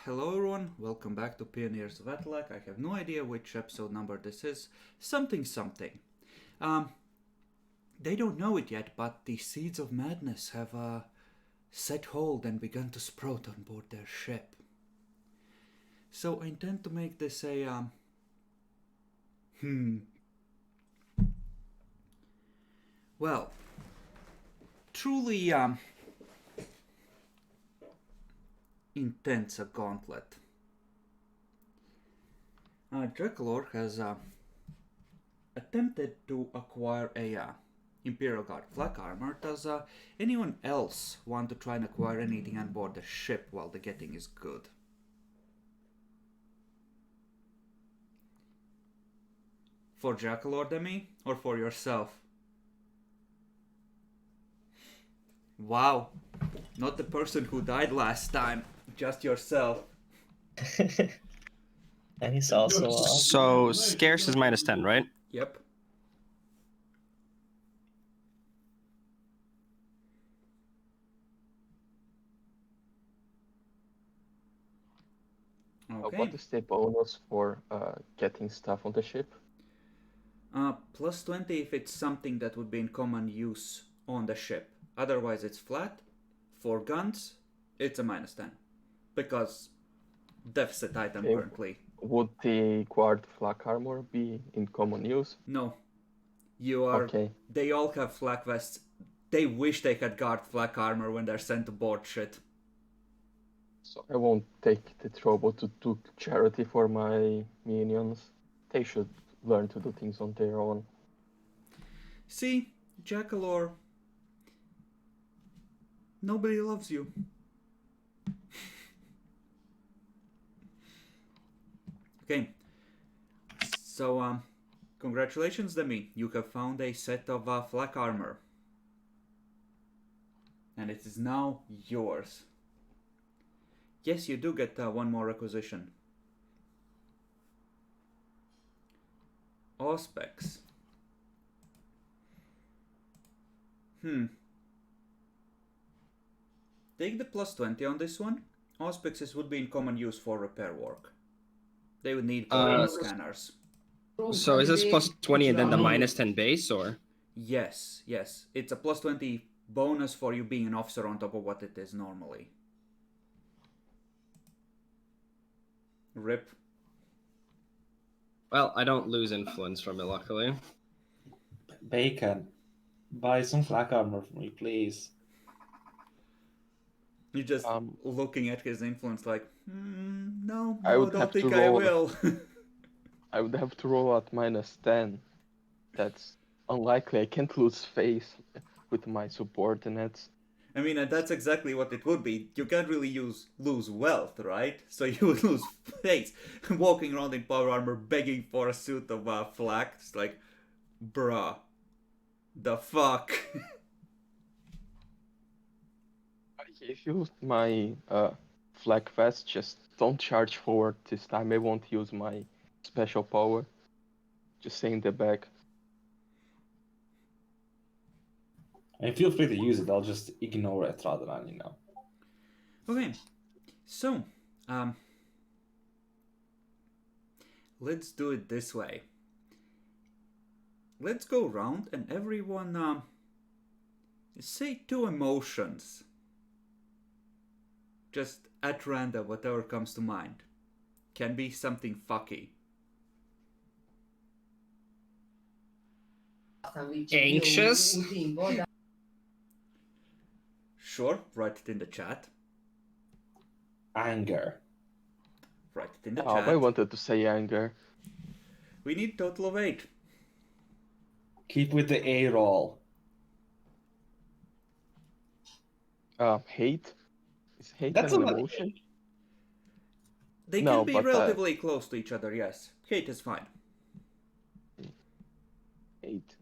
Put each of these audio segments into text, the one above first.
hello everyone, welcome back to Pioneers of Athelaq. I have no idea which episode number this is. Something something. Um, they don't know it yet, but the seeds of madness have set hold and begun to sprout on board their ship. So I intend to make this a well, truly intense a gauntlet. Draculor has attempted to acquire a Imperial Guard flak armor. Does anyone else want to try and acquire anything on board the ship while the getting is good? For Draculor, Demi, or for yourself? Wow, not the person who died last time, just yourself. And he's also So scarce is -10, right? Yep. Okay. What is the bonus for getting stuff on the ship? Plus 20 if it's something that would be in common use on the ship. Otherwise, it's flat. For guns, it's a -10. Because deficit item Okay. currently. Would the guard flak armor be in common use? No. You are. Okay. They all have flak vests. They wish they had guard flak armor when they're sent to board shit. So I won't take the trouble to do charity for my minions. They should learn to do things on their own. See, Jackalor. Nobody loves you. Okay. So, congratulations, Demi. You have found a set of flak armor. And it is now yours. Yes, you do get one more requisition. Auspex. Take the plus 20 on this one. Auspexes would be in common use for repair work. They would need scanners. So is this plus 20 and then the -10 base, or? Yes. It's a plus 20 bonus for you being an officer on top of what it is normally. Rip. Well, I don't lose influence from it, luckily. Bacon. Buy some flak armor for me, please. You're just looking at his influence like, no, I would don't have think to I roll. will. I would have to roll at -10. That's unlikely. I can't lose face with my subordinates. I mean, and that's exactly what it would be. You can't really lose wealth, right? So you would lose face. Walking around in power armor begging for a suit of flak. It's like, bruh. The fuck? If you use my flak vest, just don't charge forward this time. I won't use my special power. Just stay in the back. And feel free to use it, I'll just ignore it rather than, Okay. So, let's do it this way. Let's go around and everyone say 2 emotions. Just at random, whatever comes to mind. Can be something fucky. Anxious? Sure, write it in the chat. Anger. Write it in the Oh, chat. I wanted to say anger. We need total of 8. Keep with the A roll. Hate? Is hate That's an a- emotion? They No, can be but, relatively close to each other, yes. Hate is fine. Hate.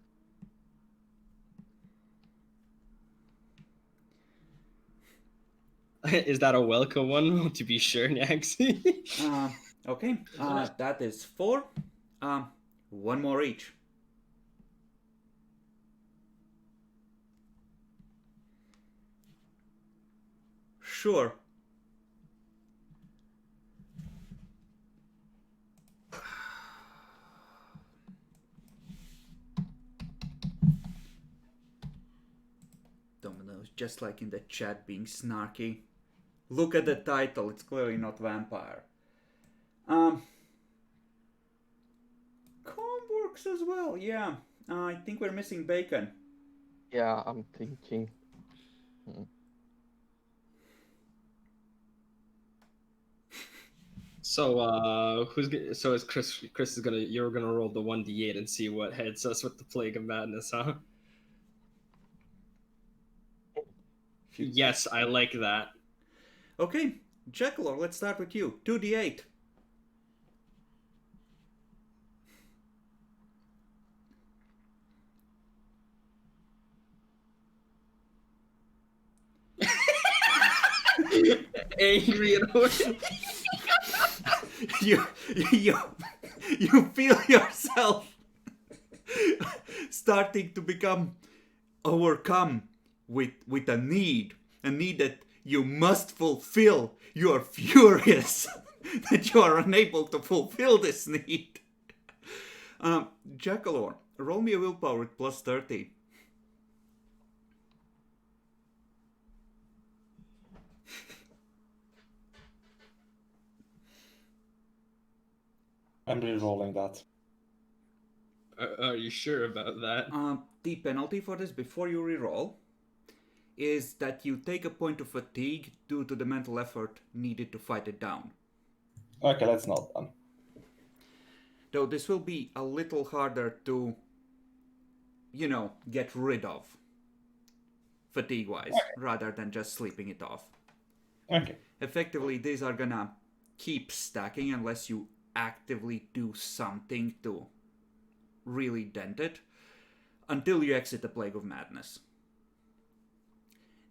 Is that a welcome one? To be sure, Naxi. Okay, that is 4. One more each. Sure. just like in the chat being snarky. Look at the title, it's clearly not vampire. Comb works as well, yeah. I think we're missing bacon. Yeah, I'm thinking. So so is Chris is you're gonna roll the 1d8 and see what hits us with the Plague of Madness, huh? Yes, I like that. Okay, Jekyll, let's start with you. 2d8. Angry and you feel yourself starting to become overcome with a need that you must fulfill. You are furious that you are unable to fulfill this need. Jackalor, roll me a willpower with plus 30. I'm re-rolling that. Are you sure about that? The penalty for this before you reroll is that you take a point of fatigue due to the mental effort needed to fight it down. Okay, that's not done. Though this will be a little harder to, get rid of fatigue-wise, rather than just sleeping it off. Okay. Effectively, these are gonna keep stacking unless you actively do something to really dent it, until you exit the Plague of Madness.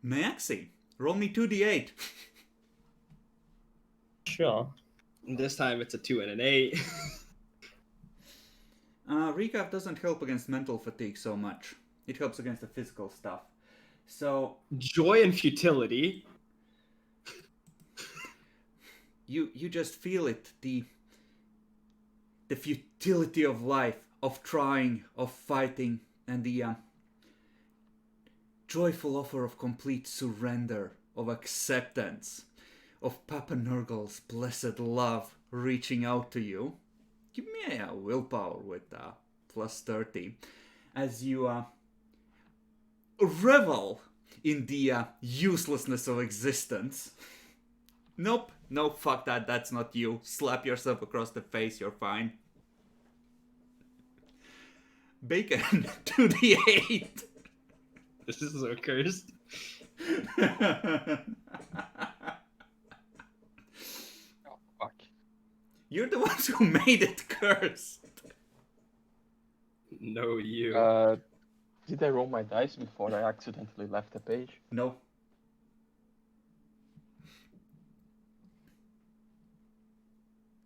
Maxi, roll me 2d8. Sure. This time it's a 2 and an 8. Recap doesn't help against mental fatigue so much. It helps against the physical stuff. So Joy and futility. you just feel it, the futility of life, of trying, of fighting, and the joyful offer of complete surrender, of acceptance, of Papa Nurgle's blessed love reaching out to you. Give me a willpower with plus 30 as you revel in the uselessness of existence. Nope, fuck that, that's not you. Slap yourself across the face, you're fine. Bacon, 2d8. This is so cursed. Oh, fuck. You're the ones who made it cursed. No, you. Did I roll my dice before I accidentally left the page? No.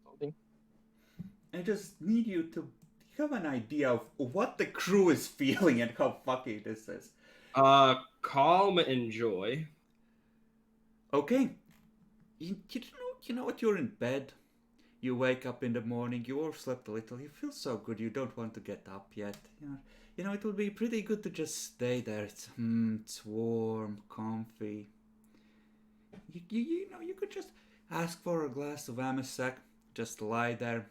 Loading. I just need you to have an idea of what the crew is feeling and how fucky this is. Calm and joy. Okay. You know what? You're in bed. You wake up in the morning. You overslept a little. You feel so good. You don't want to get up yet. You know it would be pretty good to just stay there. It's warm, comfy. You could just ask for a glass of Athelaq. Just lie there.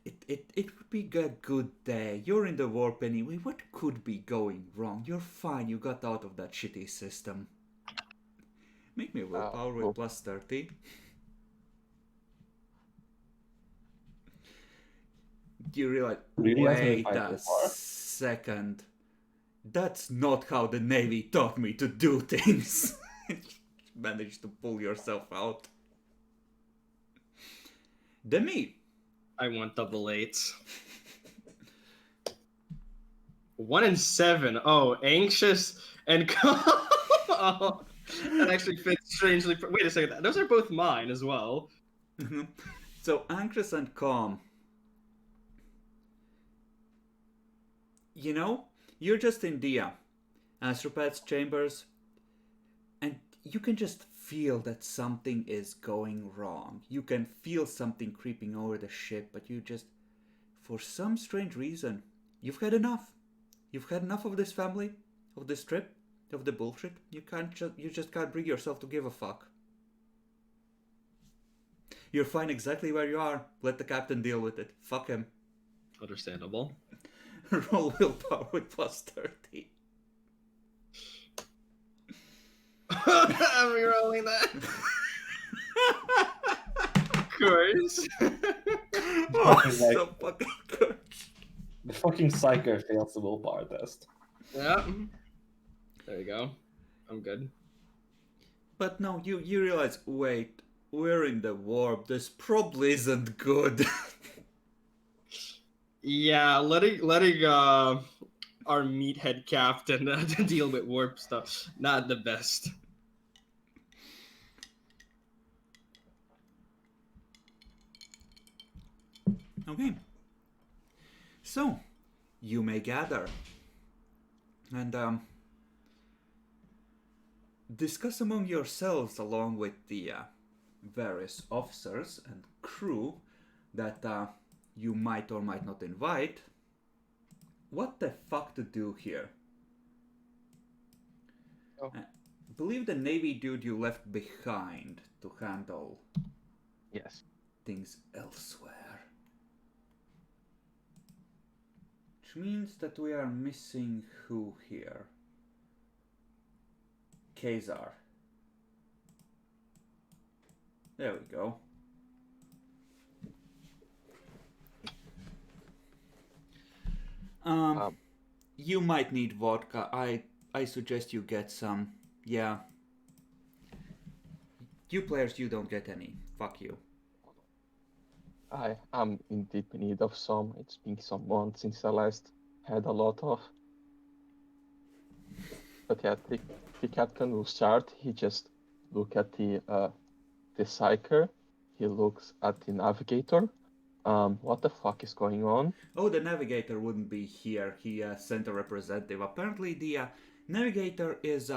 It would be a good day. You're in the warp anyway. What could be going wrong? You're fine. You got out of that shitty system. Make me a willpower with plus 30. You realize, wait a second. That's not how the Navy taught me to do things. Managed to pull yourself out. Demi. I want double 8s. 1 and 7. Oh, anxious and calm. Oh, that actually fits strangely. Wait a second. Those are both mine as well. So, anxious and calm. You're just in the Astropat's chambers, and you can just feel that something is going wrong. You can feel something creeping over the ship, but you just, for some strange reason, you've had enough. You've had enough of this family, of this trip, of the bullshit. You just can't bring yourself to give a fuck. You're fine exactly where you are. Let the captain deal with it. Fuck him. Understandable. Roll willpower with plus 30. I'm rerolling that. Of course. Oh, Fucking, like- so fucking good. The fucking psycho fails the willpower test. Yeah. There you go. I'm good. But no, you realize, wait, we're in the warp. This probably isn't good. Yeah, letting our meathead captain to deal with warp stuff, not the best. Okay. So, you may gather. And, discuss among yourselves, along with the various officers and crew that you might or might not invite, what the fuck to do here. Oh. I believe the Navy dude you left behind to handle Yes. things elsewhere. Which means that we are missing who here? Kazar. There we go. You might need vodka. I suggest you get some. Yeah. You players, you don't get any. Fuck you. I am in deep need of some. It's been some months since I last had a lot of. But yeah, the captain will start. He just look at the psyker. He looks at the navigator. What the fuck is going on? Oh, the navigator wouldn't be here. He sent a representative. Apparently, the navigator is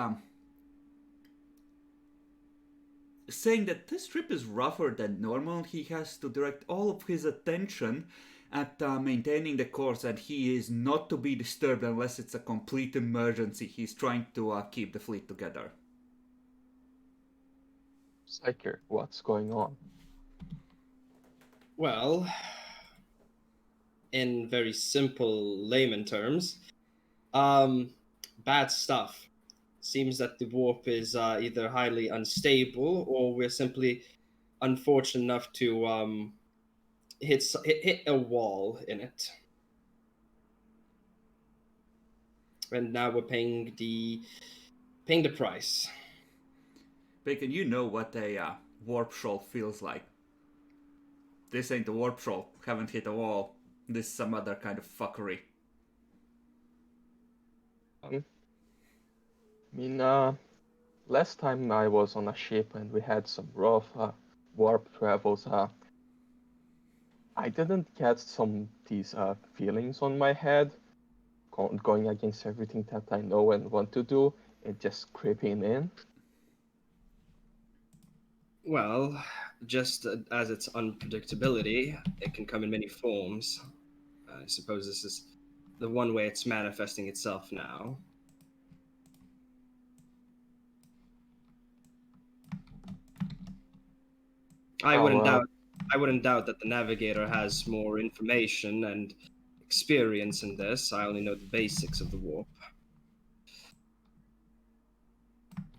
saying that this trip is rougher than normal. He has to direct all of his attention at maintaining the course, and he is not to be disturbed unless it's a complete emergency. He's trying to keep the fleet together. Psyker, what's going on? Well, in very simple layman terms, bad stuff. Seems that the warp is either highly unstable, or we're simply unfortunate enough to hit a wall in it. And now we're paying the price. Bacon, you know what a warp shoal feels like. This ain't a warp shoal. Haven't hit a wall. This is some other kind of fuckery. I mean, last time I was on a ship and we had some rough warp travels. I didn't get these feelings on my head, going against everything that I know and want to do, and just creeping in. Well, just as its unpredictability, it can come in many forms. I suppose this is the one way it's manifesting itself now. I wouldn't doubt that the navigator has more information and experience in this. I only know the basics of the warp.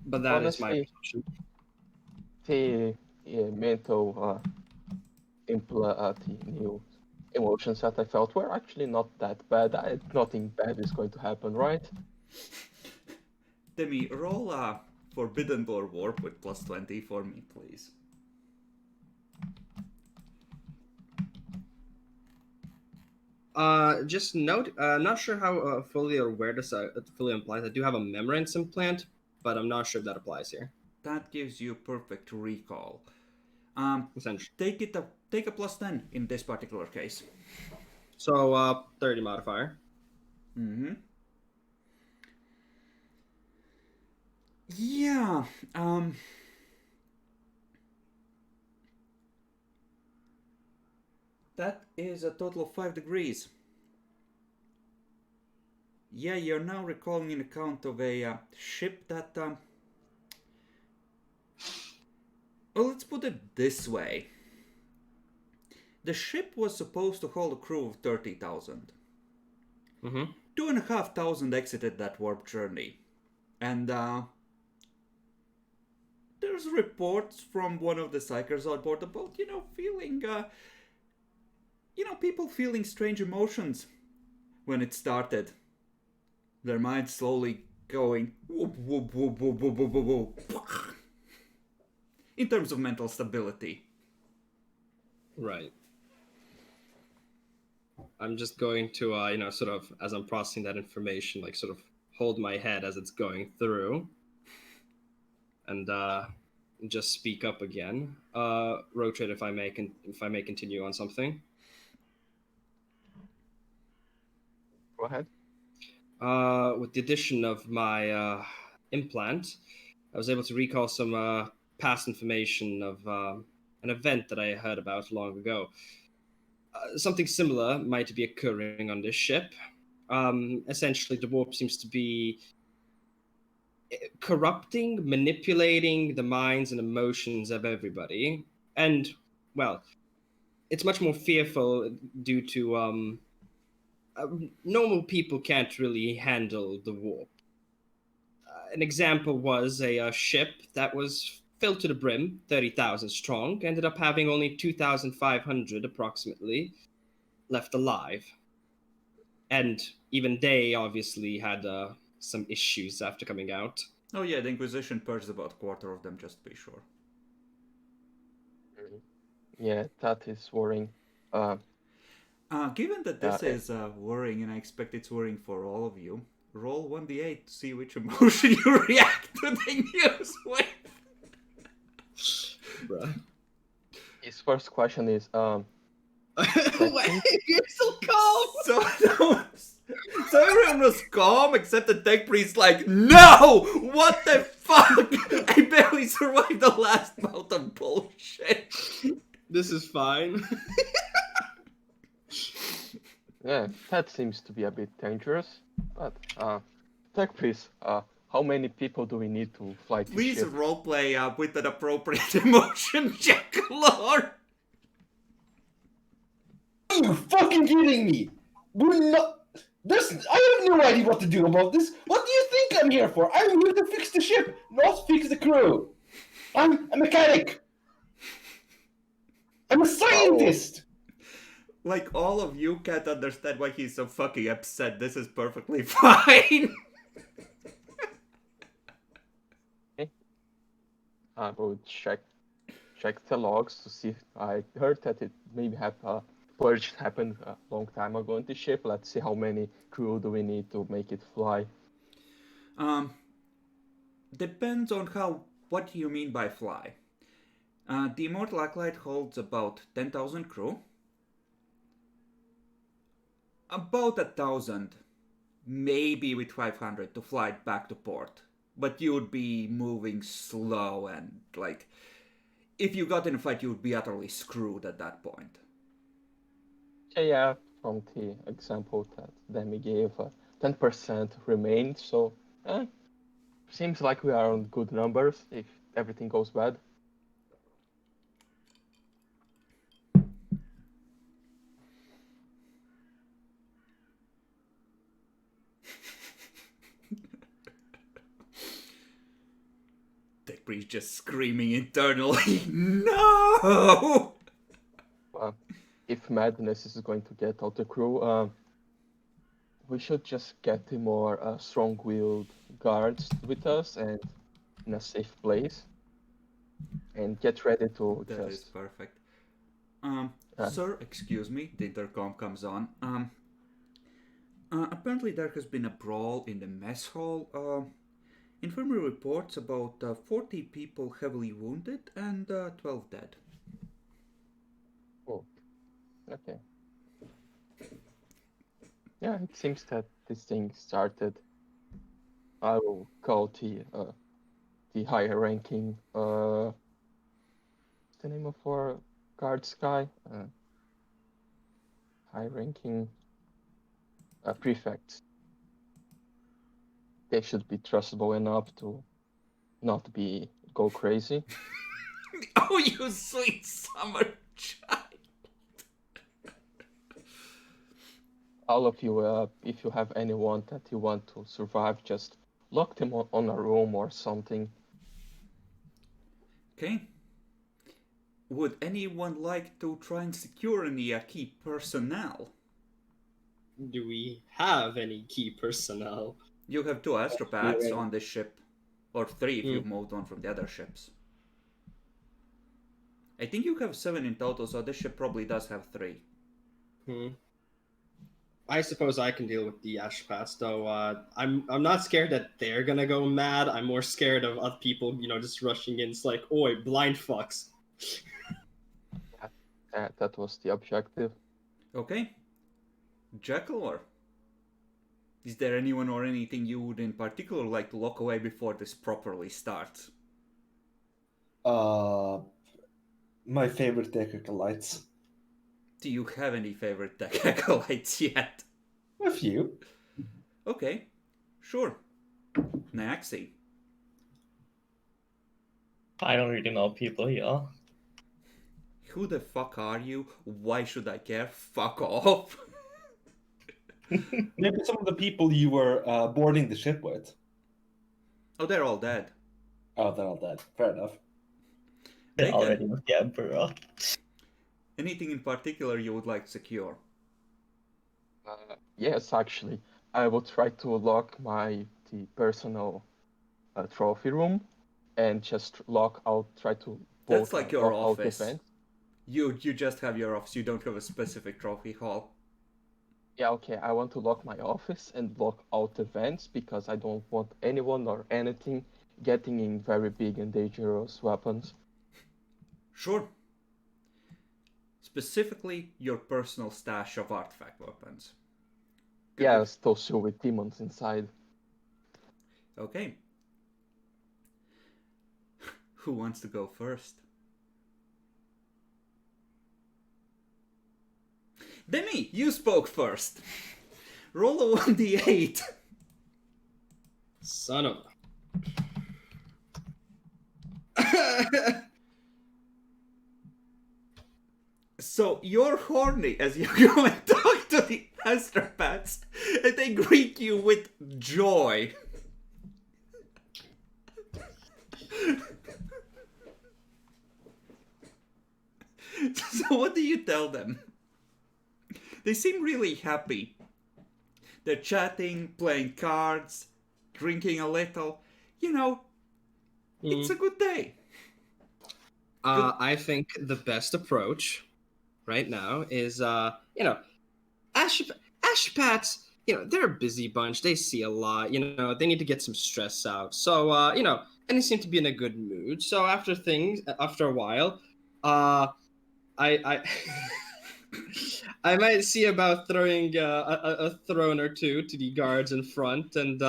But that is my Honestly, presumption. the mental the new emotions that I felt were actually not that bad. Nothing bad is going to happen, right? Demi, roll a Forbidden Door Warp with plus 20 for me, please. Just note, not sure how fully aware this fully implies. I do have a memorance implant, but I'm not sure if that applies here. That gives you perfect recall. Essentially. Take a plus 10 in this particular case. So, 30 modifier. Mm-hmm. Yeah, that is a total of 5 degrees. Yeah, you're now recalling an account of a ship that. Well, let's put it this way. The ship was supposed to hold a crew of 30,000. Mm-hmm. 2,500 exited that warp journey. And there's reports from one of the psychers on board about, feeling, people feeling strange emotions when it started. Their minds slowly going whoop, whoop, whoop, whoop, whoop, whoop, whoop, whoop. In terms of mental stability. Right. I'm just going to, sort of, as I'm processing that information, like, sort of hold my head as it's going through. And just speak up again. Rotate if I may continue on something. Go ahead. With the addition of my implant, I was able to recall some past information of an event that I heard about long ago. Something similar might be occurring on this ship. Essentially, the warp seems to be corrupting, manipulating the minds and emotions of everybody. And, well, it's much more fearful due to normal people can't really handle the warp. An example was a ship that was filled to the brim, 30,000 strong, ended up having only 2,500 approximately left alive. And even they obviously had some issues after coming out. Oh yeah, the Inquisition purged about a quarter of them, just to be sure. Yeah, that is worrying. Given that this is worrying, and I expect it's worrying for all of you, roll 1d8 to see which emotion you react to the news with. Bruh. His first question is, Wait, you're so calm! So everyone was calm except the tech priest like, no! What the fuck? I barely survived the last bout of bullshit. This is fine. yeah, that seems to be a bit dangerous. But, Tech please, how many people do we need to fly this Please ship? roleplay with an appropriate emotion check, Lord. Are you fucking kidding me? We're not. I have no idea what to do about this. What do you think I'm here for? I'm here to fix the ship, not fix the crew. I'm a mechanic. I'm a scientist. Like, all of you can't understand why he's so fucking upset. This is perfectly fine. I will check the logs to see. I heard that it maybe have purge happened a long time ago on the ship. Let's see how many crew do we need to make it fly. Depends on what you mean by fly. The Immortal Acolyte holds about 10,000 crew. About 1,000, maybe with 500 to fly it back to port. But you would be moving slow and, like, if you got in a fight, you would be utterly screwed at that point. Yeah, from the example that Demi gave, 10% remained, so seems like we are on good numbers if everything goes bad. Debris just screaming internally, no! If Madness is going to get out the crew, we should just get the more strong-willed guards with us and in a safe place, and get ready to That is perfect. Sir, excuse me, the intercom comes on. Apparently there has been a brawl in the mess hall. Infirmary reports about 40 people heavily wounded and 12 dead. Oh, okay. Yeah, it seems that this thing started. I will call the higher ranking. What's the name of our guards guy? High ranking prefect. they should be trustable enough to not go crazy. Oh, you sweet summer child. All of you, if you have anyone that you want to survive, just lock them on a room or something. Okay. Would anyone like to try and secure any key personnel? Do we have any key personnel? You have 2 astropaths on this ship. Or 3 if you've moved on from the other ships. I think you have 7 in total, so this ship probably does have 3. I suppose I can deal with the Ashpaths, though. I'm not scared that they're gonna go mad. I'm more scared of other people, just rushing in. It's like, oi, blind fucks. That was the objective. Okay. Jackal, or is there anyone or anything you would in particular like to lock away before this properly starts? My favorite deck acolytes. Do you have any favorite deck acolytes yet? A few. Okay, sure. Naxi. I don't really know people here. Who the fuck are you? Why should I care? Fuck off. Maybe some of the people you were boarding the ship with. Oh, they're all dead. Oh, they're all dead. Fair enough. They're Bacon. already with the Emperor. Anything in particular you would like to secure? Yes, actually, I will try to lock the personal trophy room, and just try to. That's like your lock out the office. vents. You just have your office. You don't have a specific trophy hall. Yeah, okay, I want to lock my office and lock out the vents because I don't want anyone or anything getting in very big and dangerous weapons. Sure. Specifically, your personal stash of artifact weapons. Yes, those two with demons inside. Okay. Who wants to go first? Demi, you spoke first. Roll a 1d8. Son of a... So you're horny as you go and talk to the astropaths, and they greet you with joy. So what do you tell them? They seem really happy. They're chatting, playing cards, drinking a little. It's a good day. I think the best approach right now is, Ashpats, they're a busy bunch. They see a lot, they need to get some stress out. So, and they seem to be in a good mood. So after a while, I I might see about throwing a throne or two to the guards in front and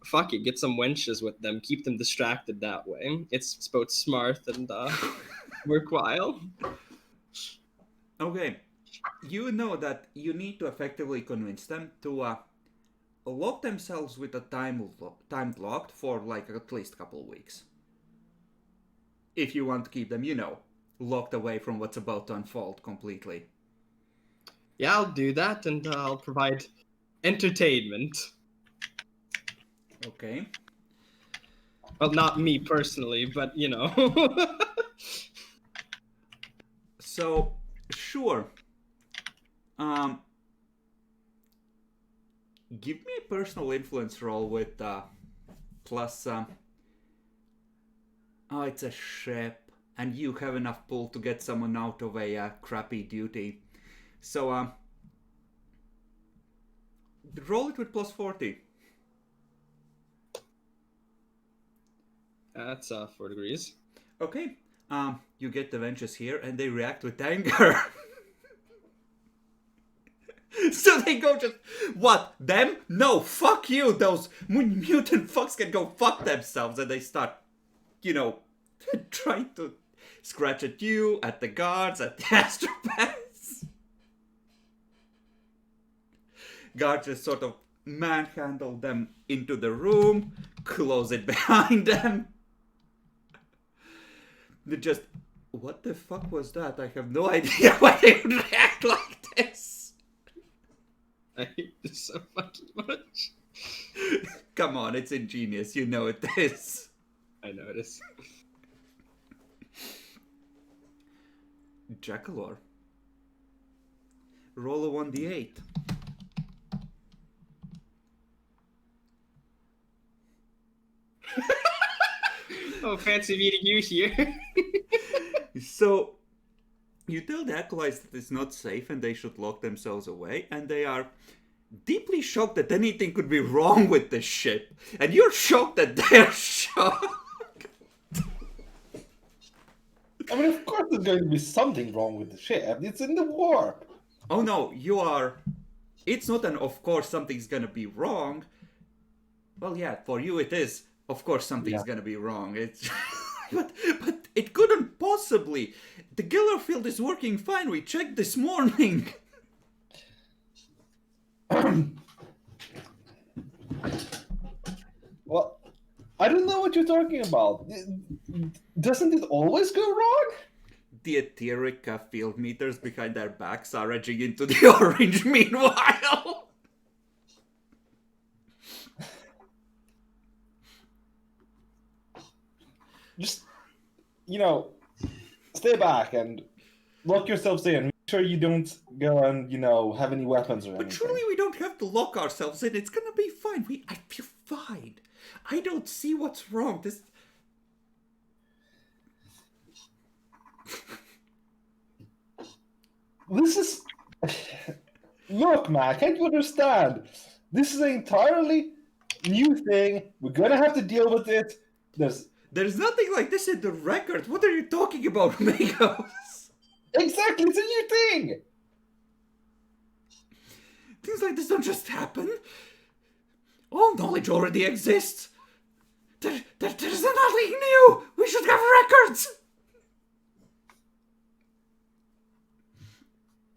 fuck it, get some wenches with them, keep them distracted that way. It's both smart and worthwhile. Okay, you know that you need to effectively convince them to lock themselves with a timed locked for like at least a couple of weeks. If you want to keep them, locked away from what's about to unfold completely. Yeah, I'll do that, and I'll provide entertainment. Okay. Well, not me personally, but So, sure. Give me a personal influence roll with plus. Oh, it's a ship, and you have enough pull to get someone out of a crappy duty. So, roll it with plus 40. That's 4 degrees. Okay. You get the wenches here, and they react with anger. So they go just, what, them? No, fuck you, those mutant fucks can go fuck themselves. And they start, trying to scratch at you, at the guards, at the astropaths. Guards just sort of manhandle them into the room, close it behind them. They just, what the fuck was that? I have no idea why they would react like this. I hate this so fucking much. Come on, it's ingenious. You know it is. I know it is. Jackalor. Roll a 1d8. Oh, fancy meeting you here. So, you tell the acolytes that it's not safe and they should lock themselves away, and they are deeply shocked that anything could be wrong with the ship. And you're shocked that they're shocked. I mean, of course there's going to be something wrong with the ship. It's in the warp. Oh no, you are... It's not an of course something's gonna be wrong. Well, yeah, for you it is. Of course something's gonna be wrong. It's... but it couldn't possibly. The Giller field is working fine. We checked this morning. Well, I don't know what you're talking about. Doesn't it always go wrong? The etheric field meters behind their backs are edging into the orange meanwhile. Just, stay back and lock yourselves in. Make sure you don't go and, have any weapons or anything. But surely we don't have to lock ourselves in. It's gonna be fine. I feel fine. I don't see what's wrong. This is... Look, man, can't you understand? This is an entirely new thing. We're gonna have to deal with it. There's nothing like this in the record. What are you talking about, Magos? Exactly, it's a new thing! Things like this don't just happen. All knowledge already exists. There's nothing new. We should have records.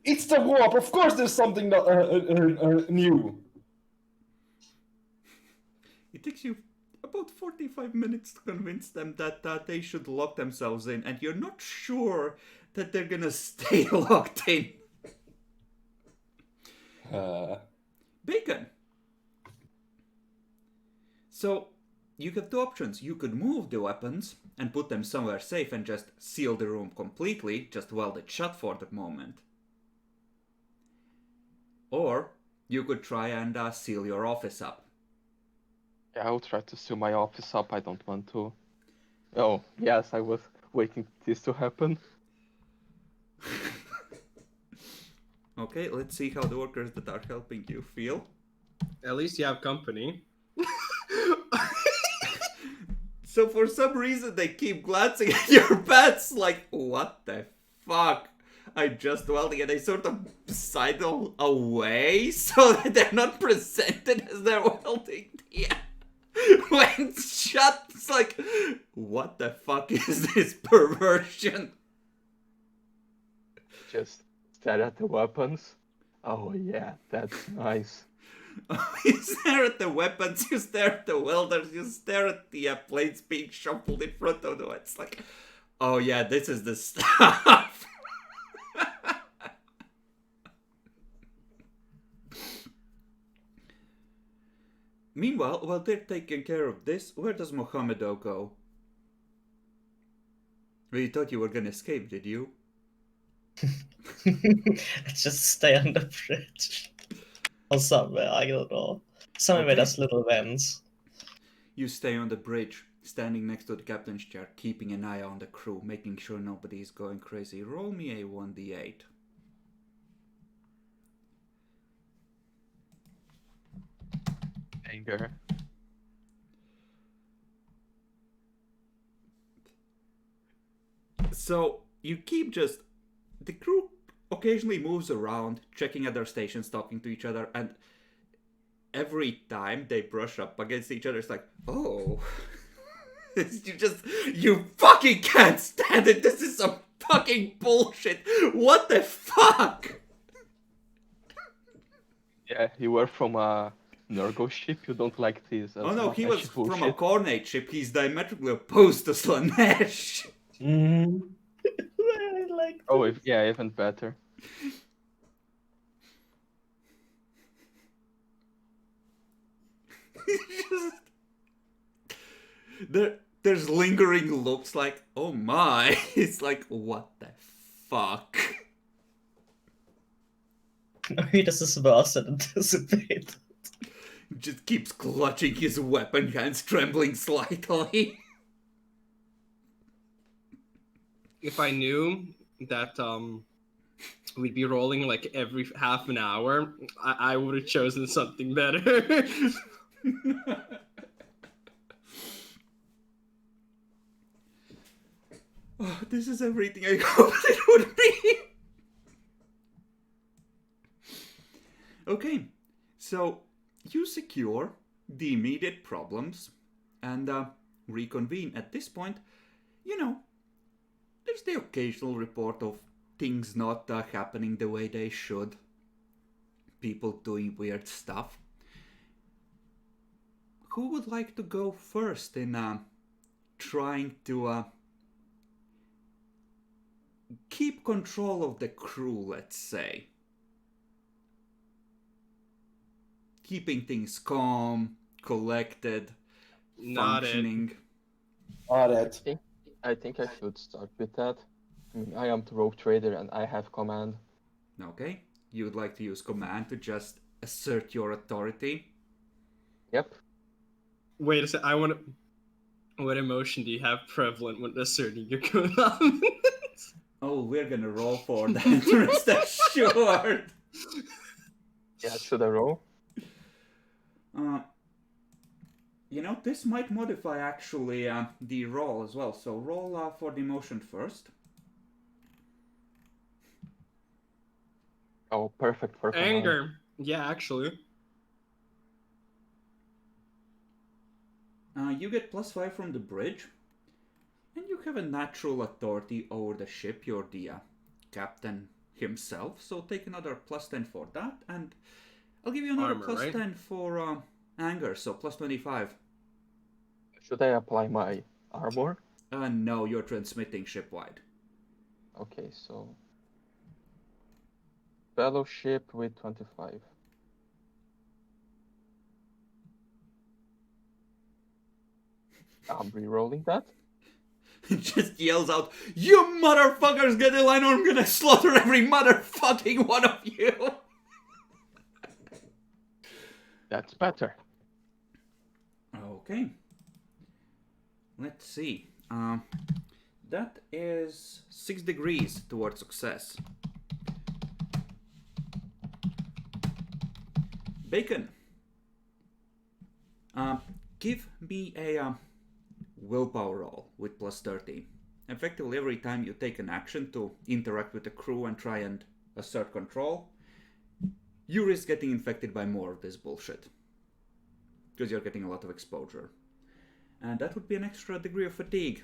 It's the warp. Of course there's something new. It takes you about 45 minutes to convince them that they should lock themselves in, and you're not sure that they're gonna stay locked in. Bacon. So, you have two options. You could move the weapons and put them somewhere safe and just seal the room completely, just weld it shut for the moment. Or, you could try and seal your office up. Yeah, I'll try to seal my office up. I don't want to. Oh, yes, I was waiting for this to happen. Okay, let's see how the workers that are helping you feel. At least you have company. So for some reason they keep glancing at your pets like, what the fuck? I'm just welding, and they sort of sidle away so that they're not presented as they're welding. Yeah. When it's shut, it's like, what the fuck is this perversion? Just stare at the weapons. Oh yeah, that's nice. You stare at the weapons, you stare at the welders, you stare at the plates being shuffled in front of them. It's like, oh yeah, this is the stuff. Meanwhile, while they're taking care of this, where does Mohamedo go? Well, you thought you were gonna escape, did you? Just stay on the bridge. Or somewhere, I don't know. Somewhere where there's little vents. You stay on the bridge, standing next to the captain's chair, keeping an eye on the crew, making sure nobody is going crazy. Roll me a 1d8. Anger. So, you keep just... The crew occasionally moves around, checking at their stations, talking to each other, and every time they brush up against each other, it's like, oh... You fucking can't stand it! This is some fucking bullshit! What the fuck? Yeah, you were from Nurgle ship? You don't like this? Oh no, he was Slanesh from a bullshit? Cornate ship. He's diametrically opposed to Slanesh. Mm. I like Oh, this. yeah, even better. There's lingering looks like, oh my. It's like, what the fuck? He doesn't Sebastian anticipate. Just keeps clutching his weapon, hands trembling slightly. If I knew that we'd be rolling like every half an hour, I would have chosen something better. Oh, this is everything I hoped it would be. Okay, so you secure the immediate problems and reconvene. At this point, you know, there's the occasional report of things not happening the way they should. People doing weird stuff. Who would like to go first in trying to keep control of the crew, let's say? Keeping things calm, collected, Not it. functioning. All right. I think I should start with that. I mean, I am the rogue trader and I have command. Okay, you would like to use command to just assert your authority. Yep. Wait a sec. I want to. What emotion do you have prevalent when asserting your command? Oh, we're gonna roll for that. Rest assured. Yeah, should I roll? You know, this might modify actually the roll as well. So roll for the emotion first. Oh, perfect for command. Anger. Yeah, actually. You get +5 from the bridge. And you have a natural authority over the ship. You're the captain himself. So take another +10 for that. And I'll give you another Armor, right? +10 for anger. So +25. Should I apply my armor? No, you're transmitting shipwide. Okay, so fellowship with 25. I'm re-rolling that. Just yells out, "You motherfuckers get in line or I'm gonna slaughter every motherfucking one of you!" That's better. Okay. Let's see. That is 6 degrees towards success. Bacon. Give me a willpower roll with +30. Effectively, every time you take an action to interact with the crew and try and assert control, you risk getting infected by more of this bullshit. Because you're getting a lot of exposure. And that would be an extra degree of fatigue.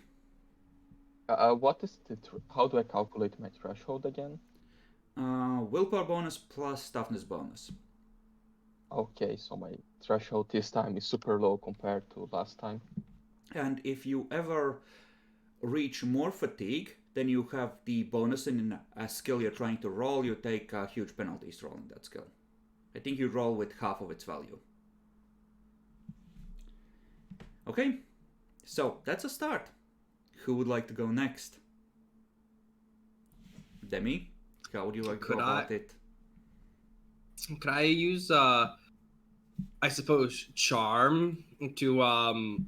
What is the... How do I calculate my threshold again? Willpower bonus plus toughness bonus. Okay, so my threshold this time is super low compared to last time. And if you ever reach more fatigue, then you have the bonus in a skill you're trying to roll. You take huge penalties rolling that skill. I think you roll with half of its value. Okay, so that's a start. Who would like to go next? Demi, how would you like to go about it? Could I use I suppose charm to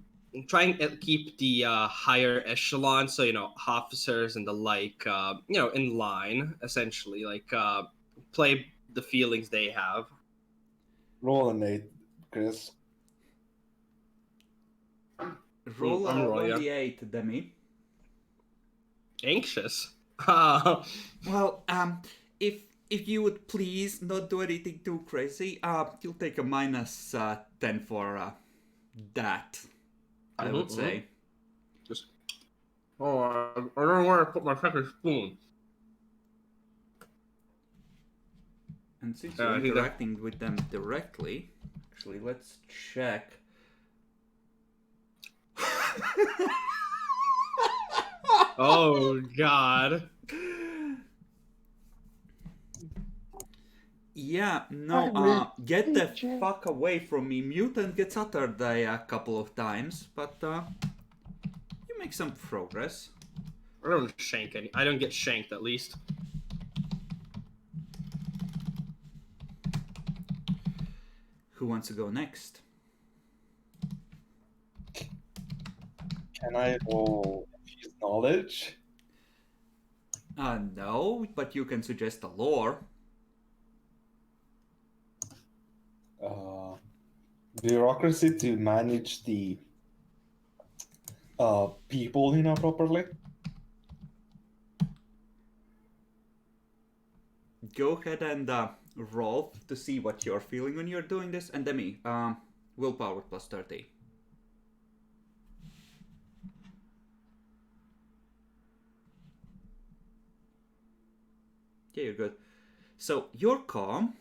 try and keep the higher echelon, so officers and the like in line, essentially, like play the feelings they have. Roll an 8, Chris. Roll I'm rolling, on yeah. the 8, Demi. Anxious. Well, if you would please not do anything too crazy, you'll take a -10 for that. I would say. Just I don't know where to put my second spoon. And since I you're think that- interacting with them directly, Actually, let's check. Oh God. Yeah, no, get the fuck away from me. Mutant gets uttered a couple of times, but you make some progress. I don't shank any. I don't get shanked at least. Who wants to go next? Can I roll infuse knowledge? No, but you can suggest a lore. Bureaucracy to manage the people, properly. Go ahead and roll to see what you're feeling when you're doing this. And Demi, willpower plus 30. Yeah, you're good. So you're calm,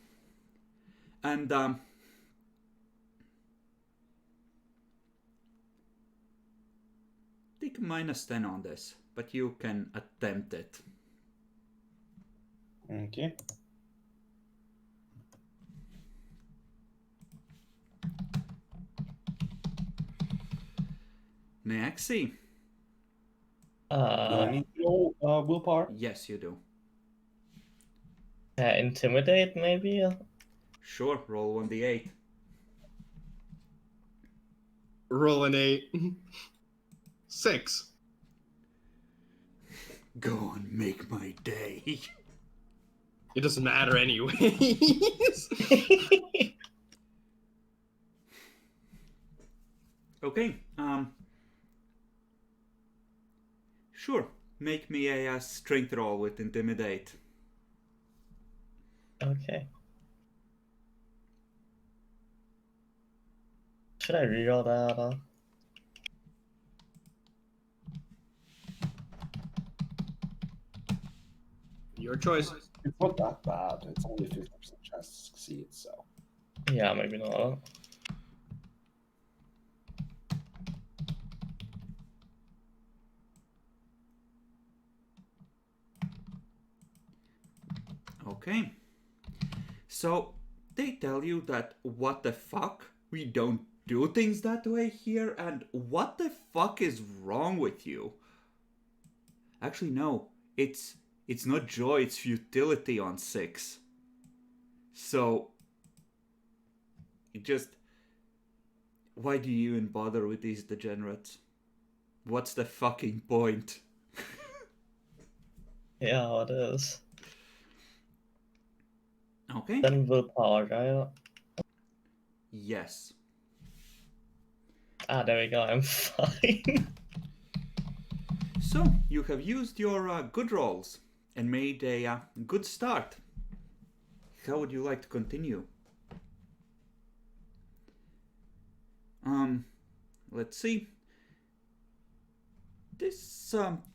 and take a -10 on this, but you can attempt it. Okay. Maxi? Do I need to roll willpower? Yes, you do. Intimidate, maybe? Sure, roll 1d8. Roll an 8. 6. Go on, make my day. It doesn't matter anyways. Okay, sure. Make me a strength roll with intimidate. Okay. Should I reroll that? Your choice. It's not that bad. It's only 50% chance to succeed, so. Yeah, maybe not. Okay. So, they tell you that what the fuck? We don't do things that way here, and what the fuck is wrong with you? Actually, no. It's not joy, it's futility on 6. So, why do you even bother with these degenerates? What's the fucking point? Yeah, it is. Okay. Then willpower, right? Yes. There we go, I'm fine. So, you have used your good rolls and made a good start. How would you like to continue? Let's see. This,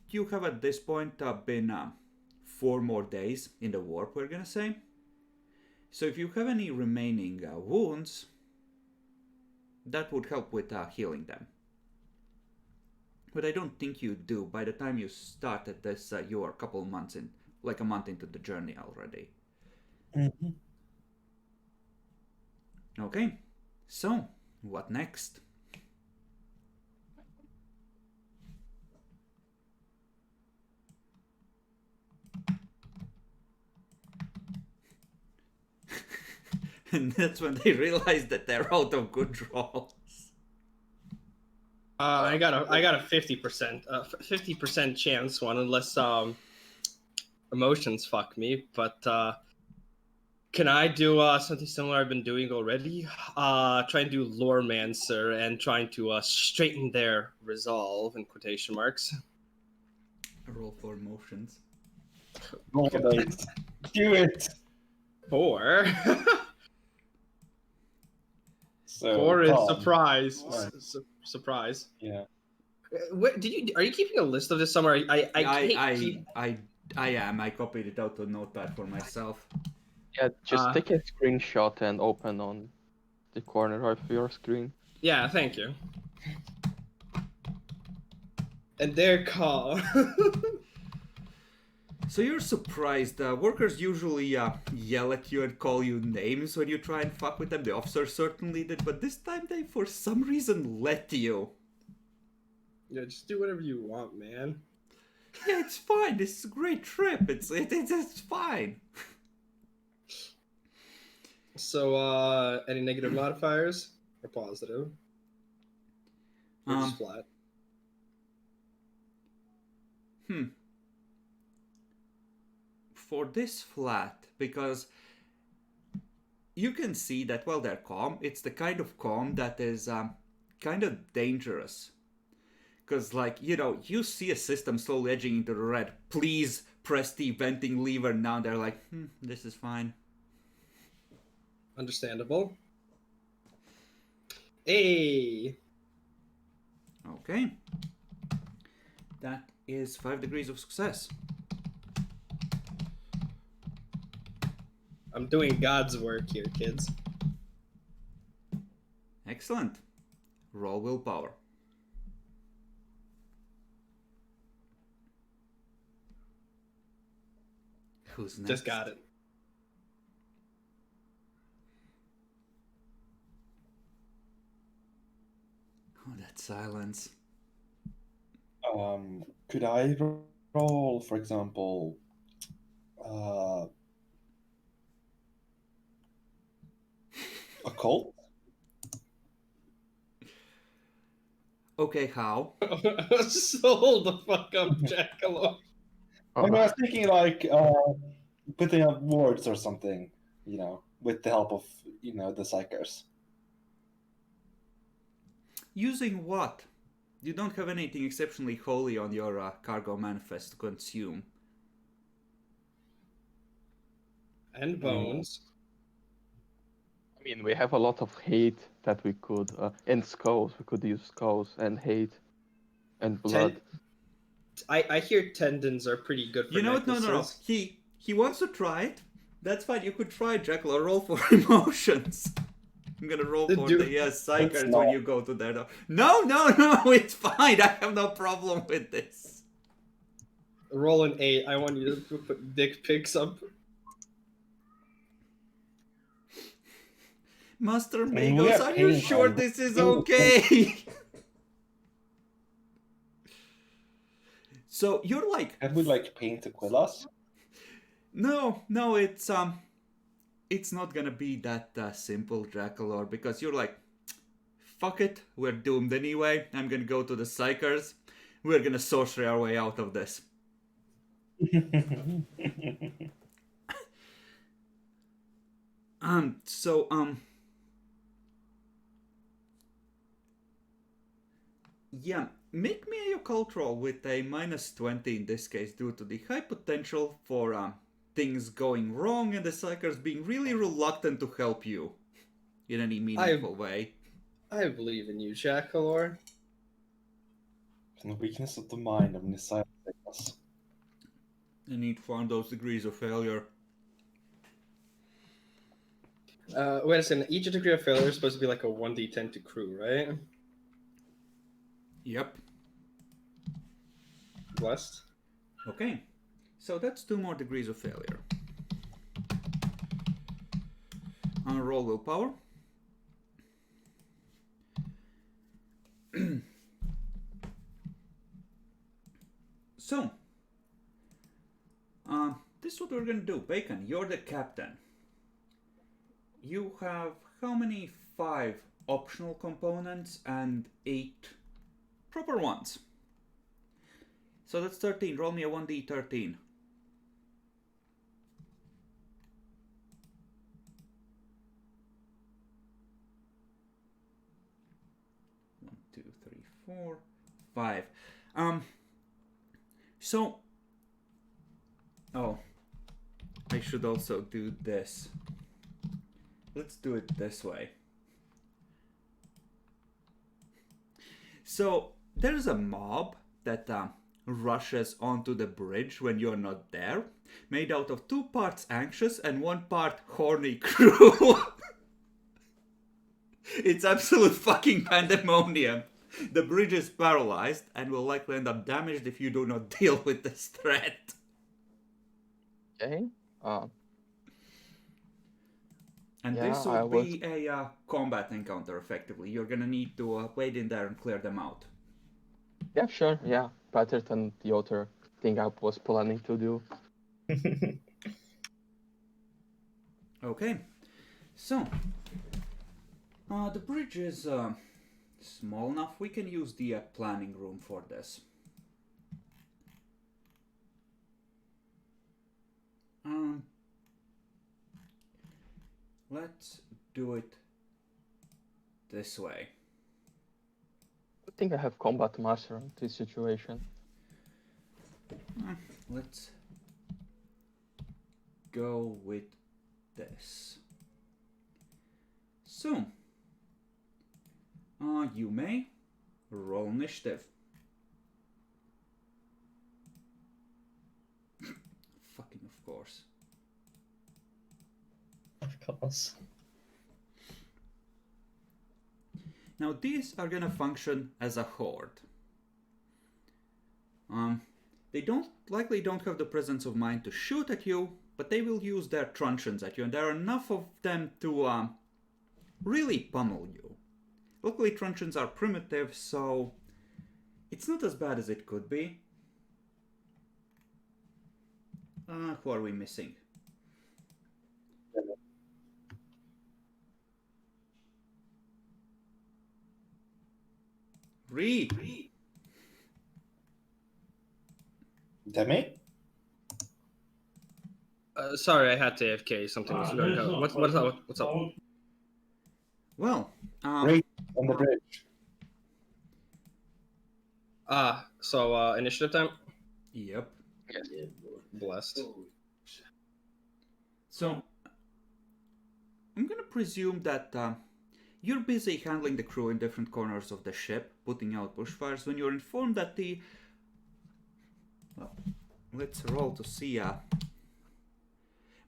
you have at this point been 4 more days in the warp, we're gonna say. So if you have any remaining wounds, that would help with healing them. But I don't think you do. By the time you started this, you are a couple months in, like a month into the journey already. Mm-hmm. Okay, so what next? And that's when they realize that they're out of good rolls. I got a 50% chance one, unless emotions fuck me. But can I do something similar I've been doing already? Try and do Loremancer and trying to straighten their resolve in quotation marks. Roll for emotions. Roll the dice. Do it! 4. So, 4 is Tom, surprise. Right. Surprise. Yeah. What did you? Are you keeping a list of this somewhere? I am. I copied it out to Notepad for myself. Yeah, just take a screenshot and open on the corner of your screen. Yeah, thank you. And their call. So you're surprised. Workers usually yell at you and call you names when you try and fuck with them. The officers certainly did, but this time they, for some reason, let you. Yeah, just do whatever you want, man. Yeah, it's fine. This is a great trip. It's fine. So, any negative modifiers or positive? Or just flat? For this flat, because you can see that, well, they're calm. It's the kind of calm that is kind of dangerous. Because, like, you see a system slowly edging into the red. Please press the venting lever now. They're like, this is fine. Understandable. Hey! Okay. That is 5 degrees of success. I'm doing God's work here, kids. Excellent. Roll willpower. Who's next? Just got it. Oh, that silence. Could I roll, for example, occult? Okay, how? So hold the fuck up, Jackalope. I mean, I was thinking like putting up words or something, with the help of the psychers. Using what? You don't have anything exceptionally holy on your cargo manifest to consume. And bones. I mean, we have a lot of hate that we could, and skulls. We could use skulls and hate and blood. I hear tendons are pretty good for You know what? No. necklaces. He wants to try it. That's fine. You could try it, Jackal. Or roll for emotions. I'm gonna roll for the psychers when you go to there. No. It's fine. I have no problem with this. Roll an 8. I want you to put dick pics up. Master mean, we Magos, have are you paint sure on- this is okay? So you're like, Can we like paint to kill us? no, it's not gonna be that simple, Dracula, because you're like, fuck it, we're doomed anyway. I'm gonna go to the psychers. We're gonna sorcery our way out of this. Yeah, make me a occult roll with a -20 in this case, due to the high potential for things going wrong and the psychers being really reluctant to help you in any meaningful way. I believe in you, Jackalor. From the weakness of the mind of Nisaya. I need to find those degrees of failure. Wait a second. Each degree of failure is supposed to be like a 1d10 to crew, right? Yep. Blessed. Okay. So that's 2 more degrees of failure. On roll willpower. So, this is what we're gonna do. Bacon, you're the captain. You have how many? 5 optional components and 8 proper ones. So that's 13. Roll me a 1d13. 1, 2, 3, 4, 5. So, oh, I should also do this. Let's do it this way. So, there's a mob that rushes onto the bridge when you're not there, made out of 2 parts anxious and 1 part horny crew. It's absolute fucking pandemonium. The bridge is paralyzed and will likely end up damaged if you do not deal with this threat. Okay. And Yeah, this I will be a combat encounter, effectively. You're gonna need to wade in there and clear them out. Yeah, sure. Yeah, better than the other thing I was planning to do. Okay. So, the bridge is small enough. We can use the planning room for this. Let's do it this way. I think I have combat master on this situation. Let's go with this. So, you may roll initiative. Fucking of course. Of course. Now these are gonna function as a horde. They likely don't have the presence of mind to shoot at you, but they will use their truncheons at you, and there are enough of them to really pummel you. Luckily, truncheons are primitive, so it's not as bad as it could be. Who are we missing? Reed. Demi? Sorry, I had to AFK. Something was going on. What's up? What's up? Well, Right on the bridge. So initiative time. Yep. Blessed. So, I'm gonna presume that you're busy handling the crew in different corners of the ship, putting out bushfires, when you're informed that the... Well, let's roll to see,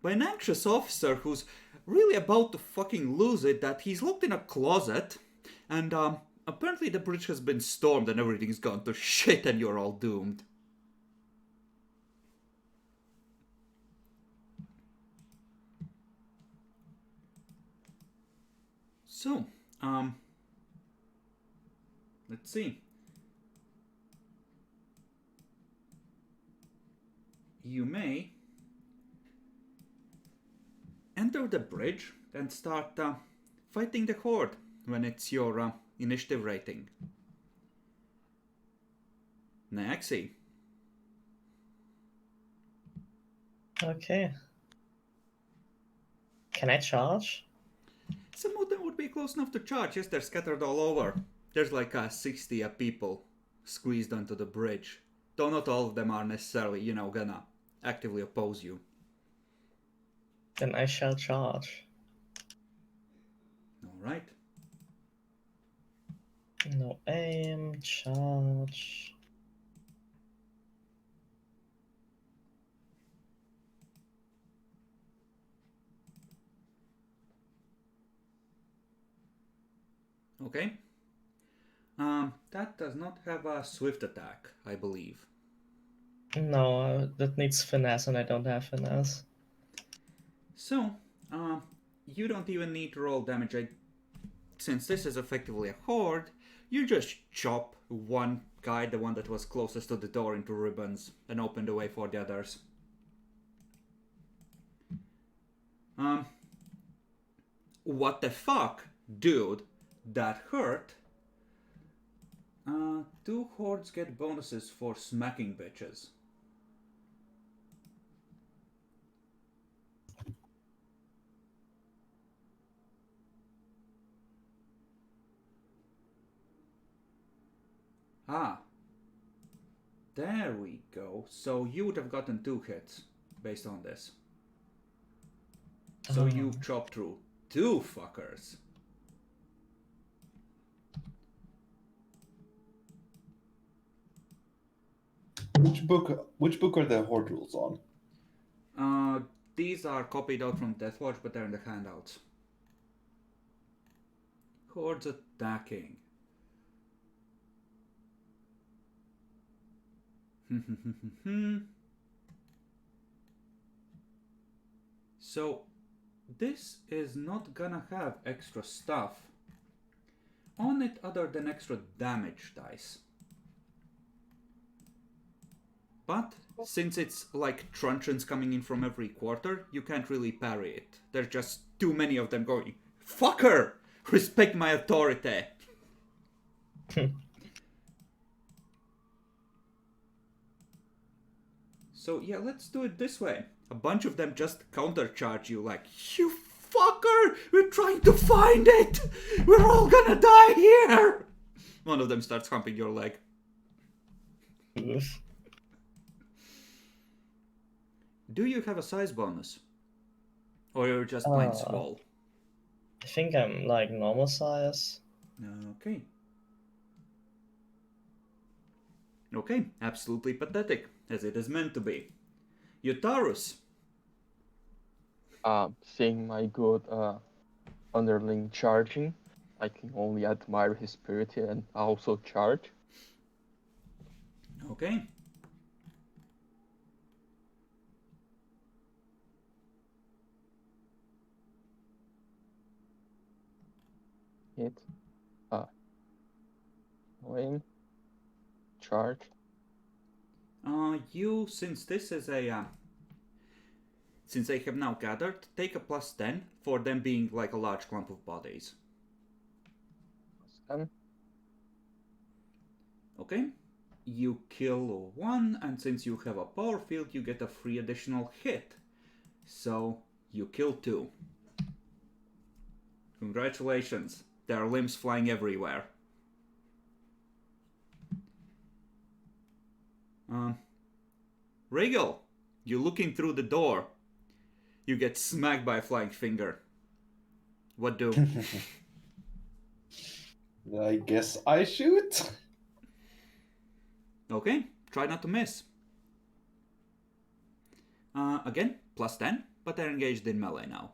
by an anxious officer who's really about to fucking lose it, that he's locked in a closet, and apparently the bridge has been stormed and everything's gone to shit and you're all doomed. So, let's see. You may enter the bridge and start fighting the horde when it's your initiative rating. Naxi. Okay. Can I charge? Some of them would be close enough to charge. Yes, they're scattered all over. There's like 60 people squeezed onto the bridge. Though not all of them are necessarily, gonna actively oppose you. Then I shall charge. Alright. No aim, charge. Okay. That does not have a swift attack, I believe. No, that needs finesse and I don't have finesse. So, you don't even need to roll damage. Since this is effectively a horde, you just chop one guy, the one that was closest to the door, into ribbons and open the way for the others. What the fuck, dude? That hurt. 2 hordes get bonuses for smacking bitches. There we go. So you would have gotten 2 hits based on this. So you chopped through 2 fuckers. Which book are the horde rules on? These are copied out from Deathwatch, but they're in the handouts. Hordes attacking. So, this is not gonna have extra stuff on it other than extra damage dice. But since it's like truncheons coming in from every quarter, you can't really parry it. There's just too many of them going, "Fucker! Respect my authority!" So yeah, let's do it this way. A bunch of them just countercharge you like, "You fucker! We're trying to find it! We're all gonna die here!" One of them starts humping your leg. Oof. Do you have a size bonus? Or you're just plain small? I think I'm like normal size. Okay. Okay, absolutely pathetic, as it is meant to be. Eutarus. Seeing my good underling charging, I can only admire his spirit and also charge. Okay. Hit. Aim. Charge. You, since this is a, since they have now gathered, take a +10 for them being like a large clump of bodies. +10. Okay. You kill one, and since you have a power field, you get a free additional hit. So, you kill 2. Congratulations. There are limbs flying everywhere. Regal, you're looking through the door. You get smacked by a flying finger. What do? I guess I shoot. Okay, try not to miss. Again, +10, but they're engaged in melee now.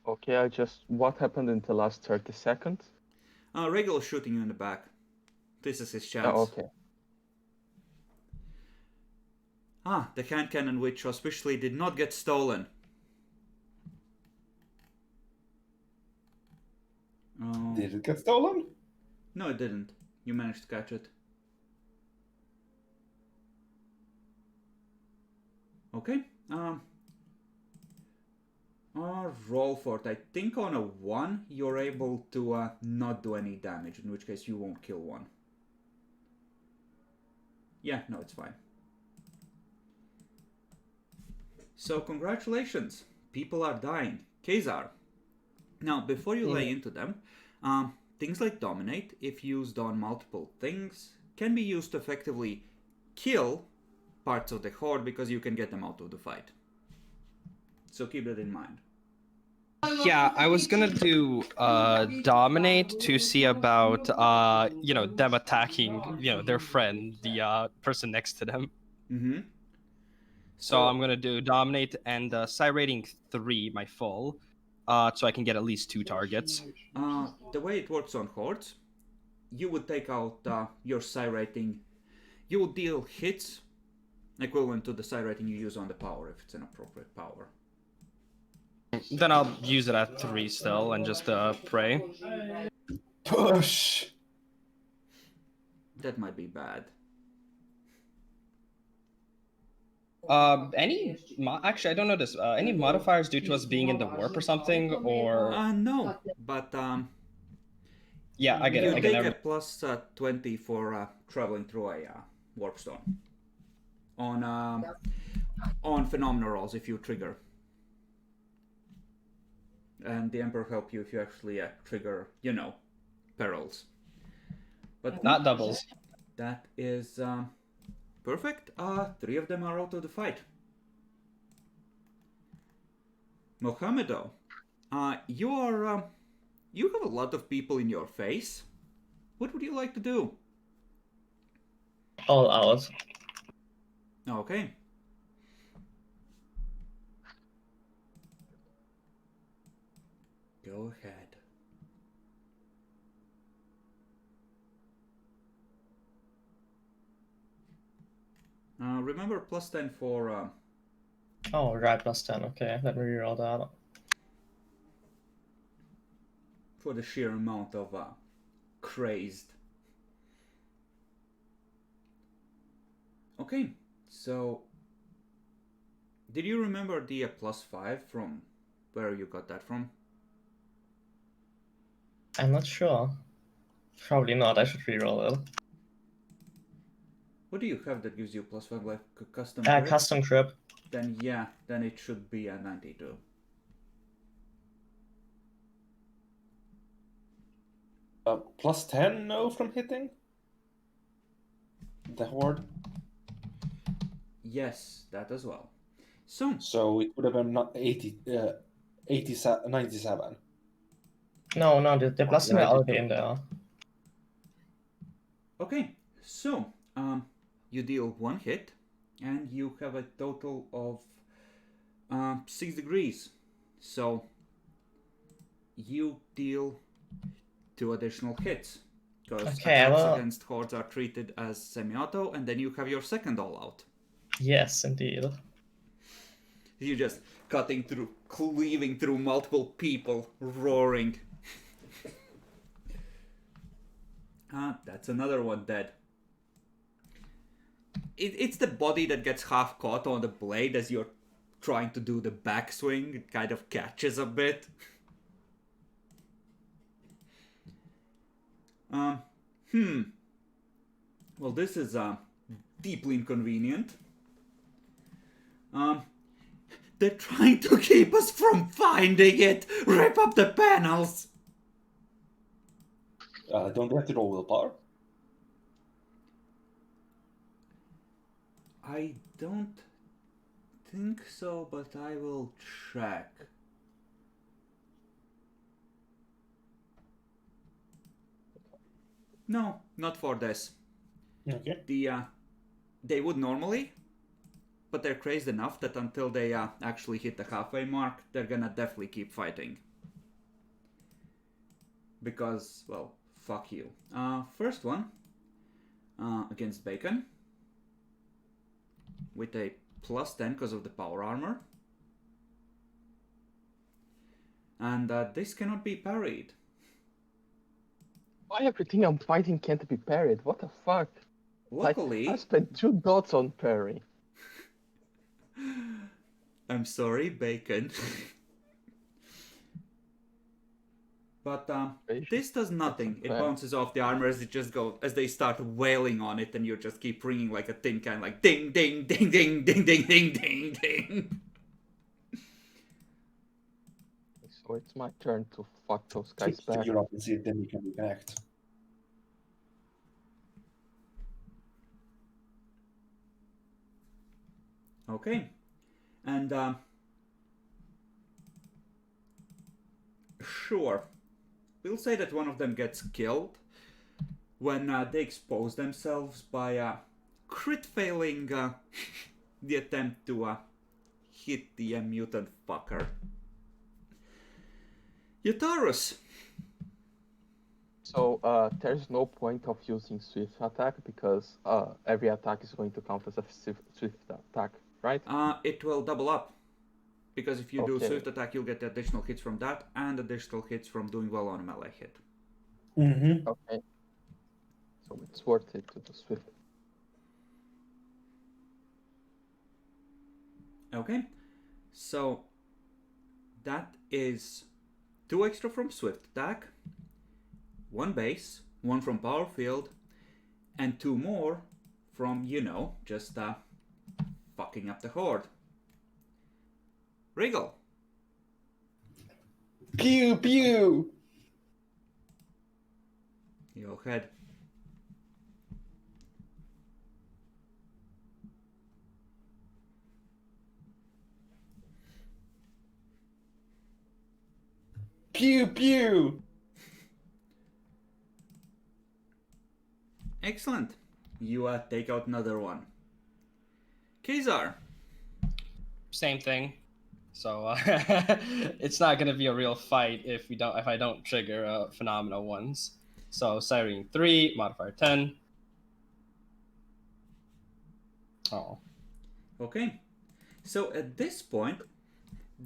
Okay, what happened in the last 30 seconds? Regal is shooting you in the back. This is his chance. Okay. The hand cannon, which auspiciously did not get stolen. Did it get stolen? No, it didn't. You managed to catch it. Okay. Roll for it. I think on a 1, you're able to not do any damage, in which case you won't kill one. Yeah, no, it's fine. So, congratulations. People are dying. Kazar. Now, before you lay into them, things like Dominate, if used on multiple things, can be used to effectively kill parts of the horde because you can get them out of the fight. So keep that in mind. Yeah, I was gonna do dominate to see about them attacking their friend, the person next to them. Mm-hmm. So I'm gonna do dominate and psi rating 3, my full, so I can get at least 2 targets. The way it works on hordes, you would take out your psi rating. You would deal hits equivalent to the psi rating you use on the power if it's an appropriate power. Then I'll use it at 3 still and just pray. Push. That might be bad. Actually, I don't know this. Any modifiers due to us being in the warp or something, or No, but yeah, I get you it. I take get a plus 20 for traveling through a warp storm on phenomena rolls if you trigger, and the Emperor help you if you actually trigger, perils. But not doubles. That is perfect. 3 of them are out of the fight. Mohamedo, you have a lot of people in your face. What would you like to do? All out. Okay. Go ahead. remember +10 for Oh, right, +10. Okay, let me reroll that. the sheer amount of crazed. Okay, so did you remember the +5 from where you got that from? I'm not sure. Probably not. I should reroll it. What do you have that gives you +5, like a custom grip? Custom grip. Then yeah, then it should be a 92. +10 no from hitting? The horde? Yes, that as well. So, So it would have been not 97. No, the +10 are already in there. okay, so you deal 1 hit, and you have a total of 6 degrees. So you deal 2 additional hits. Because attacks against hordes are treated as semi-auto, and then you have your second all-out. Yes, indeed. You're just cleaving through multiple people, roaring. That's another one dead. It's the body that gets half caught on the blade as you're trying to do the backswing. It kind of catches a bit. Well, this is deeply inconvenient. They're trying to keep us from finding it. Rip up the panels. Don't have to roll willpower. I don't think so, but I will check. No, not for this. Okay. They would normally, but they're crazed enough that until they actually hit the halfway mark, they're gonna definitely keep fighting. Because, well, fuck you. First one, against Bacon, with a +10 because of the power armor. And this cannot be parried. Why everything I'm fighting can't be parried? What the fuck? Luckily, I spent 2 dots on parry. I'm sorry, Bacon. But this does nothing. It bounces off the armor as it just goes, as they start wailing on it, and you just keep ringing like a tin can, like ding, ding, ding, ding, ding, ding, ding, ding, ding. So it's my turn to fuck those guys back. Figure up and see if then you can reconnect. Okay. And, sure. We'll say that one of them gets killed when they expose themselves by crit failing the attempt to hit the mutant fucker. Yatarus. So there's no point of using swift attack because every attack is going to count as a swift attack, right? It will double up. Because if you do swift attack, you'll get additional hits from that and additional hits from doing well on a melee hit. Mm-hmm. Okay. So it's worth it to do swift. Okay. So that is 2 extra from swift attack, 1 base, 1 from power field, and 2 more from, just fucking up the horde. Regal. Pew pew. Go ahead. Pew pew. Excellent. You take out another one. Kazar. Same thing. So it's not gonna be a real fight if I don't trigger phenomenal ones. So Siren 3, modifier 10. Oh. Okay. So at this point,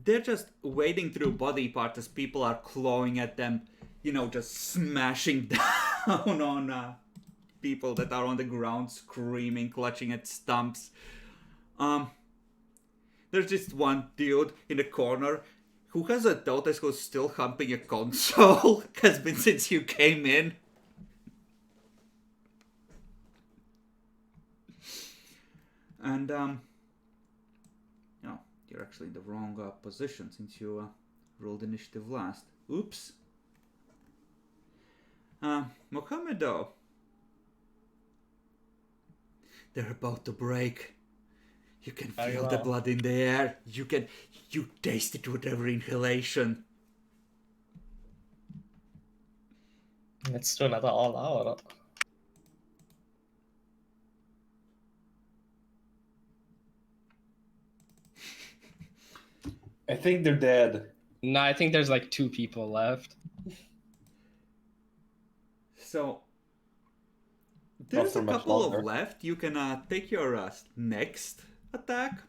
they're just wading through body parts as people are clawing at them, just smashing down on people that are on the ground, screaming, clutching at stumps. There's just one dude in the corner who has a tortoise who's still humping a console. Has been since you came in. And, no, you're actually in the wrong position since you rolled initiative last. Oops. Mohamedo. They're about to break. You can feel the blood in the air. You taste it with every inhalation. Let's do another all out. I think they're dead. No, I think there's like 2 people left. So, there's Not a for much couple longer. of left. You can take your next attack.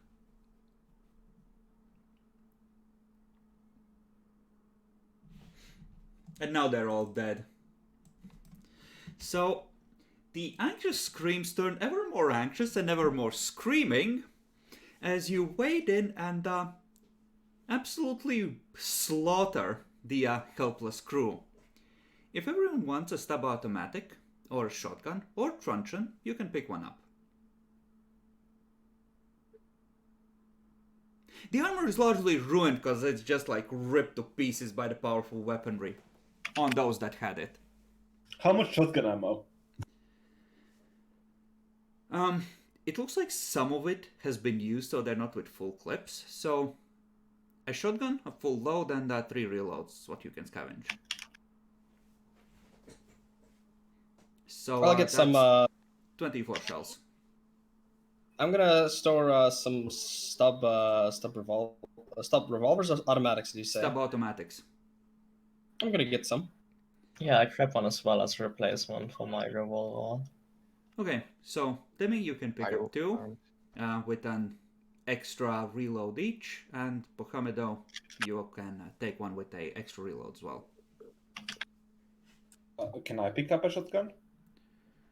And now they're all dead. So, the anxious screams turn ever more anxious and ever more screaming as you wade in and absolutely slaughter the helpless crew. If everyone wants a stub automatic, or a shotgun, or truncheon, you can pick one up. The armor is largely ruined because it's just like ripped to pieces by the powerful weaponry on those that had it. How much shotgun ammo? It looks like some of it has been used, so they're not with full clips. So, a shotgun, a full load, and 3 reloads is what you can scavenge. So I'll get some. 24 shells. I'm gonna store some stub revolvers or automatics. Did you say? Stub automatics. I'm gonna get some. Yeah, I grab one as well as a replacement for my revolver. Okay, so Demi, you can pick I up 2 will- with an extra reload each, and Mohamedo, you can take one with a extra reload as well. Can I pick up a shotgun?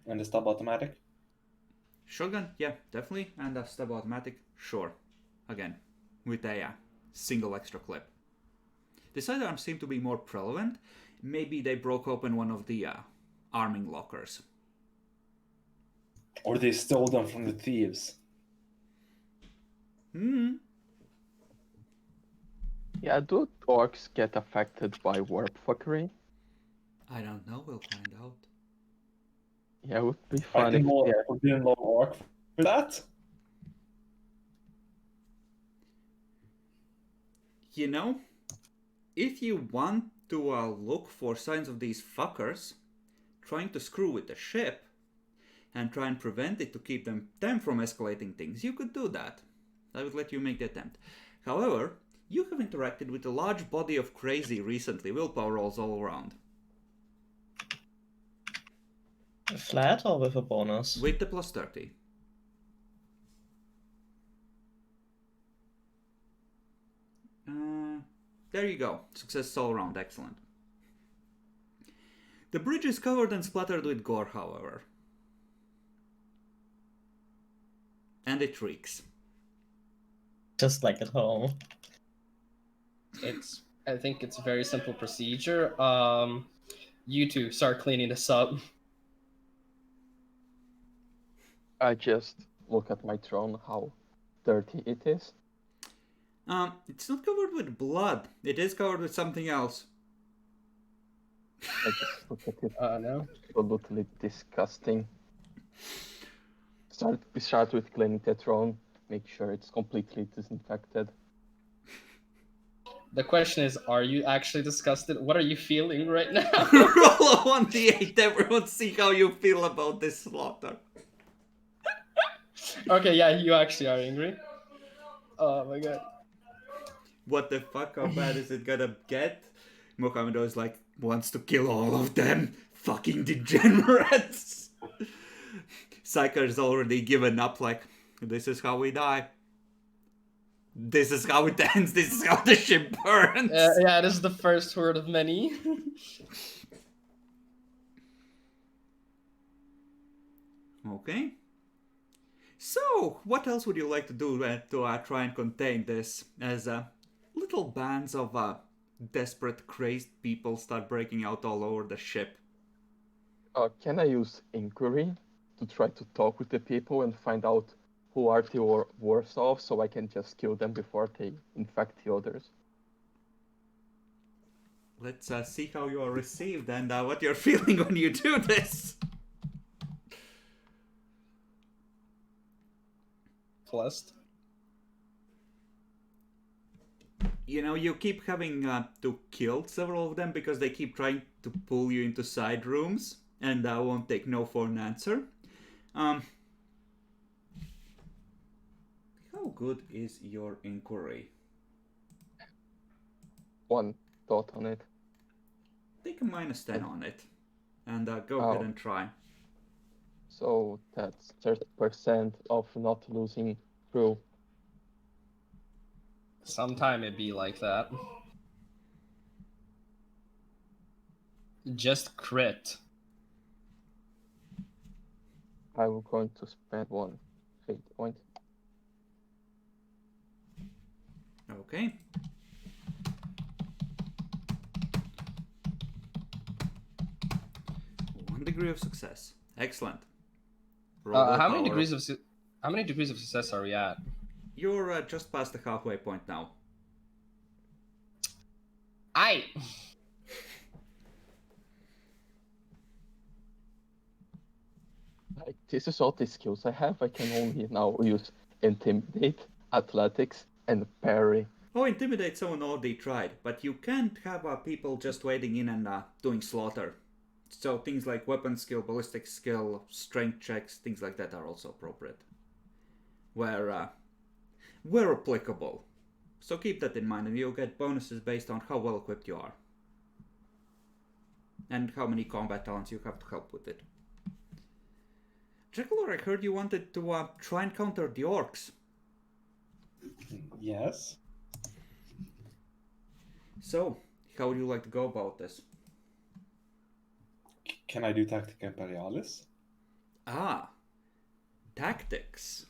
And a stub automatic? Shotgun, yeah, definitely, and a stub automatic, sure. Again, with a single extra clip. The sidearms seem to be more prevalent. Maybe they broke open one of the arming lockers. Or they stole them from the thieves? Yeah, do orcs get affected by warp fuckery? I don't know, we'll find out. Yeah, it would be I fun can if roll they a forbidden law orc for that. You know, if you want to look for signs of these fuckers trying to screw with the ship and try and prevent it to keep them from escalating things, you could do that. I would let you make the attempt. However, you have interacted with a large body of crazy recently. Willpower rolls all around. Flat or with a bonus? With the plus 30. There you go. Success all around. Excellent. The bridge is covered and splattered with gore, however. And it reeks. Just like at home. I think it's a very simple procedure. You two start cleaning this up. I just look at my throne, how dirty it is. It's not covered with blood. It is covered with something else. I just look at it, No. absolutely disgusting. Start with cleaning the throne, make sure it's completely disinfected. The question is, are you actually disgusted? What are you feeling right now? Roll a 1d8, everyone, see how you feel about this slaughter. Okay, yeah, you actually are angry. Oh my god. What the fuck, how bad is it gonna get? Mohamedo is like, wants to kill all of them. Fucking degenerates. Psyker is already given up, like, this is how we die. this is how it ends. This is how the ship burns. Yeah, this is the first word of many. Okay. So, what else would you like to do to try and contain this as little bands of desperate, crazed people start breaking out all over the ship? Can I use inquiry to try to talk with the people and find out who are the worst off so I can just kill them before they infect the others? Let's see how you are received and what you're feeling when you do this. Plus. You know, you keep having to kill several of them because they keep trying to pull you into side rooms and won't take no for an answer. How good is your inquiry? 1 dot on it. Take a -10 on it and go ahead and try. So that's 30% of not losing crew. Sometime it be like that. Just crit. I will going to spend 1 fate point. Okay. One degree of success. Excellent. Roll How many willpower. degrees of success are we at? You're just past the halfway point now. Aye. Like, this is all the skills I have. I can only now use Intimidate, Athletics, and Parry. Oh, intimidate someone already tried, but you can't have people just wading in and doing slaughter. So things like weapon skill, ballistic skill, strength checks, things like that are also appropriate. Where applicable. So keep that in mind and you'll get bonuses based on how well equipped you are. And how many combat talents you have to help with it. Jekyll, I heard you wanted to try and counter the orcs. Yes. So, how would you like to go about this? Can I do Tactica Imperialis? Tactics.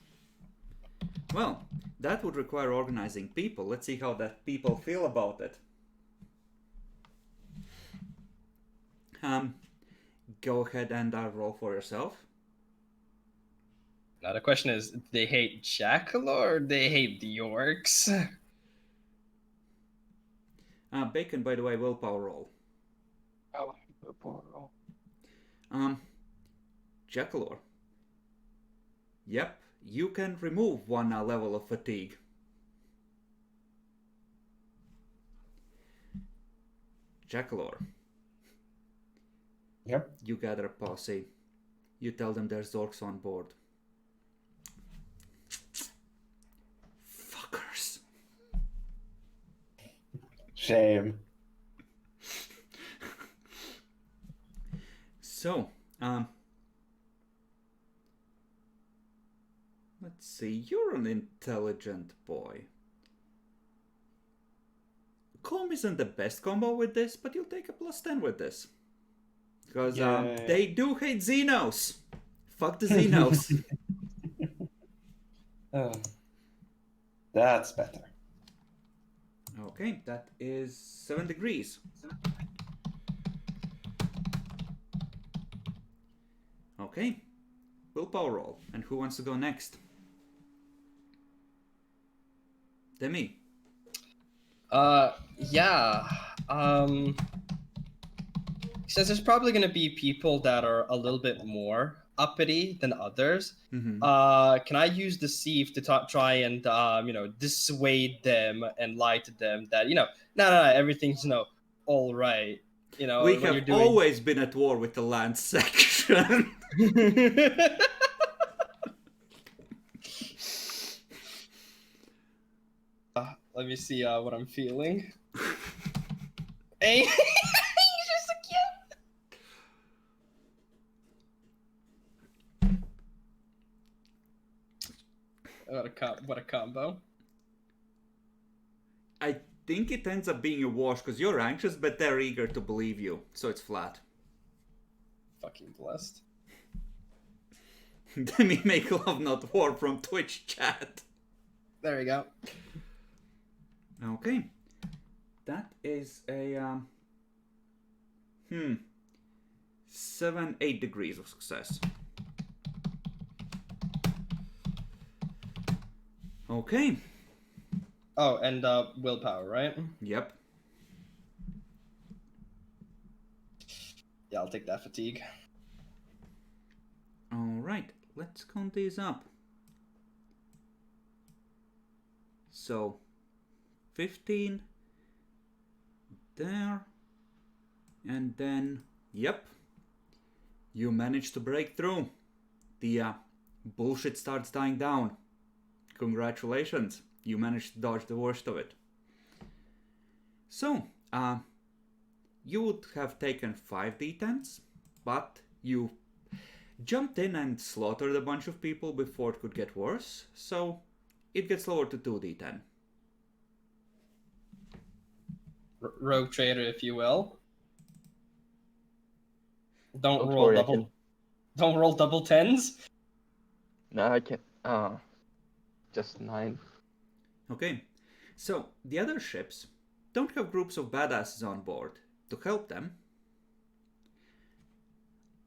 Well, that would require organizing people. Let's see how that people feel about it. Go ahead and roll for yourself. Now the question is, do they hate Jackal or they hate the orcs? Bacon, by the way, willpower roll. Jackalor. Yep, you can remove 1 level of fatigue. Jackalor. Yep. You gather a posse. You tell them there's orcs on board. Fuckers. Shame. So, let's see. You're an intelligent boy. Calm isn't the best combo with this, but you'll take a +10 with this. Because they do hate Xenos. Fuck the Xenos. That's better. Okay, that is 7 degrees. Okay, willpower roll. And who wants to go next? Demi. Yeah. Since there's probably gonna be people that are a little bit more uppity than others, can I use deceive to try and dissuade them and lie to them that no, everything's all right. We when have you're doing... always been at war with the land section. Let me see what I'm feeling. He's just a kid. What a combo. I think it ends up being a wash because you're anxious, but they're eager to believe you, so it's flat. Fucking blessed. Demi make love not war from Twitch chat. There we go. Okay. That is a 8 degrees of success. Okay. Oh, and willpower, right? Yep. Yeah, I'll take that fatigue. Alright, let's count these up. So, 15 there, and then, yep, you managed to break through. The bullshit starts dying down. Congratulations, you managed to dodge the worst of it. So, you would have taken 5 d10s, but you jumped in and slaughtered a bunch of people before it could get worse, so it gets lowered to 2d10. Rogue trader, if you will. Don't Don't roll worry, I double. can- Don't roll double tens. No, I can. Just 9. Okay, so the other ships don't have groups of badasses on board to help them,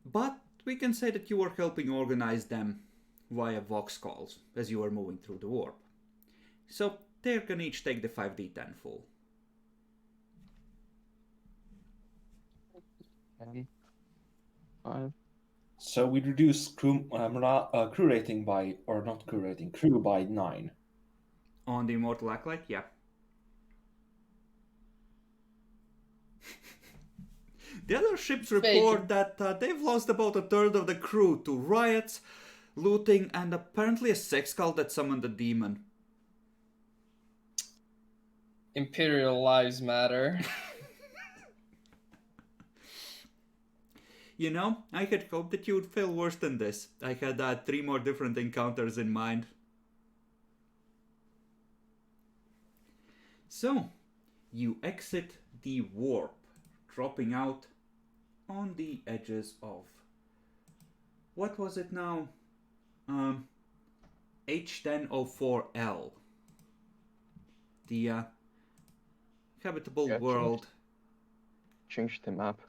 but we can say that you were helping organize them via vox calls as you were moving through the warp. So they can each take the 5d10 full. 10, 5. So we reduce crew rating by, or not crew rating, crew by 9. On the Immortal Acolyte, yeah. The other ships report that they've lost about a third of the crew to riots, looting, and apparently a sex cult that summoned a demon. Imperial lives matter. You know, I had hoped that you would fail worse than this. I had 3 more different encounters in mind. So, you exit the warp, dropping out on the edges of... What was it now? H1004L. The habitable Yeah, world... Change the map.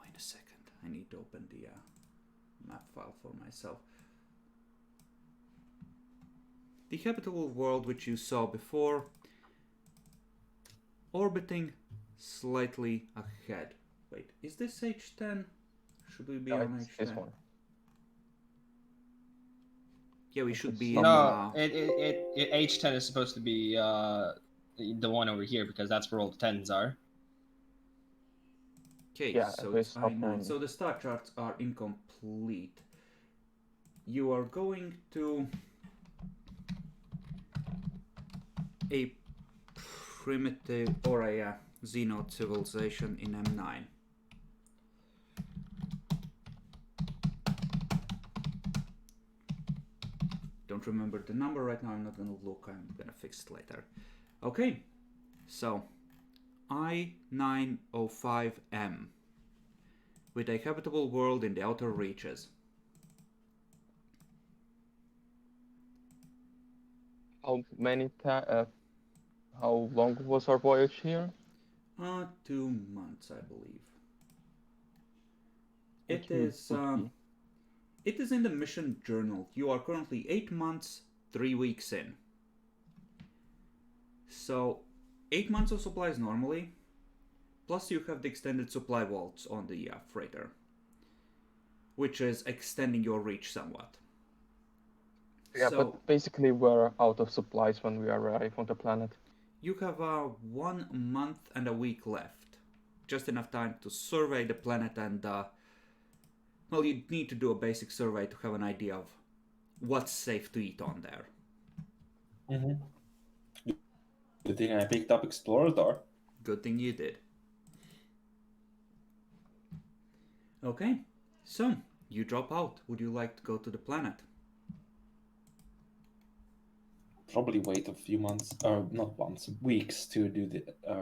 Wait a second, I need to open the map file for myself. The habitable world which you saw before, orbiting slightly ahead. Wait, is this H10? Should we be No, on it's H10? this one. Yeah, we should be No, in... No, it H10 is supposed to be the one over here because that's where all the tens are. Okay, Yeah, so we it's stop I9. on- So the star charts are incomplete. You are going to a primitive or a Xeno civilization in M9. Don't remember the number right now, I'm not gonna look, I'm gonna fix it later. Okay, so I905M with a habitable world in the outer reaches. How long was our voyage here? 2 months, I believe. Which It is would be- it is in the mission journal. You are currently 8 months, 3 weeks in. So 8 months of supplies normally, plus you have the extended supply vaults on the freighter, which is extending your reach somewhat. Yeah, So but basically we're out of supplies when we arrive on the planet. you have 1 month and a week left. Just enough time to survey the planet and, well, you need to do a basic survey to have an idea of what's safe to eat on there. Mm-hmm. Good thing I picked up Explorador. Good thing you did. Okay, so you drop out. Would you like to go to the planet? probably wait a few months, or not months, weeks to do the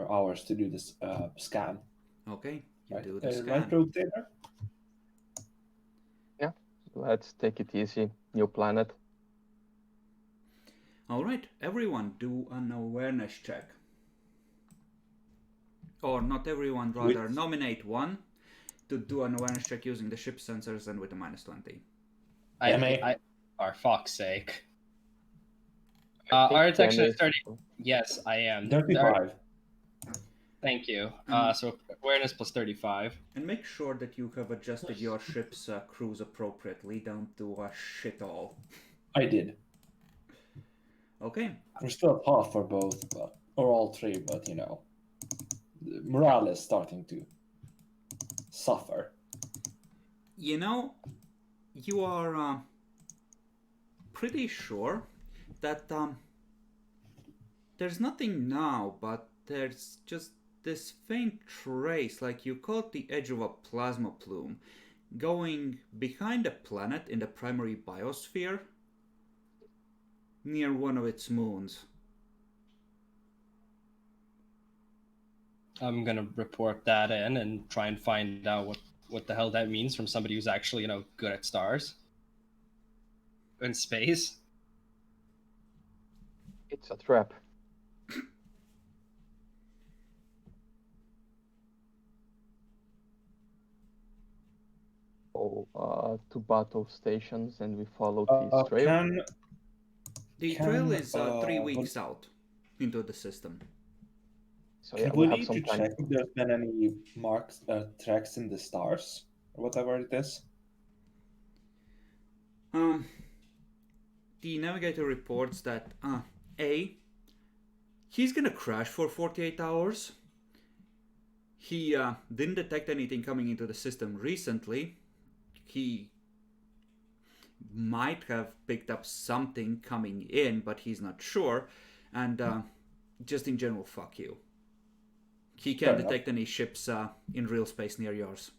hours to do this scan. Okay, you Right, do the right, scan. Rotator? Yeah, let's take it easy. New planet. All right, everyone do an awareness check. Or not everyone, rather nominate one to do an awareness check using the ship sensors and with a -20. For fuck's sake. I think Our detection Danny is 30. Yes, I am. 35. Thank you. Um, So awareness plus 35. And make sure that you have adjusted your ship's cruise appropriately down to a shit all. I did. Okay, We're still at half for both, but, or all three, but you know, the morale is starting to suffer. you know, you are pretty sure that there's nothing now, but there's just this faint trace, like you caught the edge of a plasma plume, going behind a planet in the primary biosphere near one of its moons. I'm gonna report that in and try and find out what the hell that means from somebody who's actually, good at stars. In space. it's a trap. To battle stations, and we follow this trail. The trail is 3 weeks out into the system. So yeah, we we have need some to time. check if there's been any marks, tracks in the stars, or whatever it is. The navigator reports that he's gonna crash for 48 hours. He didn't detect anything coming into the system recently. He might have picked up something coming in, but he's not sure. And just in general, fuck you. He can't detect any ships in real space near yours.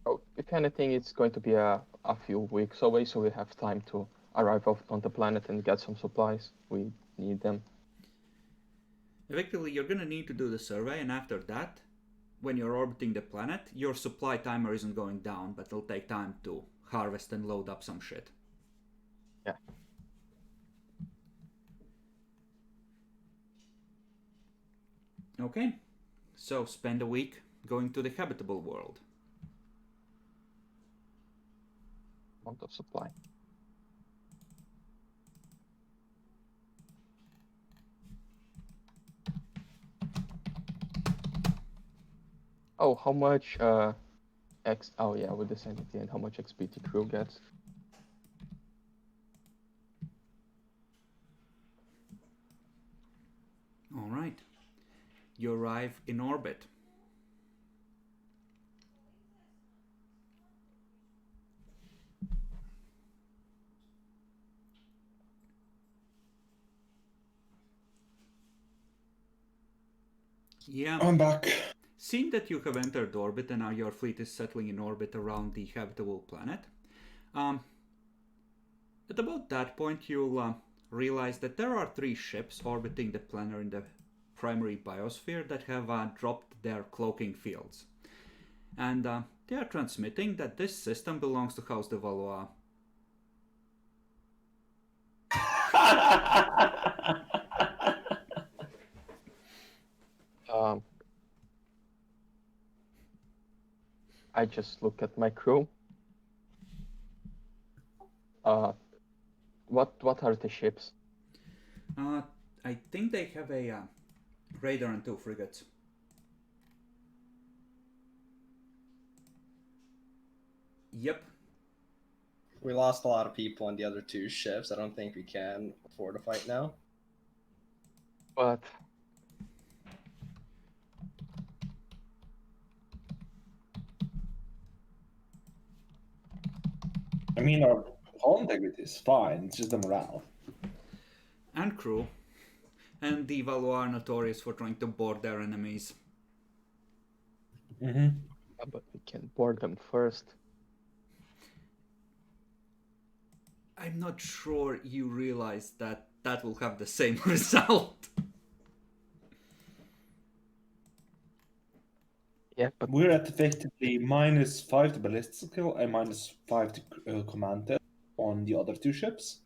Oh, if anything, it's going to be a few weeks away, so we have time to arrive on the planet and get some supplies. We need them. Effectively, you're gonna need to do the survey, and after that, when you're orbiting the planet, your supply timer isn't going down, but it'll take time to harvest and load up some shit. Yeah. Okay, so spend a week going to the habitable world. Amount of supply. Oh, how much oh yeah, we decided at the end how much XP the crew gets. All right, you arrive in orbit. Yeah. I'm back. Seeing that you have entered orbit and now your fleet is settling in orbit around the habitable planet, at about that point you'll realize that there are 3 ships orbiting the planet in the primary biosphere that have dropped their cloaking fields. And they are transmitting that this system belongs to House de Valois. I just look at my crew. What are the ships? I think they have a radar and 2 frigates. Yep. We lost a lot of people on the other 2 ships. I don't think we can afford a fight now. But I mean, our hull integrity is fine. It's just the morale. And crew. And the Valois are notorious for trying to board their enemies. Mm-hmm. but we can board them first. I'm not sure you realize that that will have the same result. Yeah, but We're at effectively -5 to ballistic skill and -5 to command test on the other two ships.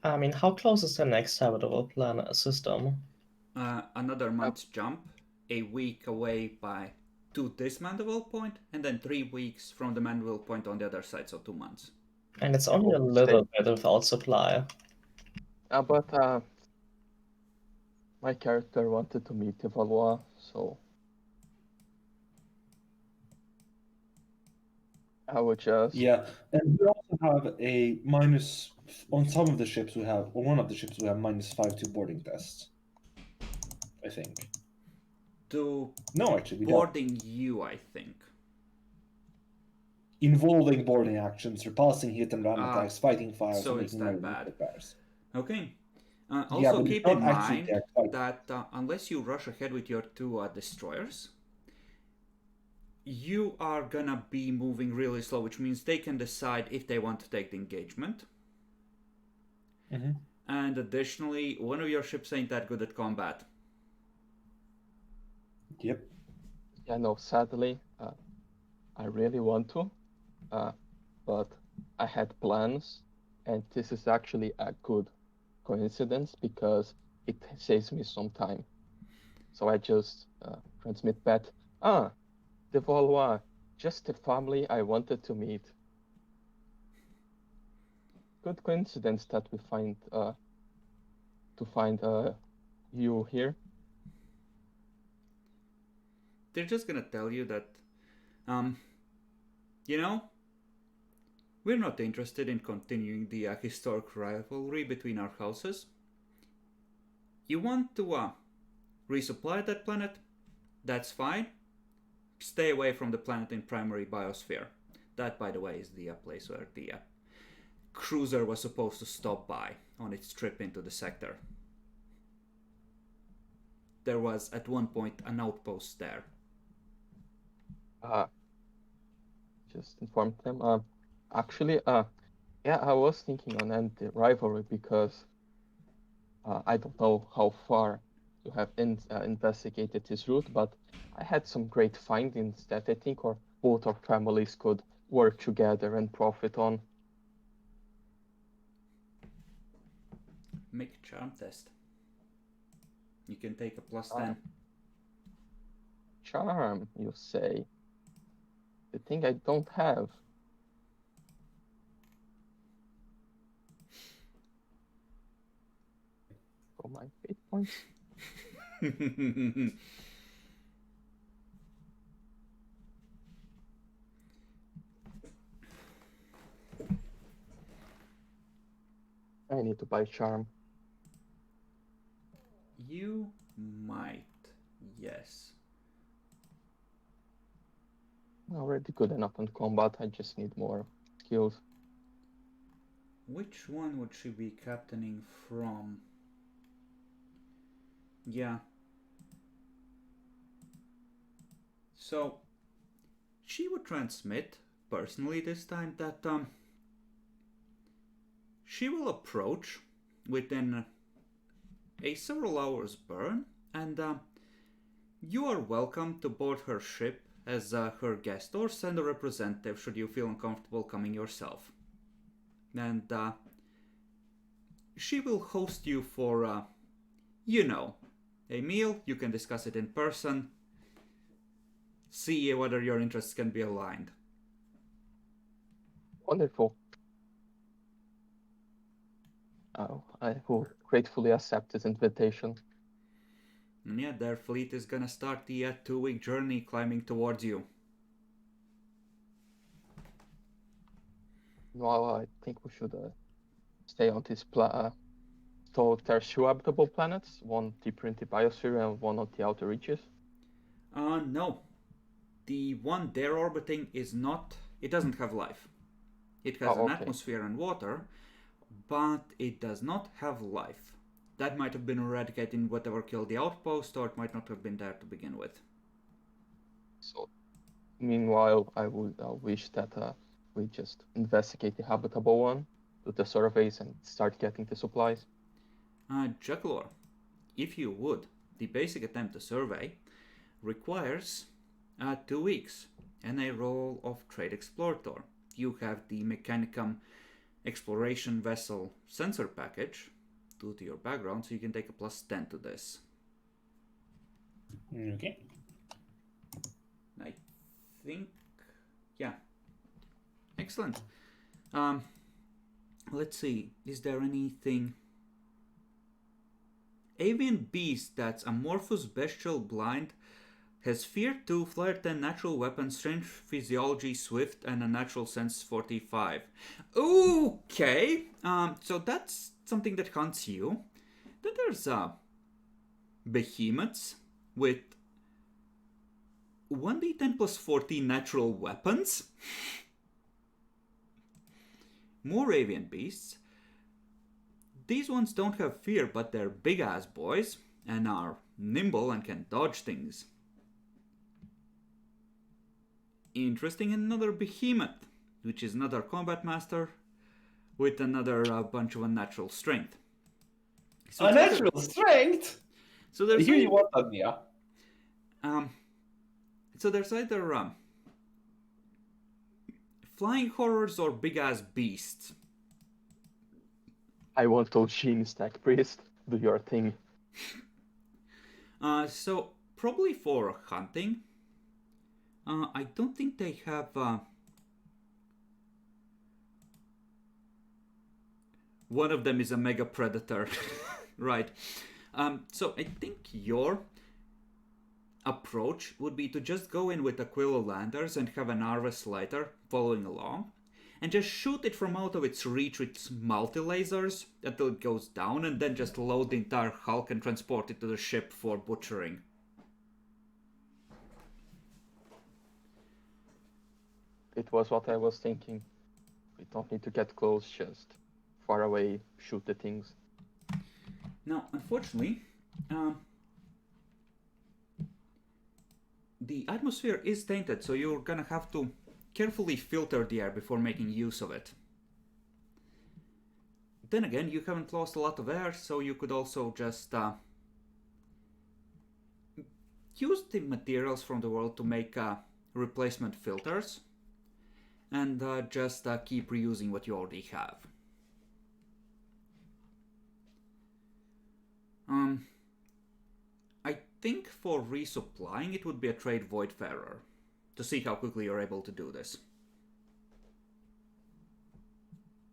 I mean, how close is the next habitable planet system? Another month's jump, a week away to this mandeville point, and then 3 weeks from the mandeville point on the other side, so 2 months. And it's only a Oh, little stay. bit without supply. But my character wanted to meet the Valois, so I would just Yeah, and we also have a minus on some of the ships. We have on one of the ships we have -5 to boarding tests. I think. To No, actually, we don't. boarding you, I think. Involving boarding actions, repulsing hit and ram attacks, fighting fires, so and it's making that melee bad. repairs. Okay. Yeah, Also, but keep it's in not actually mind direct fighting. that unless you rush ahead with your 2 destroyers, you are gonna be moving really slow, which means they can decide if they want to take the engagement. Mm-hmm. And additionally, one of your ships ain't that good at combat. Yep. Yeah, no, sadly, I really want to, but I had plans, and this is actually a good coincidence because it saves me some time. So I just transmit back, the Valois, just the family I wanted to meet. Good coincidence that we find you here. They're just gonna tell you that, we're not interested in continuing the historic rivalry between our houses. You want to resupply that planet? That's fine. Stay away from the planet in primary biosphere. That, by the way, is the place where the cruiser was supposed to stop by on its trip into the sector. There was at one point an outpost there. Just informed them. Actually, yeah, I was thinking on end the rivalry because I don't know how far you have investigated this route, but I had some great findings that I think both our families could work together and profit on. Make a charm test. You can take a +10. Charm, you say? The thing I don't have. For my fate points. I need to buy charm. You might, yes. I'm already good enough in combat. I just need more skills. Which one would she be captaining from? Yeah. So, she would transmit, personally this time, that she will approach within a several hours burn, and you are welcome to board her ship as her guest or send a representative should you feel uncomfortable coming yourself. And she will host you for, a meal. You can discuss it in person. See whether your interests can be aligned. Wonderful. I will gratefully accept this invitation. And yeah, their fleet is gonna start the 2-week journey climbing towards you. Well, I think we should stay on this So there's 2 habitable planets, one deeper in the biosphere and one on the outer reaches. No. The one they're orbiting is not. It doesn't have life. It has an atmosphere and water, but it does not have life. That might have been eradicated in whatever killed the outpost, or it might not have been there to begin with. So, meanwhile, I would wish that we just investigate the habitable one do the surveys and start getting the supplies? Juggler, if you would, the basic attempt to survey requires 2 weeks and a role of Trade Explorator. You have the Mechanicum Exploration Vessel Sensor package due to your background, so you can take a +10 to this. Okay. I think, yeah. Excellent. Let's see, is there anything? Avian beast that's amorphous, bestial, blind, has fear 2, flyer 10, natural weapon, strange physiology, swift, and a natural sense 45. Okay, so that's something that hunts you. Then there's behemoths with 1d10 plus 14 natural weapons. More avian beasts. These ones don't have fear, but they're big ass boys and are nimble and can dodge things. Interesting, another behemoth, which is another combat master with another bunch of unnatural strength. So Unnatural strength? So I there's hear you want that, Mia. So there's either flying horrors or big ass beasts. I want to Sheen stack priest. Do your thing. So probably for hunting. I don't think they have. One of them is a mega predator, right? So I think your approach would be to just go in with Aquilo Landers and have an Arvis lighter following along, and just shoot it from out of its reach with multi-lasers until it goes down, and then just load the entire hulk and transport it to the ship for butchering. It was what I was thinking. We don't need to get close, just far away, shoot the things. Now, unfortunately, the atmosphere is tainted, so you're gonna have to carefully filter the air before making use of it. Then again, you haven't lost a lot of air, so you could also just use the materials from the world to make replacement filters, and just keep reusing what you already have. I think for resupplying it would be a trade Voidfarer, to see how quickly you're able to do this.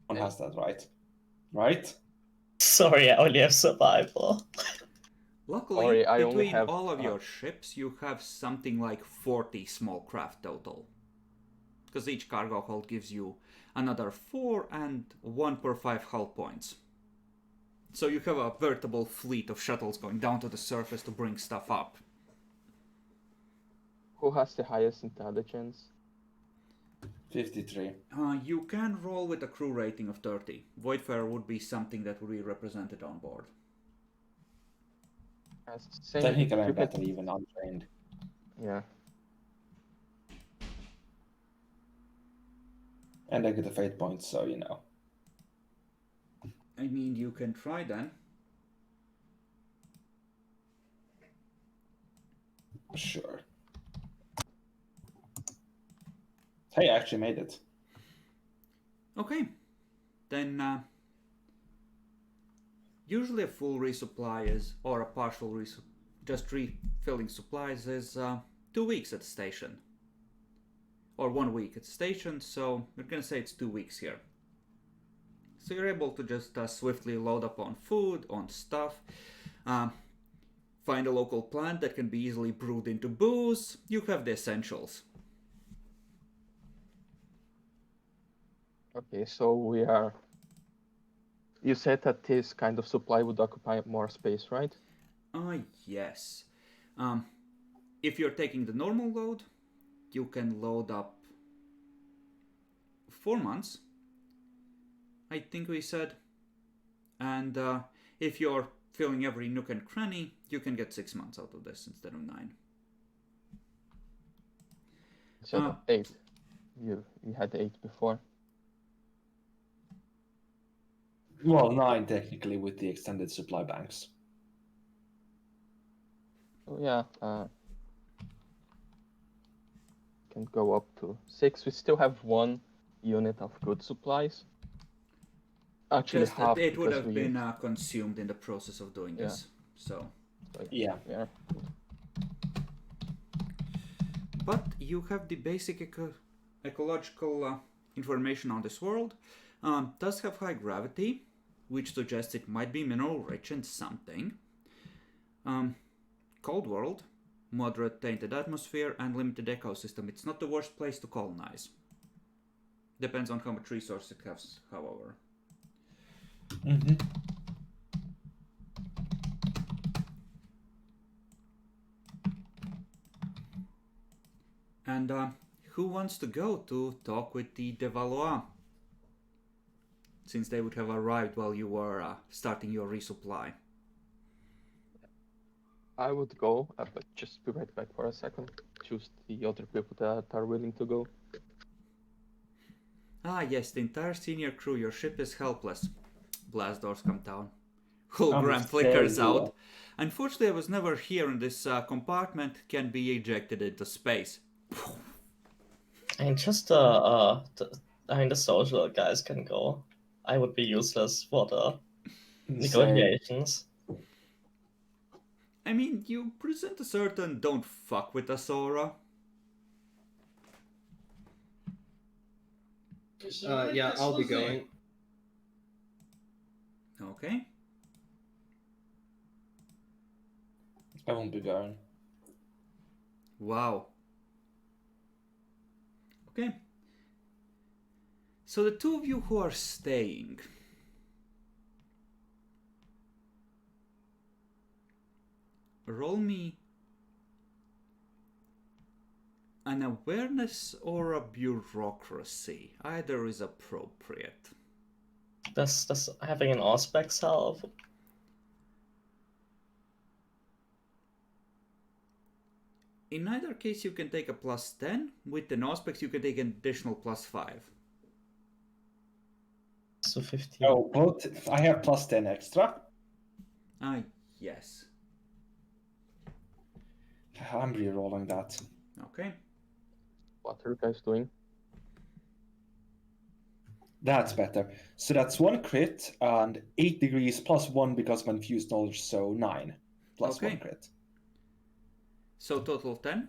One has that, right? Right? Sorry, I only have survival. Luckily, Sorry, I only between have, all of your ships, you have something like 40 small craft total. Because each cargo hold gives you another 4 and 1 per 5 hull points. So you have a veritable fleet of shuttles going down to the surface to bring stuff up. Who has the highest intelligence? 53. You can roll with a crew rating of 30. Voidfarer would be something that would be represented on board. Same, Technically, I'm you better can- even untrained. Yeah. And I get the fate points, so you know. I mean, you can try then. Sure. Hey, I actually made it. Okay. Then, usually a full resupply is, or a partial just refilling supplies is 2 weeks at the station. Or 1 week at the station, so we're gonna say it's 2 weeks here. So you're able to just swiftly load up on food, on stuff, find a local plant that can be easily brewed into booze. You have the essentials. Okay, so we are. You said that this kind of supply would occupy more space, right? Yes. If you're taking the normal load, you can load up 4 months, I think we said. And if you're filling every nook and cranny, you can get 6 months out of this instead of 9. So 8. You had 8 before. Well, 9 technically with the extended supply banks. So yeah, can go up to 6. We still have 1 unit of good supplies. Actually, Just that half it would because have we been used. consumed in the process of doing Yeah. this. So, So, Yeah. yeah. but you have the basic ecological information on this world. Does have high gravity, which suggests it might be mineral rich in something. Cold world, moderate tainted atmosphere, and limited ecosystem. It's not the worst place to colonize. Depends on how much resource it has, however. Mm-hmm. And who wants to go to talk with the De Valois? Since they would have arrived while you were starting your resupply. I would go, but just be right back for a second. Choose the other people that are willing to go. Ah, yes, the entire senior crew. Your ship is helpless. Blast doors come down. Hologram flickers out. Unfortunately, I was never here, and this compartment can be ejected into space. I mean, just the social guys can go. I would be useless for the negotiations. I mean, you present a certain don't fuck with us aura. Yeah, I'll be going. Okay. I won't be going. Wow. Okay. So the two of you who are staying. Roll me an awareness or a bureaucracy. Either is appropriate. Does having an auspex help? In either case, you can take a +10. With the aspects, you can take an additional +5. So 15. Oh, both. I have +10 extra. Ah, yes. I'm re-rolling that. Okay. What are you guys doing? That's better. So that's 1 crit and 8 degrees +1 because of infused knowledge, so 9 plus Okay. 1 crit. So total 10?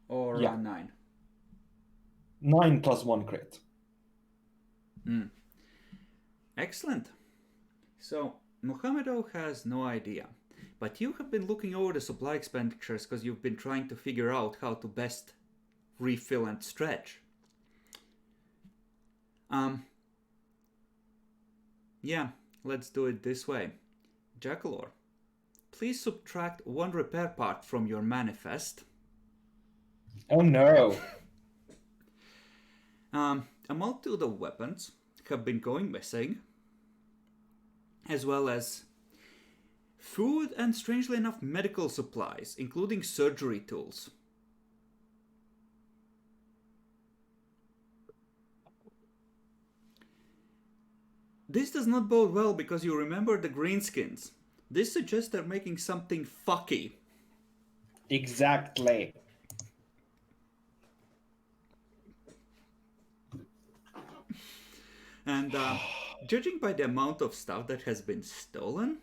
Or Yeah. 9? 9 plus 1 crit. Excellent. So, Mohamedo has no idea. But you have been looking over the supply expenditures because you've been trying to figure out how to best refill and stretch. Yeah, let's do it this way. Jackalor, please subtract 1 repair part from your manifest. Oh no! A multitude of weapons have been going missing, as well as food and, strangely enough, medical supplies, including surgery tools. This does not bode well because you remember the greenskins. This suggests they're making something fucky. Exactly. And judging by the amount of stuff that has been stolen,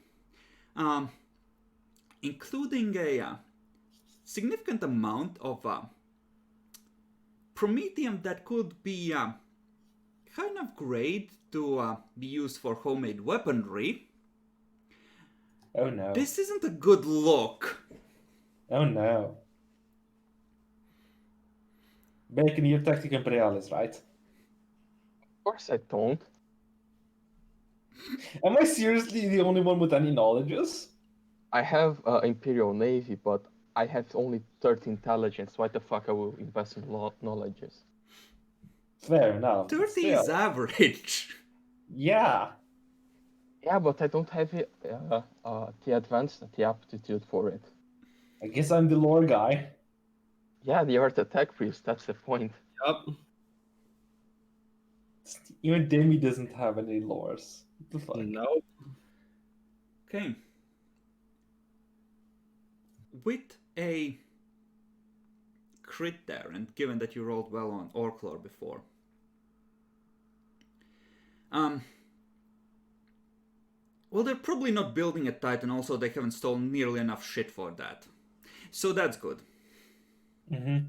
including a significant amount of promethium that could be kind of great to be used for homemade weaponry. Oh no. This isn't a good look. Oh no. Bacon, you're Tactic Imperialis, right? Of course I don't. Am I seriously the only one with any knowledges? I have Imperial Navy, but I have only 30 intelligence. Why the fuck I will invest in knowledges? Fair enough. 30 Still. is average. Yeah. Yeah, but I don't have the advanced, the aptitude for it. I guess I'm the lore guy. Yeah, the art attack priest, that's the point. Yup. Even Demi doesn't have any lores. What the fuck? No. Okay. With a crit there, and given that you rolled well on Orklore before, well, they're probably not building a Titan. Also, they haven't stolen nearly enough shit for that, so that's good. Mm-hmm.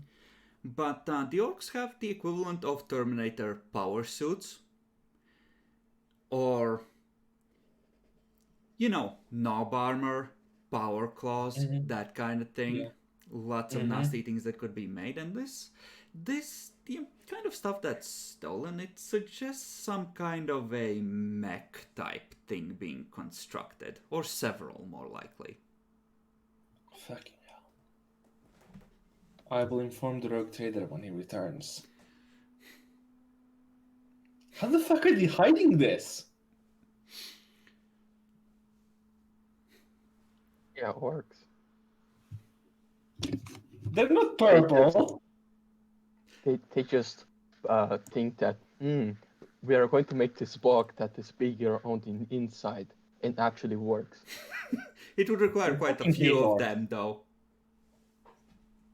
But the orcs have the equivalent of Terminator power suits, or knob armor, power claws, that kind of thing. Yeah. Lots of nasty things that could be made, and this the kind of stuff that's stolen, it suggests some kind of a mech type thing being constructed, or several, more likely. Fucking hell. I will inform the rogue trader when he returns. How the fuck are they hiding this? Yeah, orcs. They're not purple. They just think that we are going to make this block that is bigger on the inside and actually works. It would require quite a fucking few hate of orcs. them, though.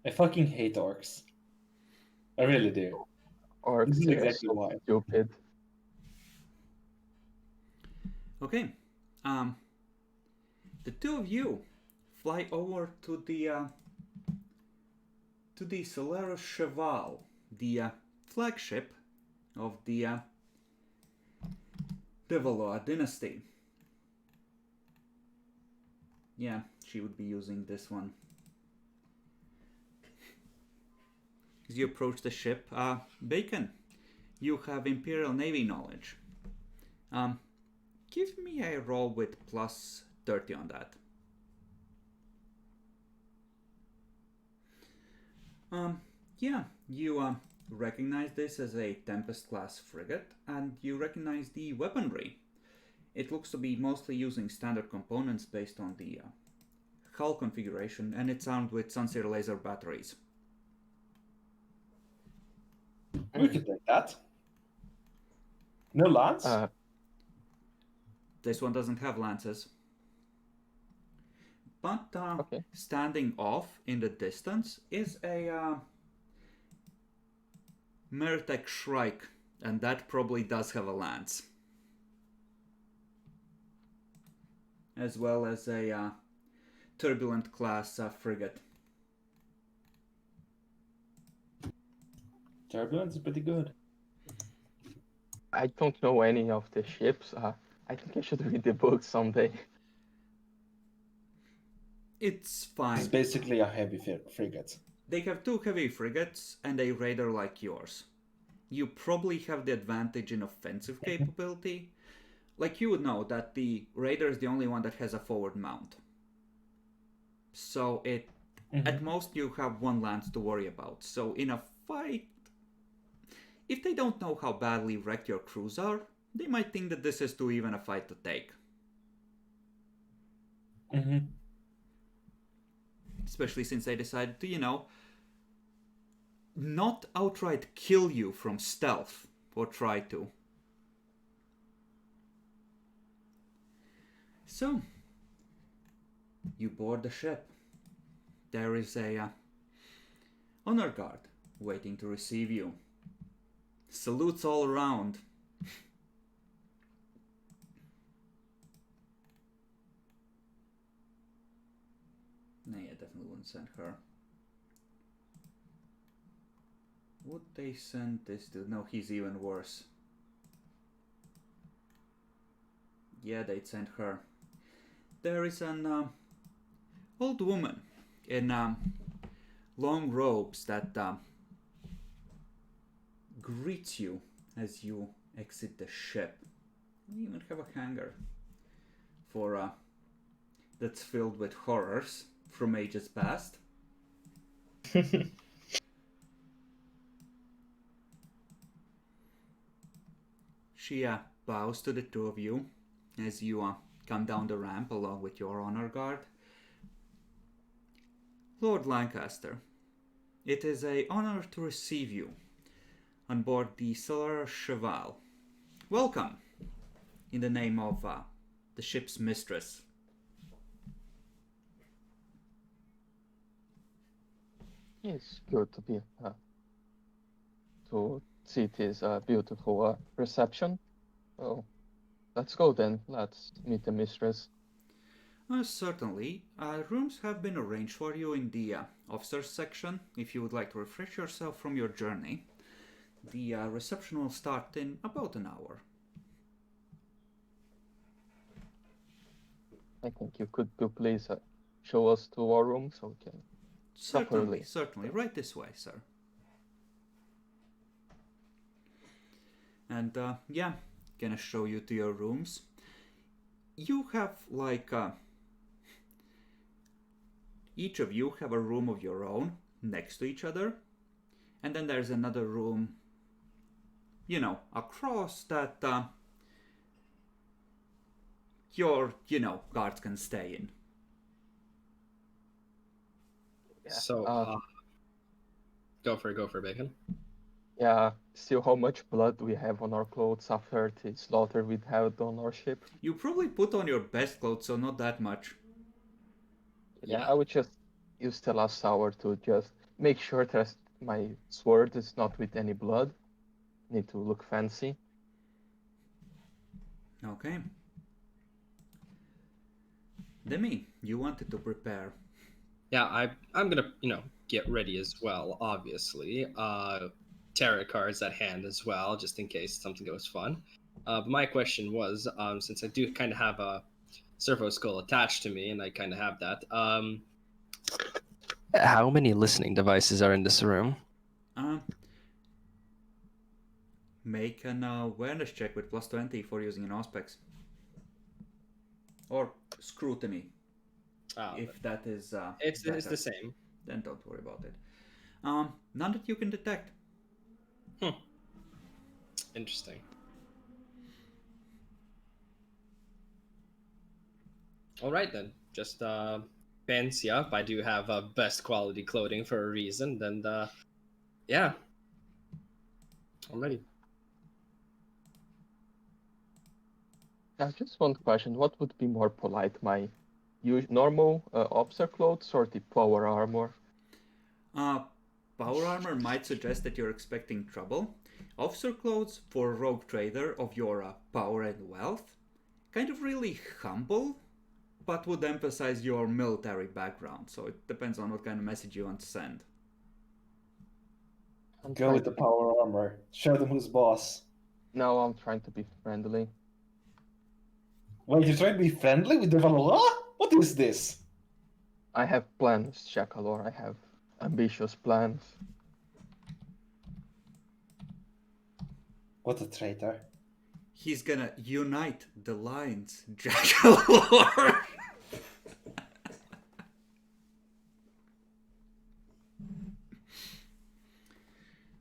I fucking hate orcs. I really do. Orcs This is are exactly so why. stupid. Okay. The two of you fly over to the Solaris Cheval, the flagship of the Valois dynasty. Yeah, she would be using this one. As you approach the ship, Bacon, you have Imperial Navy knowledge. Give me a roll with plus 30 on that. Yeah, you recognize this as a Tempest-class frigate, and you recognize the weaponry. It looks to be mostly using standard components based on the hull configuration, and it's armed with Sunseer laser batteries. We could take that. No lance? This one doesn't have lances. But Okay. standing off in the distance is a Meritech Shrike, and that probably does have a lance. As well as a Turbulent class frigate. Turbulence is pretty good. I don't know any of the ships. I think I should read the book someday. It's It's fine. basically a heavy frigate. They have two heavy frigates and a raider like yours. You probably have the advantage in offensive capability. Like, you would know that the raider is the only one that has a forward mount. So at most you have one lance to worry about. So in a fight, if they don't know how badly wrecked your crews are, they might think that this is too even a fight to take. Especially since they decided to, not outright kill you from stealth, or try to. So, you board the ship. There is a honor guard waiting to receive you. Salutes all around. No, yeah, definitely wouldn't send her. Would they send this dude? No, he's even worse. Yeah, they'd send her. There is an old woman in long robes that greets you as you exit the ship. We even have a hangar for that's filled with horrors from ages past. She bows to the two of you as you come down the ramp along with your honor guard. Lord Lancaster, it is an honor to receive you on board the Solar Cheval. Welcome. in the name of the ship's mistress. It's good to be to see this beautiful reception. Oh, let's go then. Let's meet the mistress. Certainly. Rooms have been arranged for you in the officers section if you would like to refresh yourself from your journey. The reception will start in about an hour. I think you could please show us to our room so we can. Certainly, Properly. certainly. Right this way, sir. And yeah, gonna show you to your rooms. You have like each of you have a room of your own next to each other, and then there's another room, you know, across that your, you know, guards can stay in. Yeah. So, go for it, Bacon. Yeah, still how much blood we have on our clothes after the slaughter we had on our ship. You probably put on your best clothes, so not that much. Yeah, I would just use the last hour to just make sure that my sword is not with any blood. Need to look fancy. Okay. Demi, you wanted to prepare. Yeah, I'm gonna, get ready as well, obviously. Tarot cards at hand as well, just in case something goes fun. But my question was, since I do kind of have a servo skull attached to me, and I kind of have that, how many listening devices are in this room? Make an awareness check with +20 for using an auspex. Or scrutiny. If that is it's better, the same. then don't worry about it. None that you can detect. Interesting. All right then, just fancy up. I do have best quality clothing for a reason. Then yeah, I'm ready. Just one question: what would be more polite, my normal officer clothes or the power armor? Power armor might suggest that you're expecting trouble. Officer clothes for a rogue trader of your power and wealth, kind of really humble, but would emphasize your military background. So it depends on what kind of message you want to send. Go with the power armor. Show them who's boss. No, I'm trying to be friendly. Wait, you're trying to be friendly with the Valois? What is this? I have plans, Shakalor. I have ambitious plans. What a traitor. He's gonna unite the lines, Jackalor.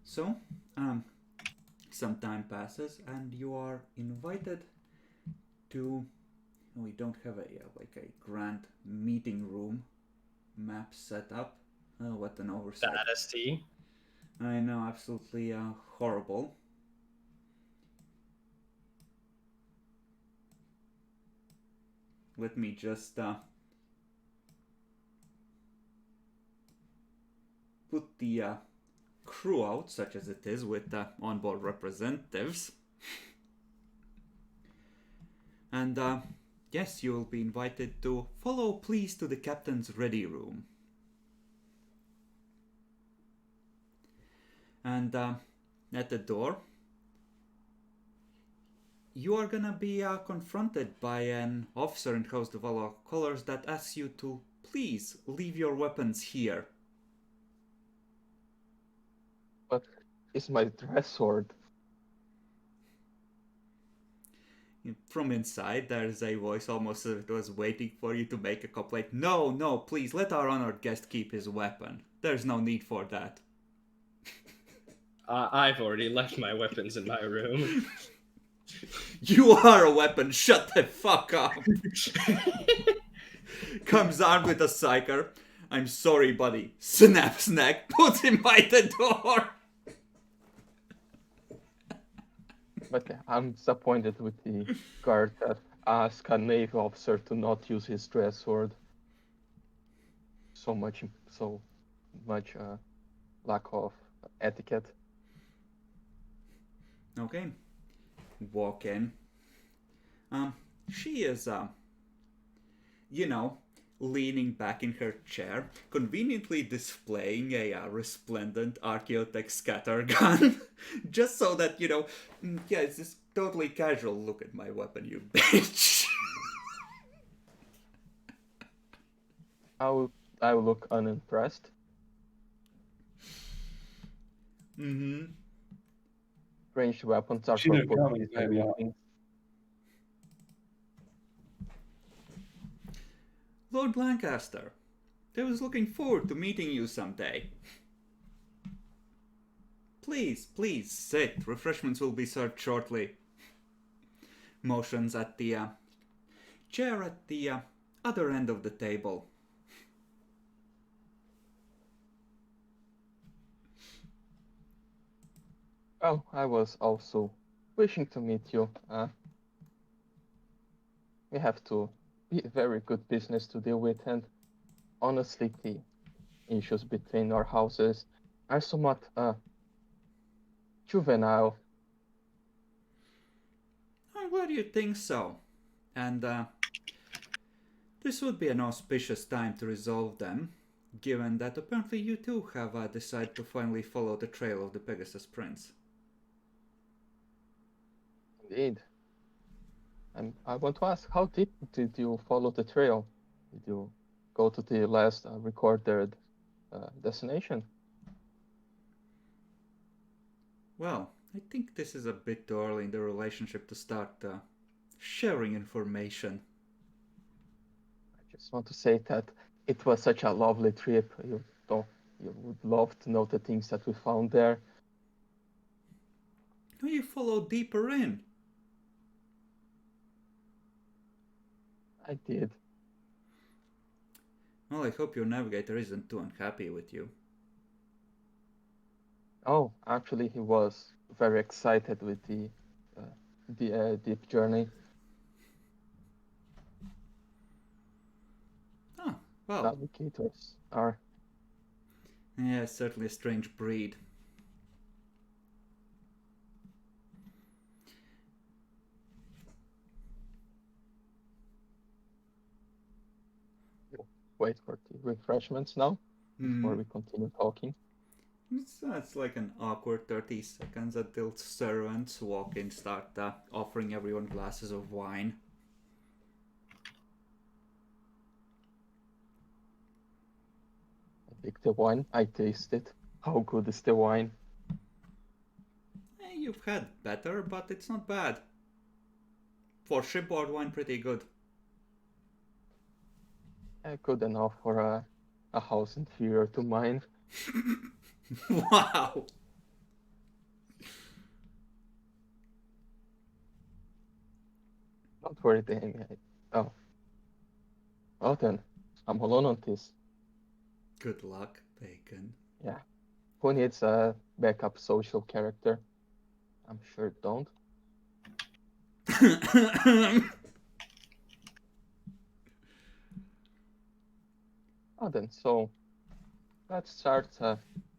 So, some time passes and you are invited to. We don't have a grand meeting room map set up. Oh, what an oversight! Status T. I know, absolutely horrible. Let me just put the crew out, such as it is, with onboard representatives. And yes, you will be invited to follow, please, to the captain's ready room. And at the door, you are gonna be confronted by an officer in House of Valor colors that asks you to please leave your weapons here. But it's my dress sword. From inside, there's a voice almost as if it was waiting for you to make a complaint. No, no, please, let our honored guest keep his weapon. There's no need for that. I've already left my weapons in my room. You are a weapon, shut the fuck up. Comes armed with a psyker. I'm sorry, buddy. Snaps neck, puts him by the door. But I'm disappointed with the guard that asked a Navy officer to not use his dress sword. So much lack of etiquette. Okay. Walk in. She is, leaning back in her chair, conveniently displaying a resplendent Archaeotech scatter gun. Just so that, yeah, it's this totally casual look at my weapon, you bitch. I will look unimpressed. Mm-hmm. Ranged weapons are She for didn't come, putting it's maybe out. Lord Lancaster, I was looking forward to meeting you someday. Please, please, sit. Refreshments will be served shortly. Motions at the chair at the other end of the table. Well, I was also wishing to meet you. We have to be very good business to deal with, and honestly, the issues between our houses are somewhat juvenile. I'm glad you think so. And this would be an auspicious time to resolve them, given that apparently you too have decided to finally follow the trail of the Pegasus Prince. Indeed. And I want to ask, how deep did you follow the trail? Did you go to the last recorded destination? Well, I think this is a bit too early in the relationship to start sharing information. I just want to say that it was such a lovely trip. You would love to know the things that we found there. No, you follow deeper in. I did. Well, I hope your navigator isn't too unhappy with you. Oh, actually, he was very excited with the deep journey. Oh, well, Navigators are. yeah, certainly a strange breed. Wait for the refreshments now before we continue talking. It's like an awkward 30 seconds until servants walk in, start offering everyone glasses of wine. I pick the wine. I taste it. How good is the wine? You've had better, but it's not bad. For shipboard wine, pretty good. Good enough for a house inferior to mine. Wow! Not worry, Damien. Oh. Well then, I'm alone on this. Good luck, Bacon. Yeah. Who needs a backup social character? I'm sure don't. Oh, then, so let's start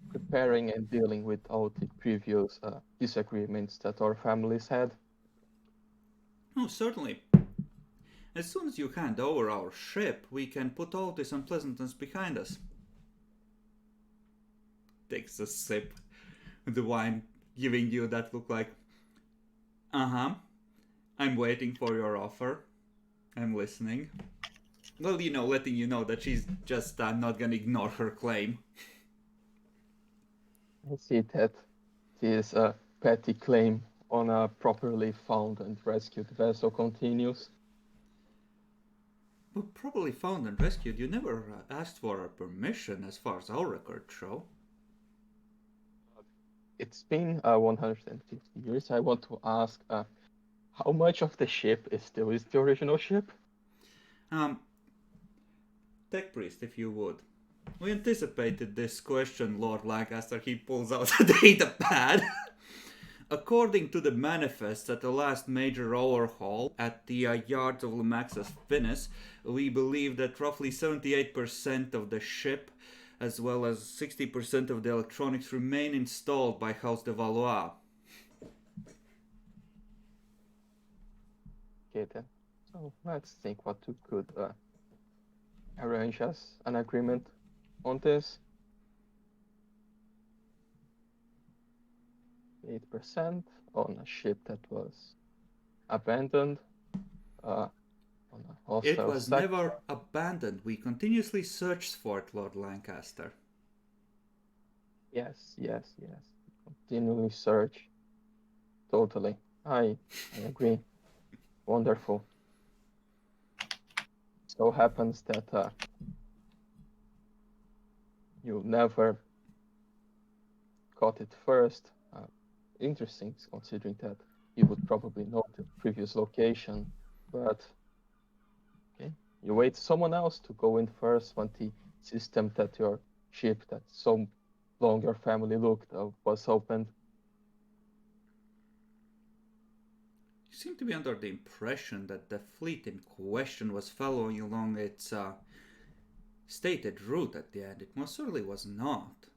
preparing and dealing with all the previous disagreements that our families had. Oh, certainly. As soon as you hand over our ship, we can put all this unpleasantness behind us. Takes a sip. The wine giving you that look like, I'm waiting for your offer. I'm listening. Well, letting you know that she's just not gonna ignore her claim. I see that this petty claim on a properly found and rescued vessel continues. But properly found and rescued, you never asked for our permission as far as our records show. It's been 150 years. I want to ask, how much of the ship is still the original ship? Tech Priest, if you would. We anticipated this question, Lord Lancaster. He pulls out a data pad. According to the manifest at the last major overhaul at the yards of Lumaxus Finis, we believe that roughly 78% of the ship, as well as 60% of the electronics, remain installed by House de Valois. Okay then. So let's think what we could arrange as an agreement on this. 8% on a ship that was abandoned on a hostile It was sector. never abandoned. We continuously searched for it, Lord Lancaster. Yes. Continually search. Totally. I agree. Wonderful. So happens that you never got it first. Interesting, considering that you would probably know the previous location, but okay, you wait someone else to go in first when the system that your ship that so long your family looked was opened. You seem to be under the impression that the fleet in question was following along its stated route at the end. It most certainly was not.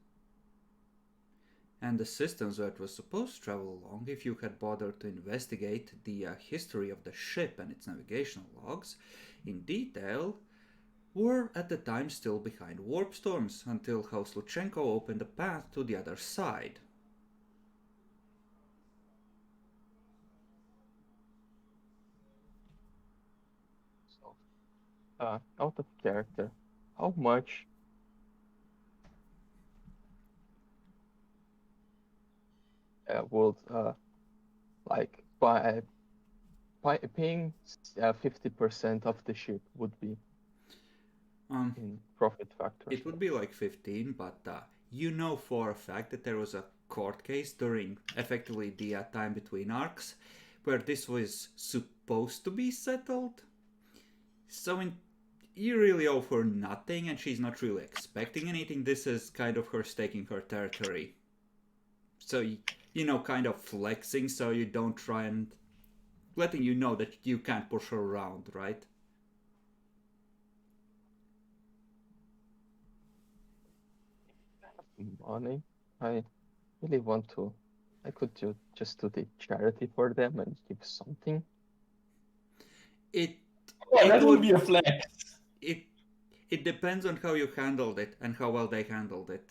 And the systems where it was supposed to travel along, if you had bothered to investigate the history of the ship and its navigational logs in detail, were at the time still behind warp storms until House Luchenko opened a path to the other side. So, out of character, how much would like paying 50% of the ship would be in profit factors? It would be like 15, but you know for a fact that there was a court case during effectively the time between arcs where this was supposed to be settled. So you really owe her nothing, and she's not really expecting anything. This is kind of her staking her territory. So, you know, kind of flexing so you don't try and letting you know that you can't push her around, right? Money. I really want to. I could just do the charity for them and give something. That would be a flex. It depends on how you handled it and how well they handled it.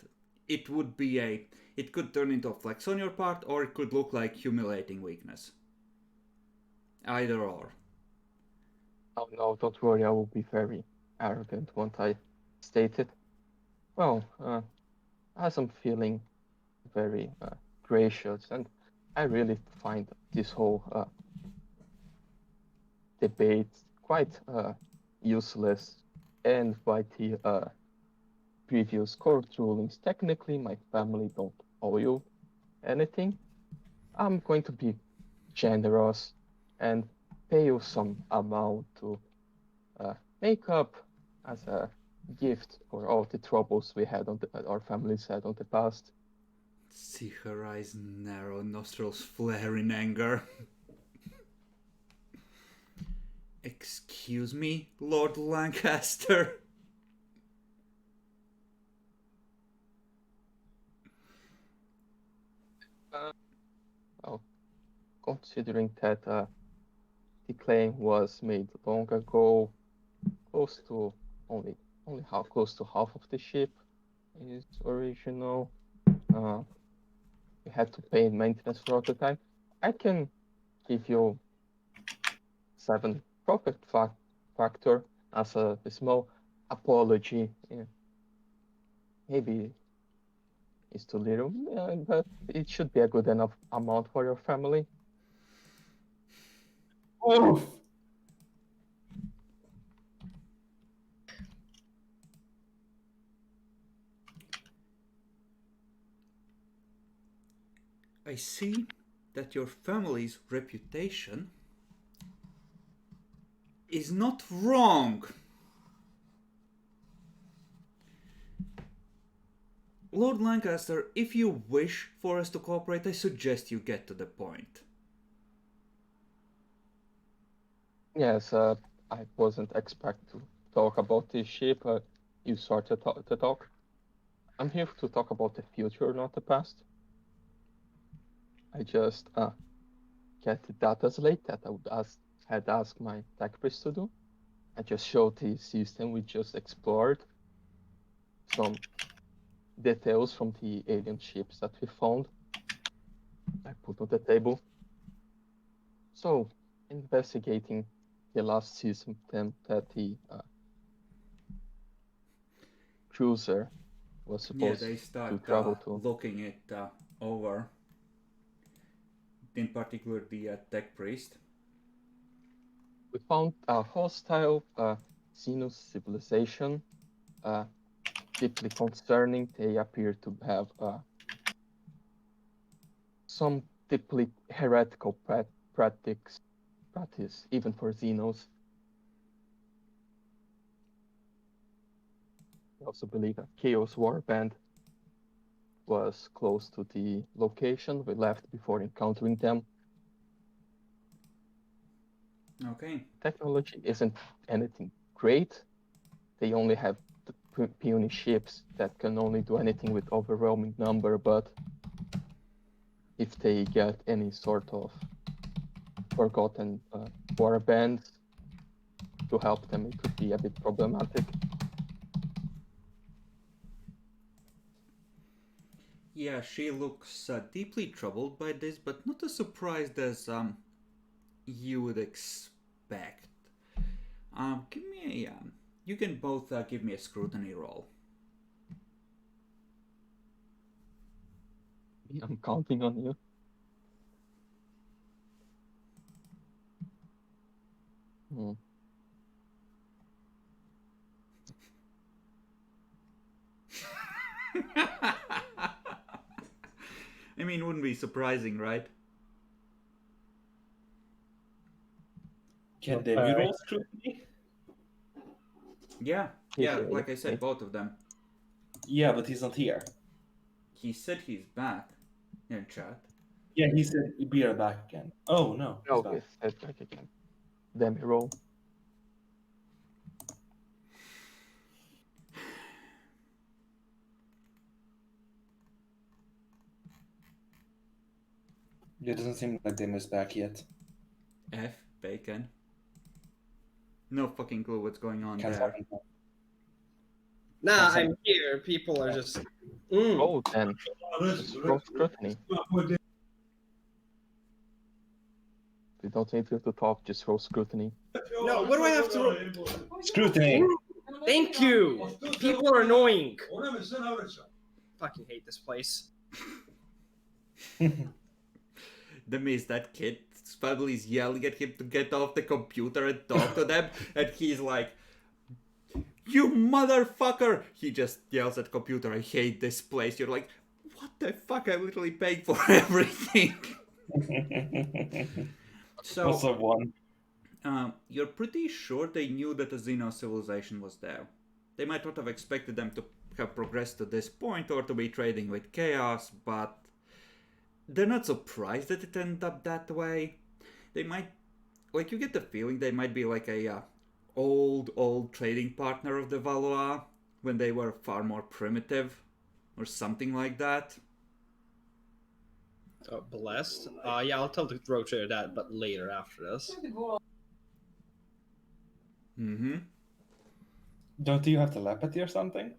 It could turn into a flex on your part, or it could look like humiliating weakness. Either or. Oh no, don't worry, I will be very arrogant once I state it. Well, as I'm feeling very gracious, and I really find this whole debate quite useless, and by the previous court rulings, technically my family don't owe you anything. I'm going to be generous and pay you some amount to make up as a gift for all the troubles we had our families had on the past. See her eyes narrow, nostrils flare in anger. Excuse me, Lord Lancaster? Well, considering that the claim was made long ago, close to only close to half of the ship is original. We had to pay maintenance for all the time. I can give you 7 profit factor as a small apology. Yeah. Maybe it's too little, but it should be a good enough amount for your family. Oof. I see that your family's reputation is not wrong. Lord Lancaster, if you wish for us to cooperate, I suggest you get to the point. Yes, I wasn't expect to talk about this ship. You started to talk. I'm here to talk about the future, not the past. I just get the data slate that had asked my tech priest to do. I just showed the system we just explored, some details from the alien ships that we found. I put on the table. So, investigating the last system that the cruiser was Yeah, supposed they to start travel to. looking it over. In particular, the tech priest. We found a hostile Xenos civilization, deeply concerning. They appear to have some deeply heretical practice, even for Xenos. We also believe a Chaos Warband was close to the location we left before encountering them. Okay. Technology isn't anything great. They only have the puny ships that can only do anything with overwhelming number, but if they get any sort of forgotten warbands to help them, it could be a bit problematic. Yeah, she looks deeply troubled by this, but not as surprised as you would expect. Give me a. You can both give me a scrutiny roll. I'm counting on you. Hmm. I mean, wouldn't be surprising, right? Can Not Demi very. roll scrutiny? Yeah, like I said, both of them. Yeah, but he's not here. He said he's back in chat. Yeah, he said be right back again. Oh no, he's No, back. yes, that's back again. Demi roll. It doesn't seem like Demi's back yet. F, bacon. No fucking clue what's going on Can't there. find him. Nah, Awesome. I'm here. People are just. Oh, then just roll scrutiny. We don't need you to talk, just roll scrutiny. No, what do I have to roll? Scrutiny. Thank you. People are annoying. Fucking hate this place. The miss that kid family's yelling at him to get off the computer and talk to them, and he's like, "You motherfucker!" He just yells at computer, "I hate this place." You're like, "What the fuck? I'm literally paying for everything." So, Also one. you're pretty sure they knew that a Xeno civilization was there. They might not have expected them to have progressed to this point or to be trading with chaos, but they're not surprised that it ended up that way. They might, like, you get the feeling they might be like a old trading partner of the Valois when they were far more primitive or something like that. Blessed. Yeah, I'll tell the road trader that, but later after this. Mm-hmm. Don't you have telepathy or something?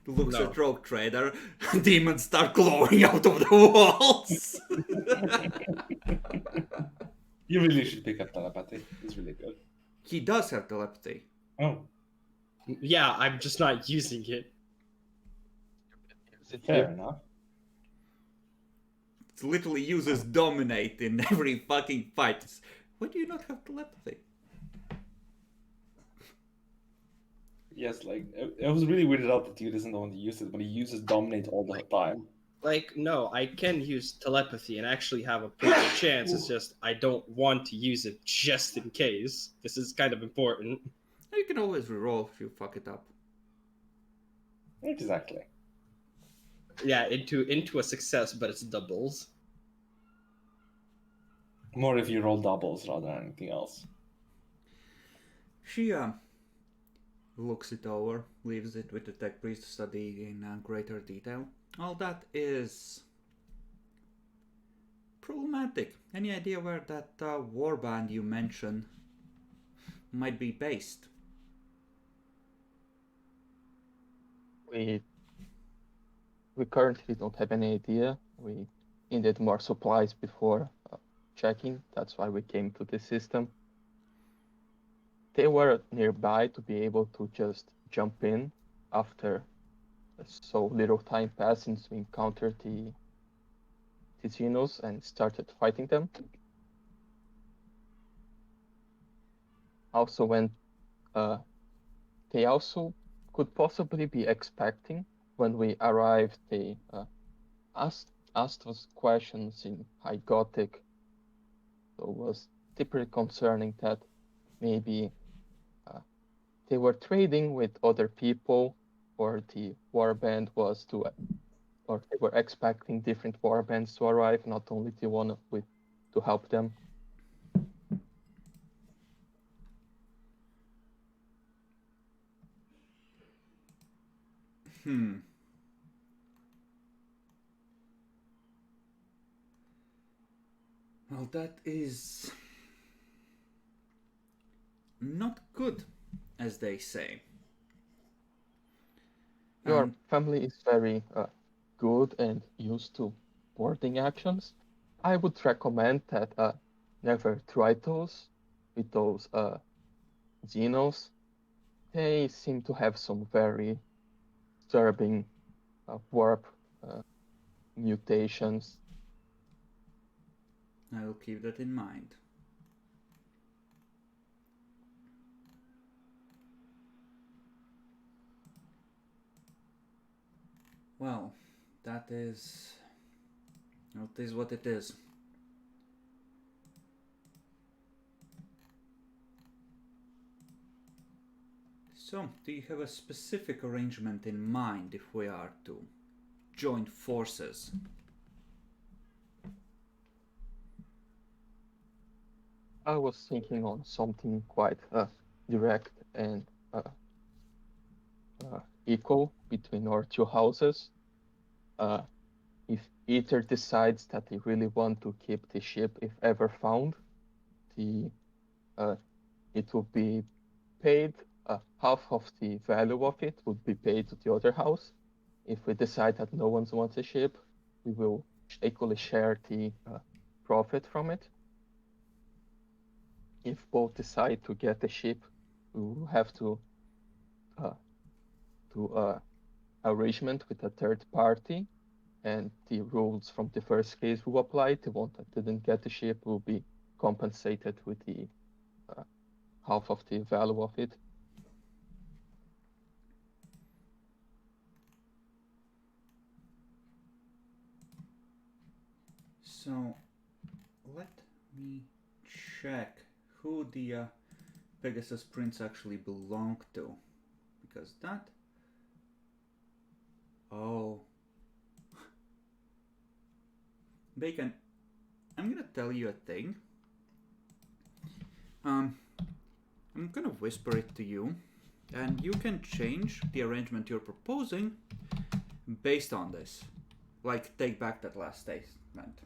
Looks No. at Rogue Trader, demons start glowing out of the walls. You really should pick up telepathy. It's really good. He does have telepathy. Oh, Yeah, I'm just not using it. fair enough. It literally uses dominate in every fucking fight. Why do you not have telepathy? Yes, like I was really weirded out that he doesn't know when to use it, but he uses dominate all the time. Like, no, I can use telepathy and actually have a pretty good chance. It's just I don't want to use it just in case. This is kind of important. You can always reroll if you fuck it up. Exactly. Yeah, into a success, but it's doubles. More if you roll doubles rather than anything else. She looks it over, leaves it with the tech priest to study in greater detail. All that is problematic. Any idea where that warband you mentioned might be based? We currently don't have any idea. We needed more supplies before checking. That's why we came to this system. They were nearby to be able to just jump in after so little time passed since we encountered the Xenos and started fighting them. Also, when they also could possibly be expecting when we arrived, they asked us questions in High Gothic. So it was deeply concerning that maybe they were trading with other people, or the warband was to, or they were expecting different warbands to arrive, not only the one with to help them. Well, that is not good, as they say. Your family is very good and used to boarding actions. I would recommend that never try those with those Xenos. They seem to have some very disturbing warp mutations. I will keep that in mind. Well, that is... It is what it is. So, do you have a specific arrangement in mind if we are to join forces? I was thinking on something quite direct and equal between our two houses. If either decides that they really want to keep the ship if ever found, the it will be paid, half of the value of it would be paid to the other house. If we decide that no one wants a ship, we will equally share the profit from it. If both decide to get the ship, we will have to do arrangement with a third party, and the rules from the first case will apply. The one that didn't get the ship will be compensated with the half of the value of it. So, let me check who the Pegasus Prince actually belonged to. Because that... Oh. Bacon, I'm gonna tell you a thing. I'm gonna whisper it to you, and you can change the arrangement you're proposing based on this. Like, take back that last statement.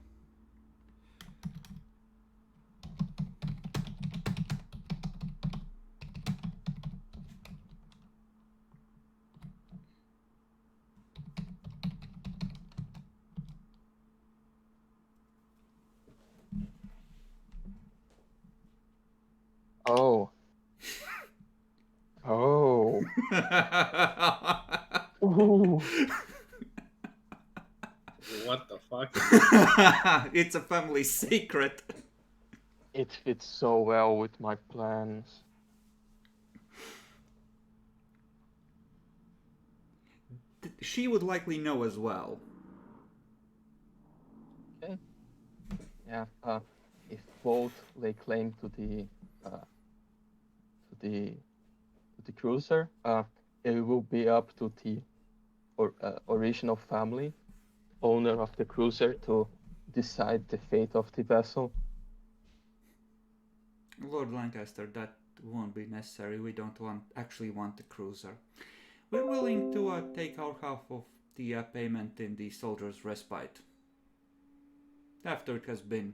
Oh. Oh. Ooh. What the fuck? It's a family secret. It fits so well with my plans. She would likely know as well. Okay. Yeah. If both lay claim to the cruiser, it will be up to the original family, owner of the cruiser, to decide the fate of the vessel? Lord Lancaster, that won't be necessary. We don't actually want the cruiser. We're willing to take our half of the payment in the soldier's respite, after it has been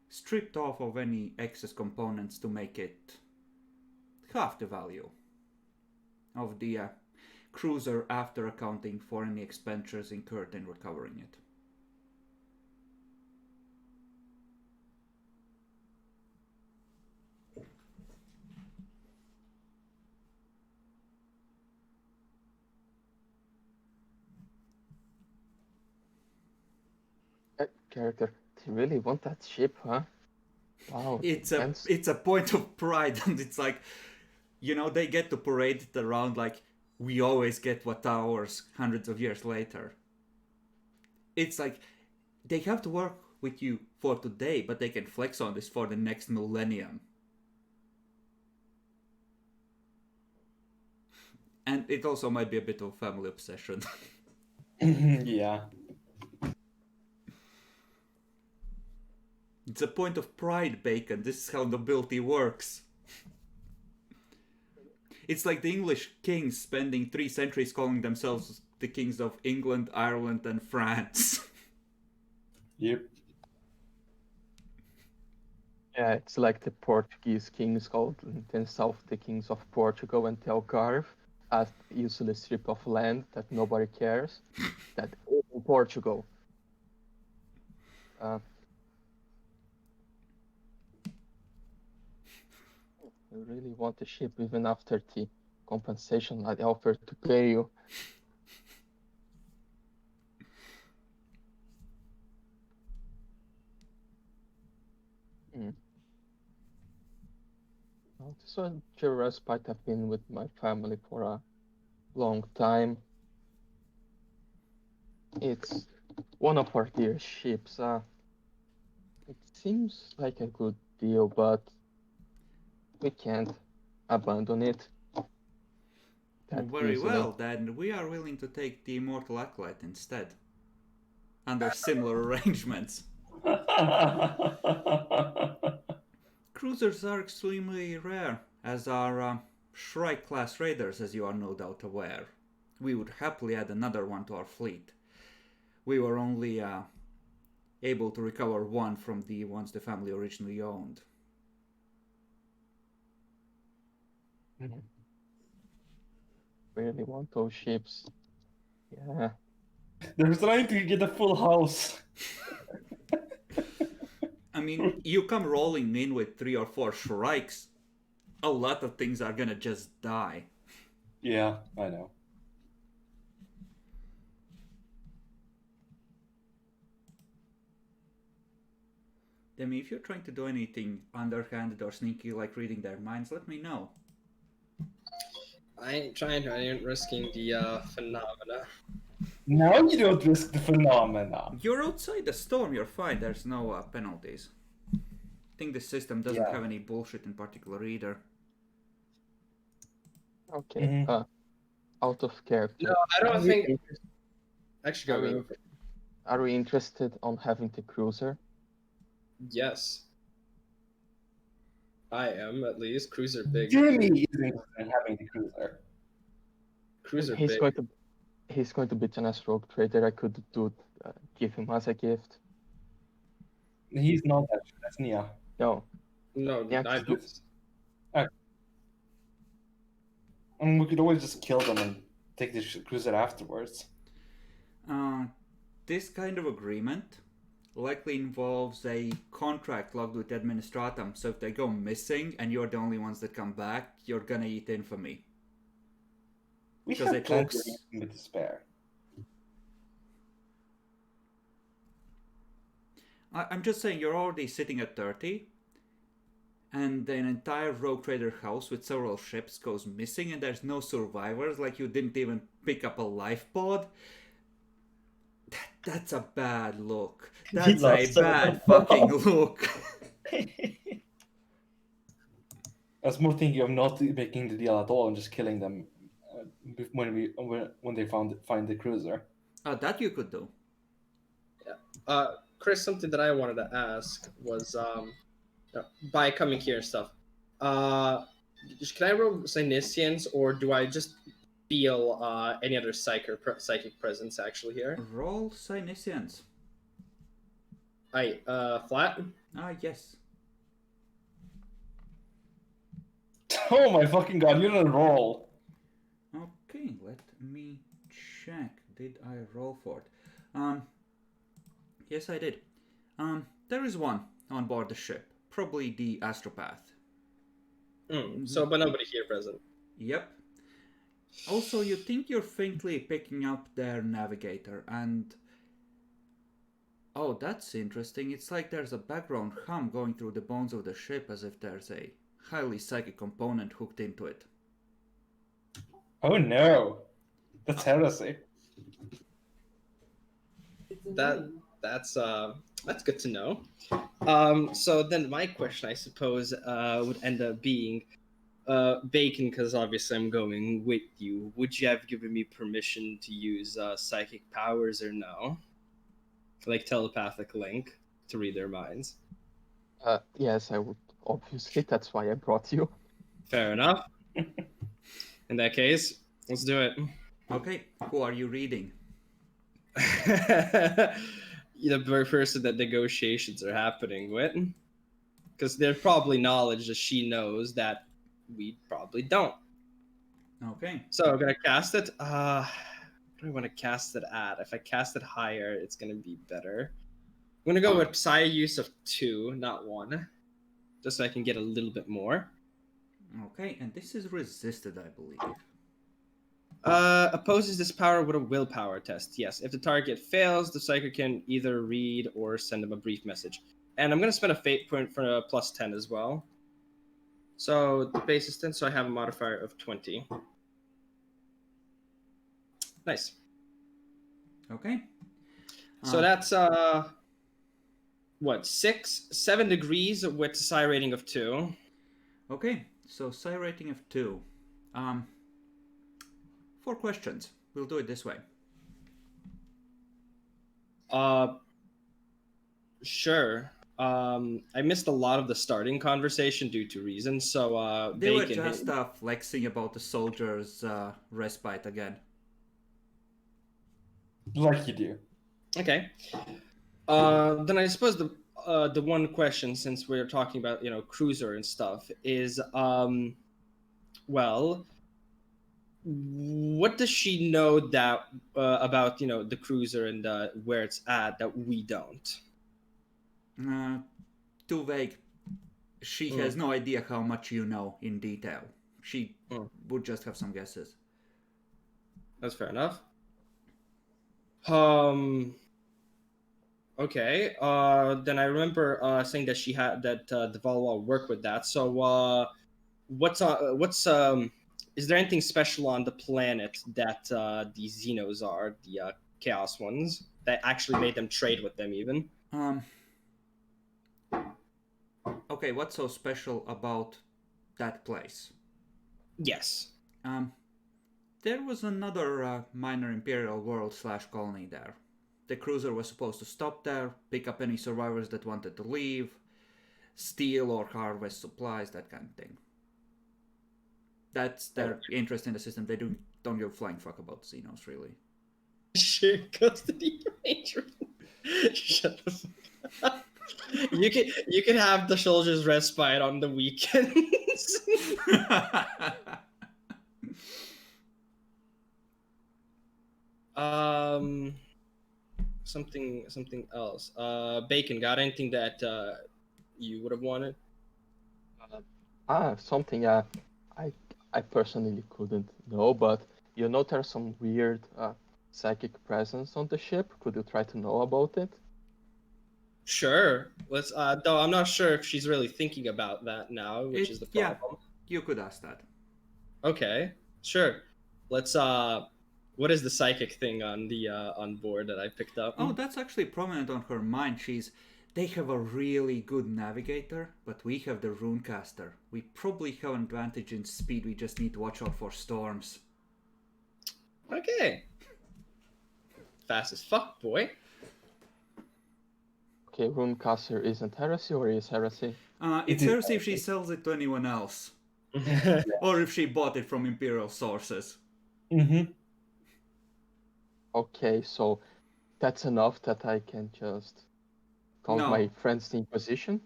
stripped off of any excess components to make it half the value of the cruiser after accounting for any expenditures incurred in recovering it. Character, they really want that ship, huh? Wow. It's a point of pride, and it's like, they get to parade it around like we always get what ours hundreds of years later. It's like they have to work with you for today, but they can flex on this for the next millennium. And it also might be a bit of family obsession. Yeah. It's a point of pride, Bacon. This is how nobility works. It's like the English kings spending 3 centuries calling themselves the kings of England, Ireland, and France. Yep. Yeah, it's like the Portuguese kings called themselves the kings of Portugal and the Algarve, a useless strip of land that nobody cares. That is in Portugal. You really want the ship even after the compensation I offered to pay you. Well, this was a respite. I've been with my family for a long time. It's one of our dear ships. It seems like a good deal, but we can't abandon it. Very well, then we are willing to take the immortal Athelaq instead, under similar arrangements. Cruisers are extremely rare, as are Shrike-class raiders, as you are no doubt aware. We would happily add another one to our fleet. We were only able to recover one from the ones the family originally owned. Really want those ships. Yeah. They're trying to get a full house. I mean, you come rolling in with 3 or 4 Shrikes, a lot of things are gonna just die. Yeah, I know. I mean, if you're trying to do anything underhanded or sneaky like reading their minds, let me know. I ain't trying to. I ain't risking the phenomena. Now you don't risk the phenomena. You're outside the storm, you're fine, there's no penalties. I think the system doesn't have any bullshit in particular either. Okay. Out of character. No, I don't think. Actually, go. Are we interested on having the cruiser? Yes. I am, at least. Cruiser big. Jimmy is interested in having the cruiser. Cruiser He's big. going to be generous rogue trader. I could give him as a gift. He's not that. That's Nia. No. No, Yeah, I do. And we could always just kill them and take the cruiser afterwards. This kind of agreement likely involves a contract logged with Administratum, so if they go missing and you're the only ones that come back, you're gonna eat infamy. We Because have plenty of infamy to spare. I'm just saying, you're already sitting at 30, and an entire rogue trader house with several ships goes missing and there's no survivors, like you didn't even pick up a life pod. That's a bad look. That's a bad fucking look. I was more thinking of not making the deal at all and just killing them when they find the cruiser. That you could do. Chris, something that I wanted to ask was by coming here and stuff. Can I roll Psyniscience, or do I just feel any other psychic presence actually here? Roll Psyniscience. Flat. Yes. Oh my fucking god! You didn't roll. Okay, let me check. Did I roll for it? Yes, I did. There is one on board the ship. Probably the astropath. So, but nobody here present. Yep. Also, you think you're faintly picking up their navigator, and... Oh, that's interesting. It's like there's a background hum going through the bones of the ship, as if there's a highly psychic component hooked into it. Oh no, that's heresy. That's good to know. So then my question, I suppose, would end up being, Bacon, because obviously I'm going with you. Would you have given me permission to use psychic powers or no? Like telepathic link to read their minds. Yes, I would. Obviously, that's why I brought you. Fair enough. In that case, let's do it. Okay, who are you reading? The very person that negotiations are happening with, because there's probably knowledge that she knows that we probably don't. Okay. So I'm gonna cast it. What do I want to cast it at? If I cast it higher, it's gonna be better. I'm gonna go with Psi use of 2, not 1, just so I can get a little bit more. Okay, and this is resisted, I believe. Opposes this power with a willpower test. Yes, if the target fails, the psychic can either read or send him a brief message. And I'm gonna spend a fate point for a plus 10 as well. So the base is 10, so I have a modifier of 20. Nice. Okay. So that's what, 7 degrees with psi rating of 2. Okay, so psi rating of 2. 4 questions. We'll do it this way. Sure. I missed a lot of the starting conversation due to reasons, so They were Bacon just flexing about the soldiers' respite again. Like you do. Okay. Then I suppose the one question, since we're talking about cruiser and stuff, is well, what does she know that about the cruiser and where it's at that we don't? Too vague. She has no idea how much you know in detail. She would just have some guesses. That's fair enough. Okay. Then I remember saying that she had that the Valois work with that. So is there anything special on the planet that the Xenos are, the Chaos ones, that actually made them trade with them even? Okay, what's so special about that place? Yes. There was another minor Imperial world / colony there. The cruiser was supposed to stop there, pick up any survivors that wanted to leave, steal or harvest supplies, that kind of thing. That's their interest in the system. They don't give a flying fuck about Xenos, really. Sure, custody arrangement. Shut the fuck up. You can have the soldiers respite on the weekends. Something else. Bacon, got anything that you would have wanted? Something I personally couldn't know, but there's some weird psychic presence on the ship. Could you try to know about it? Sure. Let's. Though I'm not sure if she's really thinking about that now, which is the problem. Yeah, you could ask that. Okay. Sure. Let's. What is the psychic thing on the on board that I picked up? Oh, that's actually prominent on her mind. They have a really good navigator, but we have the Runecaster. We probably have an advantage in speed. We just need to watch out for storms. Okay. Fast as fuck, boy. Okay, Runecaster isn't heresy or is heresy? It's It is heresy if she heresy. sells it to anyone else. Or if she bought it from Imperial sources. Mm-hmm. Okay, so that's enough that I can just call No. my friends the Inquisition?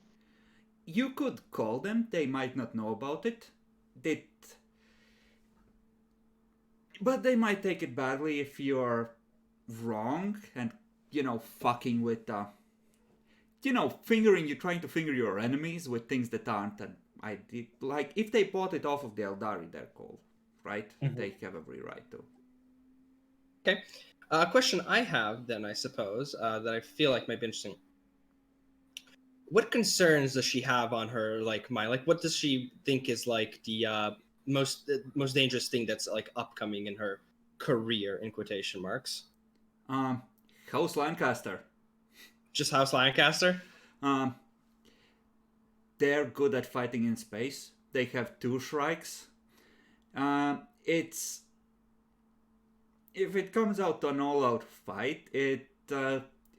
You could call them, they might not know about it. But they might take it badly if you're wrong and, fucking with, you're trying to finger your enemies with things that aren't an idea. Like, if they bought it off of the Eldari, they're cold, right? Mhm. They have every right to. Okay. A question I have then, I suppose, that I feel like might be interesting. What concerns does she have on her mind? Like, what does she think is like the most dangerous thing that's like upcoming in her career in quotation marks? House Lancaster. Just House Lancaster? Um, they're good at fighting in space. They have 2 Shrikes. It's if it comes out to an all-out fight,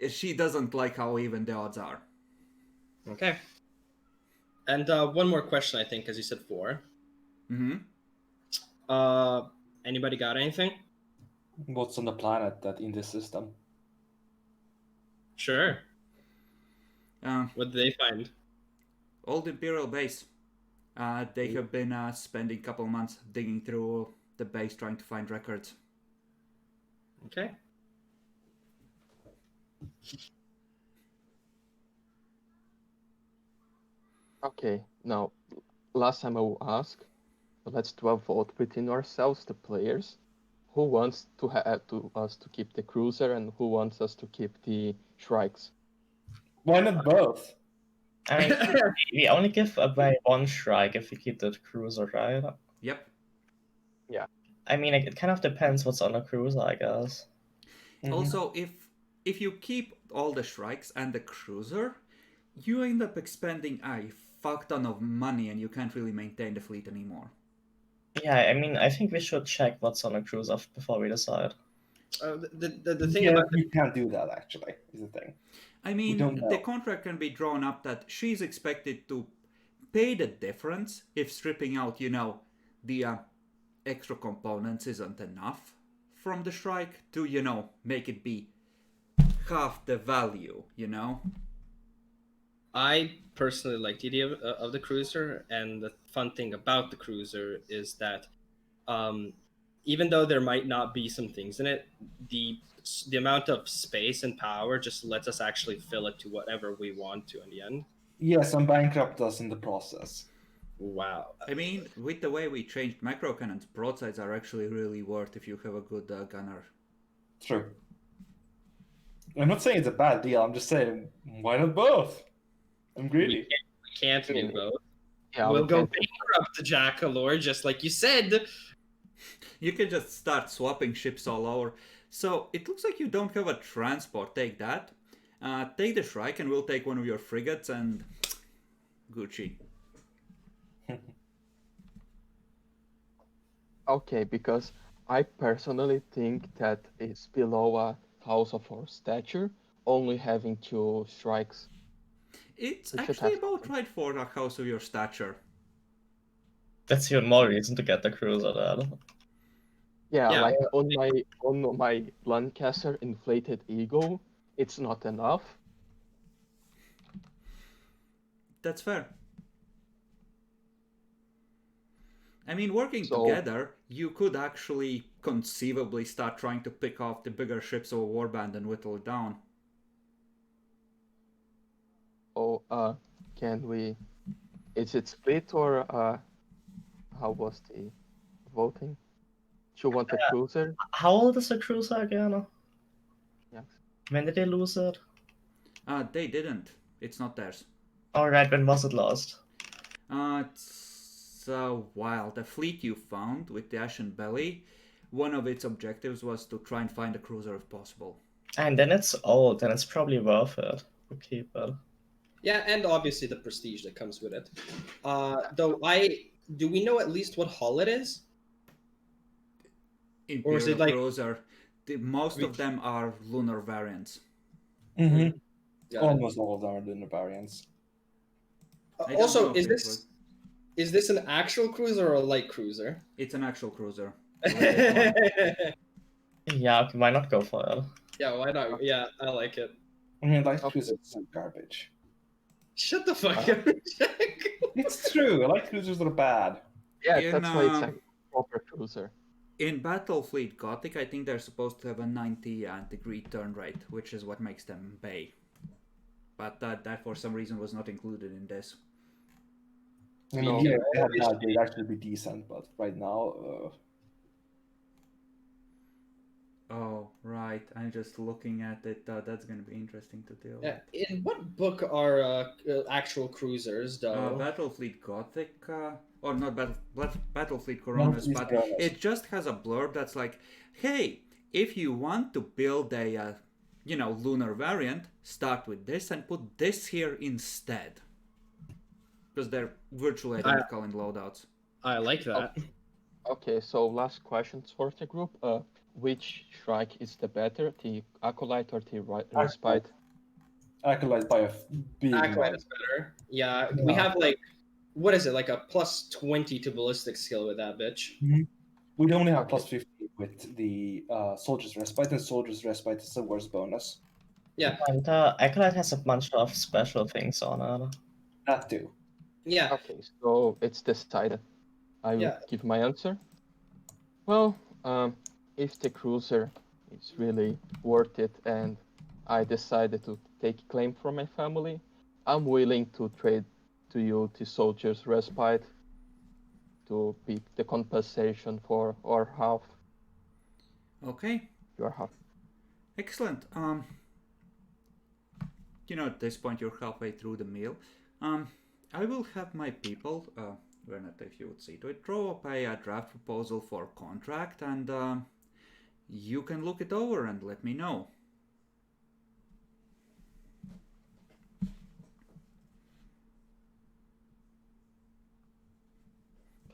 she doesn't like how even the odds are. Okay. And one more question, I think, as you said 4. Mm-hmm. Anybody got anything? What's on the planet that in this system? Sure. Um, What did they find? Old Imperial base. They have been spending a couple months digging through the base trying to find records. Okay. Okay, now, last time I will ask, let's do a vote within ourselves, the players. Who wants us to keep the cruiser and who wants us to keep the Shrikes? Why not both? I mean, we only give away 1 Shrike if we keep the cruiser, right? Yep. I mean, it kind of depends what's on a cruiser, I guess. Mhm. Also, if you keep all the Shrikes and the cruiser, you end up expending a fuck ton of money and you can't really maintain the fleet anymore. Yeah, I mean, I think we should check what's on a cruiser before we decide. The thing Yeah, about we can't do that actually, is the thing. I mean, don't know. the contract can be drawn up that she's expected to pay the difference if stripping out, the extra components isn't enough from the Shrike to, make it be half the value, I personally like the idea of the cruiser, and the fun thing about the cruiser is that even though there might not be some things in it, the amount of space and power just lets us actually fill it to whatever we want to in the end. Yes, and bankrupt us in the process. Wow. I mean, with the way we changed macro cannons, broadsides are actually really worth if you have a good gunner. True. I'm not saying it's a bad deal, I'm just saying, why not both? I'm greedy. We can't do both. Yeah, We'll we go can't- bankrupt the Jackalore, just like you said. You can just start swapping ships all over. So it looks like you don't have a transport. Take that. Take the Shrike and we'll take one of your frigates and Gucci. Okay, because I personally think that it's below a house of our stature, only having 2 Shrikes. It's We should actually have about something. right for a house of your stature. That's even more reason to get the cruiser then. Yeah, Yeah. like on my Lancaster inflated ego, it's not enough. That's fair. I mean, working So- together, you could actually conceivably start trying to pick off the bigger ships of a warband and whittle it down. Oh, can we? Is it split or how was the voting? Do you want the cruiser? How old is the cruiser again? Yeah. When did they lose it? They didn't. It's not theirs. Alright, when was it lost? It's a while. The fleet you found with the Ashen Belly, one of its objectives was to try and find a cruiser if possible. And then it's old, and it's probably worth it to keep it. Yeah, and obviously the prestige that comes with it. Do we know at least what hull it is? Imperial is it like- cruiser. Most of Which- them are lunar variants. Mm-hmm. Yeah. Almost all of them are lunar variants. I don't know Also, if is it this was- is this an actual cruiser or a light cruiser? It's an actual cruiser. A legit one. Yeah, okay, why not go for it? Yeah, why not? Yeah, I like it. I mean, light Okay. cruisers are garbage. Shut the fuck Uh, up, Jack. It's true. Light cruisers are bad. Yeah, In, that's why it's a proper cruiser. In Battlefleet Gothic, I think they're supposed to have a 90 degree turn rate, which is what makes them bay. But that for some reason was not included in this. You mean, know, yeah, if they had that, they'd actually be decent, but right now, Oh, right. I'm just looking at it. That's going to be interesting to deal Yeah, with. in what book are actual cruisers, though? Battlefleet Gothic, or not Battlefleet Coronas, Battlefleet but Coronas. it just has a blurb that's like, hey, if you want to build a, lunar variant, start with this and put this here instead. Because they're virtually identical in loadouts. I like that. Okay, so last questions for the group. Which strike is the better, the Acolyte or the Respite? Acolyte by a big Acolyte margin. is better. Yeah, we have like, what is it, like a plus 20 to ballistic skill with that bitch. We'd only have Okay. plus 50 with the Soldier's Respite, and Soldier's Respite is the worst bonus. And Acolyte has a bunch of special things on it. That too. Yeah, Okay, so it's decided. I will Yeah. give my answer. Well, if the cruiser is really worth it and I decided to take claim from my family, I'm willing to trade to you the Soldier's Respite to be the compensation for our half. Okay, Your half. excellent. At this point you're halfway through the meal. I will have my people, Bernard, if you would see to it, draw up a draft proposal for contract, and you can look it over and let me know.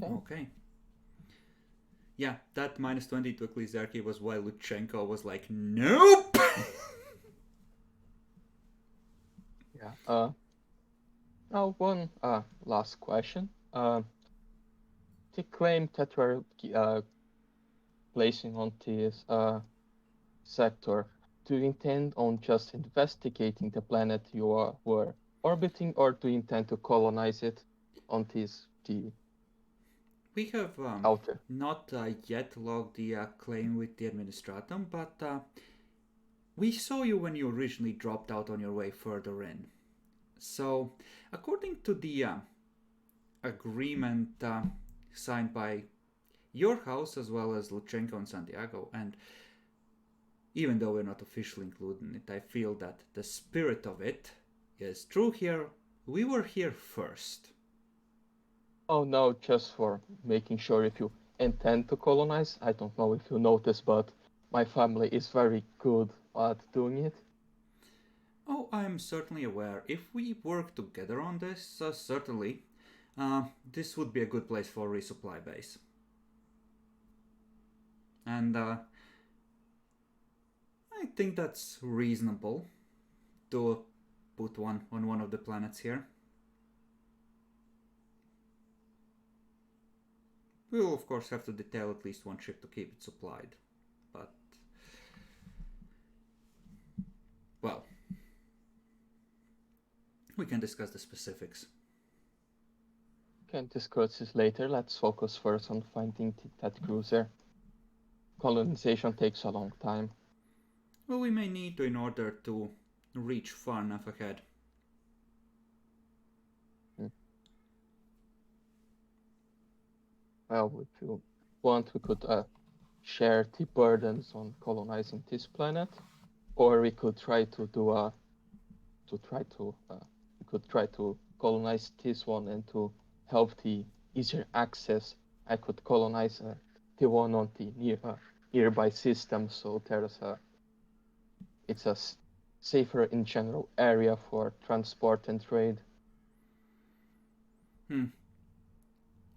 Okay. Yeah, that minus 20 to Ecclesiarchy was why Luchenko was like, nope! Yeah. Now one last question. The claim that we're placing on this sector, do you intend on just investigating the planet you were orbiting, or do you intend to colonize it on the We have outer? not yet logged the claim with the Administratum, but we saw you when you originally dropped out on your way further in. So, according to the agreement signed by your house as well as Luchenko and Santiago, and even though we're not officially included in it, I feel that the spirit of it is true here. We were here first. Oh no, just for making sure if you intend to colonize. I don't know if you noticed, but my family is very good at doing it. Oh, I'm certainly aware. If we work together on this, certainly, this would be a good place for a resupply base. And I think that's reasonable to put one on one of the planets here. We'll of course have to detail at least one ship to keep it supplied. But, well, we can discuss the specifics. Can discuss this later. Let's focus first on finding that cruiser. Colonization takes a long time. Well, we may need to in order to reach far enough ahead. Well, if you want, we could share the burdens on colonizing this planet, or we could try to do we could try to colonize this one and to help the easier access. I could colonize the one on the nearby system, so it's a safer in general area for transport and trade.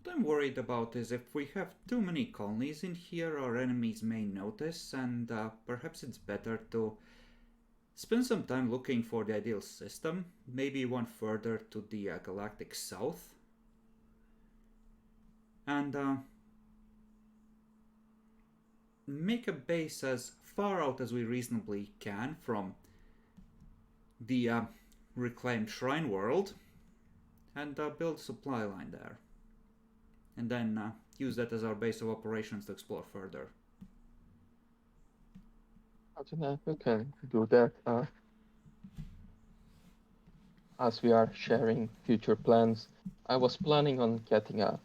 What I'm worried about is if we have too many colonies in here, our enemies may notice, and perhaps it's better to spend some time looking for the ideal system, maybe one further to the galactic south, and make a base as far out as we reasonably can from the reclaimed shrine world, and build a supply line there. And then use that as our base of operations to explore further. We can do that. As we are sharing future plans, I was planning on getting a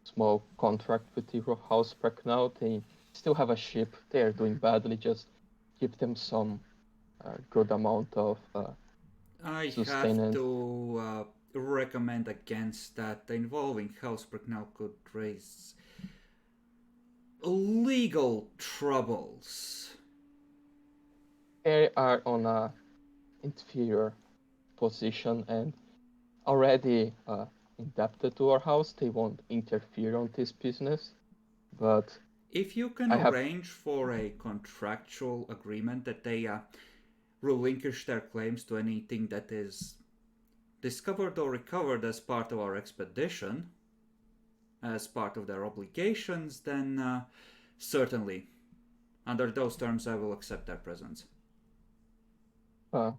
small contract with the house back now. They still have a ship. They are doing badly. Just give them some good amount of I have sustenance. to recommend against that. Involving House Bracknell could raise legal troubles. They are on a inferior position and already indebted to our house. They won't interfere on this business, but If you can arrange for a contractual agreement that they relinquish their claims to anything that is discovered or recovered as part of our expedition, as part of their obligations, then certainly, under those terms, I will accept their presence.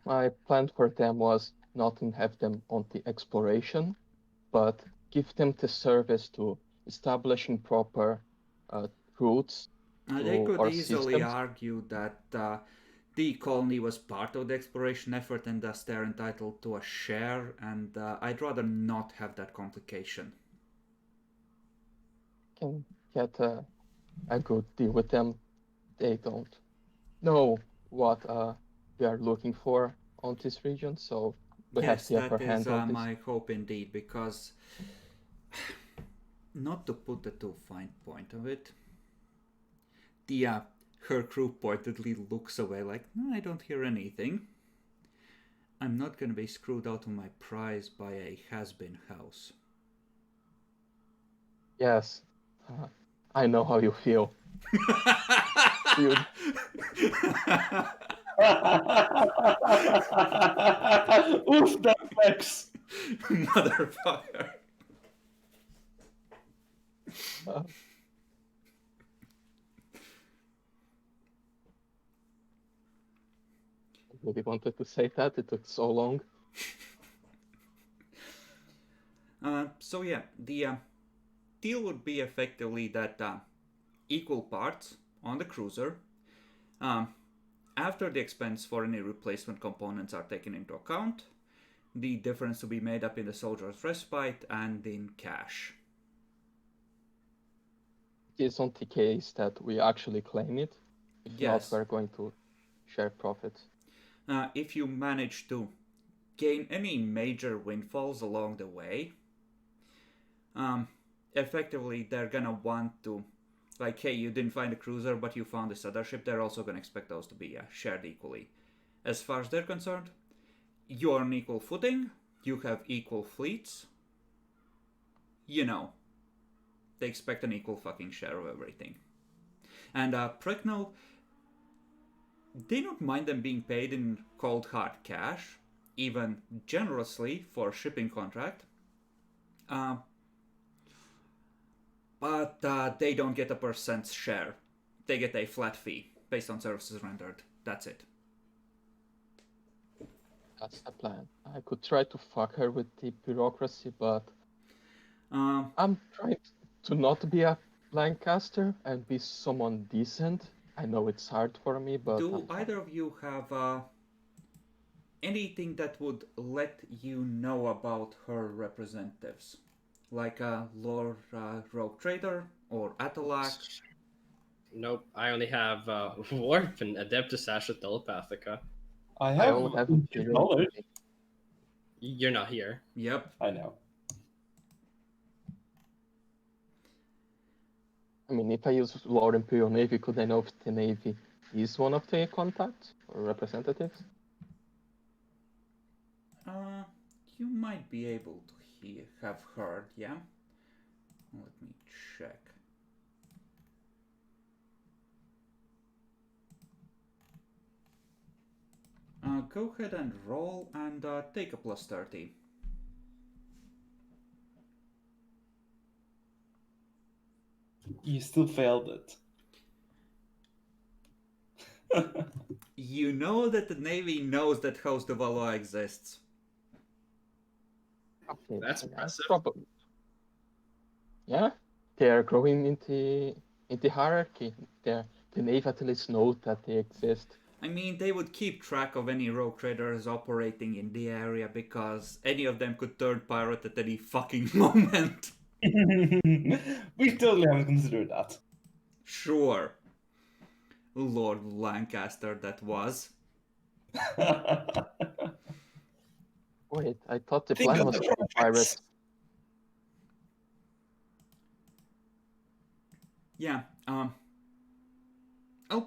my plan for them was not to have them on the exploration, but give them the service to establishing proper routes. They could our easily systems. argue that the colony was part of the exploration effort and thus they're entitled to a share, and I'd rather not have that complication. Can get a good deal with them. They don't know what we are looking for on this region, so we have the upper hand on this. My hope indeed, because not to put a too fine point of it, her crew pointedly looks away like, no, I don't hear anything. I'm not going to be screwed out of my prize by a has-been house. Yes, I know how you feel. Dude. Oof, that flex. Motherfucker. I really wanted to say that. It took so long. So yeah, the deal would be effectively that equal parts on the cruiser. After the expense for any replacement components are taken into account, the difference to be made up in the soldier's respite and in cash. It is not the case that we actually claim it. If Yes. not, we're going to share profits. If you manage to gain any major windfalls along the way, effectively they're gonna want to, like, hey, you didn't find a cruiser but you found this other ship, they're also gonna expect those to be shared equally. As far as they're concerned, you're on equal footing, you have equal fleets, you know, they expect an equal fucking share of everything. And Precknell, they don't mind them being paid in cold hard cash, even generously for a shipping contract. But they don't get a percent share. They get a flat fee based on services rendered. That's it. That's the plan. I could try to fuck her with the bureaucracy, but I'm trying to not be a Lancaster and be someone decent. I know it's hard for me, but do either of you have anything that would let you know about her representatives? Like Lord Rogue Trader or Athelaq? Nope, I only have Warp and Adeptus Astra Telepathica. I I have only have Imperial knowledge. You're not here. Yep. I know. I mean, if I use Lord Imperial Navy, could I know if the Navy is one of the contacts or representatives? You might be able to have heard, yeah? Let me check. Go ahead and roll and take a plus 30. You still failed it. You know that the Navy knows that Host of Valois exists. Okay, That's yeah, impressive. probably. Yeah, they're growing into hierarchy. The Navy at least know that they exist. I mean, they would keep track of any rogue traders operating in the area because any of them could turn pirate at any fucking moment. We totally haven't considered that. Sure. Lord Lancaster, that was. Wait, I thought the Think plan of was the to be profits. pirates. Yeah, I'll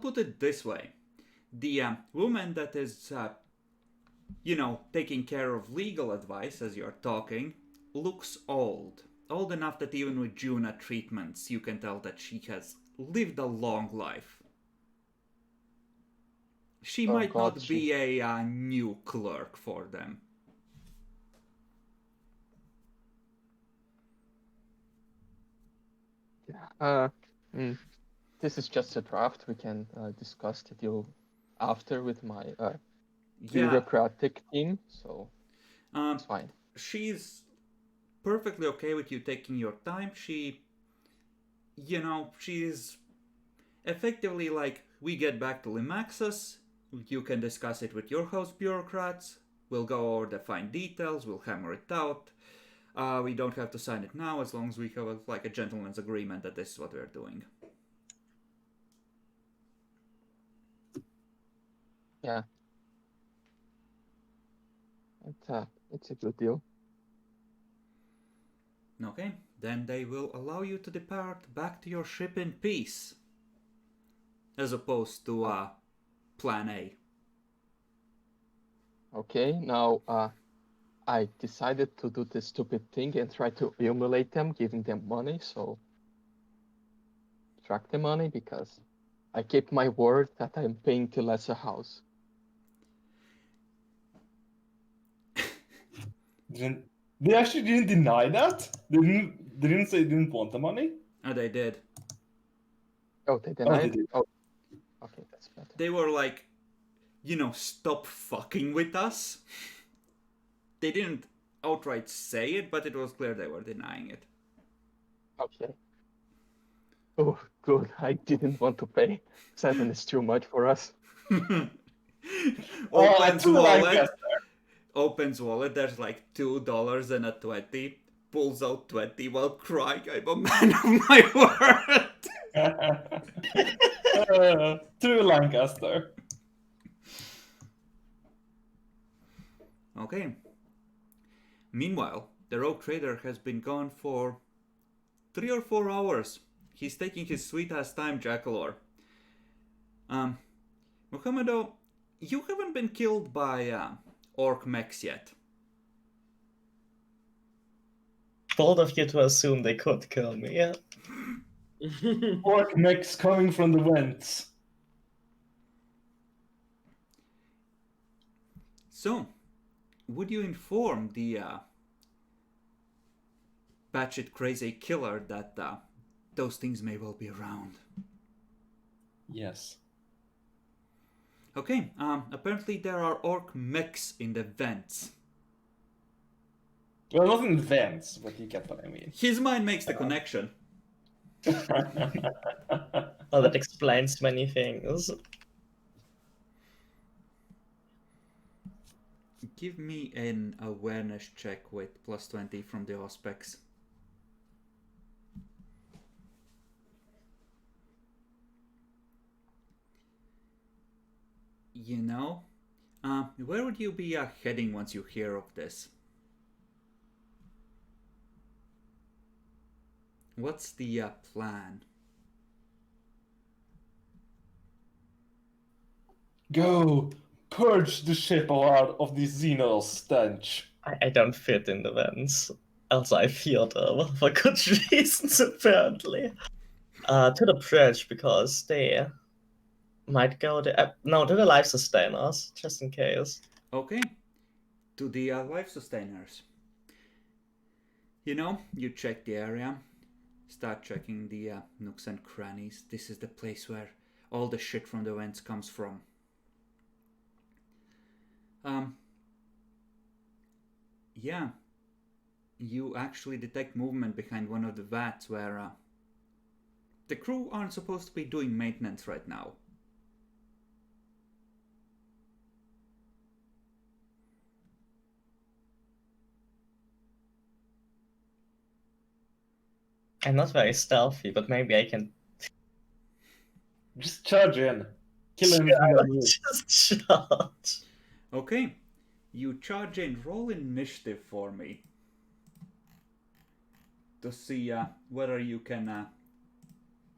put it this way. The woman that is, taking care of legal advice as you're talking, looks old. Old enough that even with Juna treatments, you can tell that she has lived a long life. She Oh, might God, not be a new clerk for them. This is just a draft. We can discuss the deal after with my Yeah, bureaucratic team, so um, it's fine. she's perfectly okay with you taking your time. She's effectively like, we get back to Limaxus, you can discuss it with your host bureaucrats, we'll go over the fine details, we'll hammer it out. We don't have to sign it now as long as we have a gentleman's agreement that this is what we're doing. Yeah. It's a good deal. Okay, then they will allow you to depart back to your ship in peace. As opposed to Plan A. Okay, now I decided to do this stupid thing and try to emulate them, giving them money, so track the money because I keep my word that I'm paying to lesser house. They actually didn't deny that? They didn't say they didn't want the money? Oh, they did. Oh, they they denied? did. Oh, okay, that's better. They were like, stop fucking with us. They didn't outright say it, but it was clear they were denying it. Okay. Oh, good. I didn't want to pay. 7 is too much for us. Opens true wallet. Lancaster. Opens wallet. There's like $2 and a 20. Pulls out 20 while crying. I'm a man of my word. True Lancaster. Okay. Meanwhile, the rogue trader has been gone for 3 or 4 hours. He's taking his sweet ass time, Jackalor. Mohamedo, you haven't been killed by orc mechs yet. Bold of you to assume they could kill me, yeah. Orc mechs coming from the vents. So, would you inform the batshit crazy killer that those things may well be around? Yes. Okay, apparently there are orc mechs in the vents. Well, not in the vents, but you get what I mean. His mind makes the connection. Well, that explains many things. Give me an awareness check with plus 20 from the Auspex. Where would you be heading once you hear of this? What's the plan? Go purge the ship out of this Xenos stench. I don't fit in the vents. Also, I feared for good reasons, apparently. To the bridge, because they might go there. No, to the life sustainers, just in case. Okay, to the life sustainers. You know, you check the area, start checking the nooks and crannies. This is the place where all the shit from the vents comes from. Yeah, you actually detect movement behind one of the vats where the crew aren't supposed to be doing maintenance right now. I'm not very stealthy, but maybe I can Just charge in. Kill him if you don't move. just charge. Okay, you charge in. Roll initiative for me to see whether you can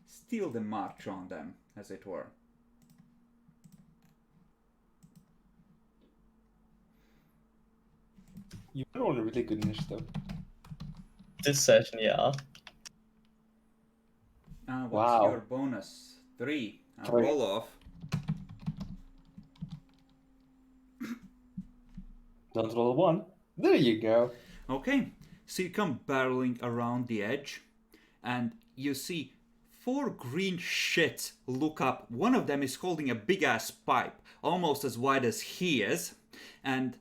steal the march on them, as it were. You roll a really good initiative. This session, yeah. What's Wow. your bonus? 3. 3. Roll off. Don't roll a 1. There you go. Okay, so you come barreling around the edge, and you see 4 green shits look up. One of them is holding a big ass pipe, almost as wide as he is, and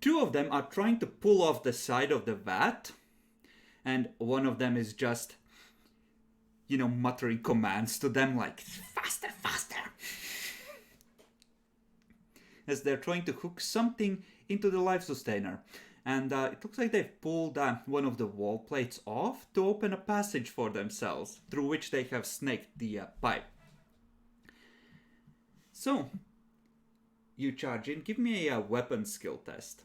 2 of them are trying to pull off the side of the vat, and one of them is just, you know, muttering commands to them like, faster, faster, as they're trying to hook something into the life sustainer. And it looks like they've pulled one of the wall plates off to open a passage for themselves, through which they have snaked the pipe. So, you charge in. Give me a weapon skill test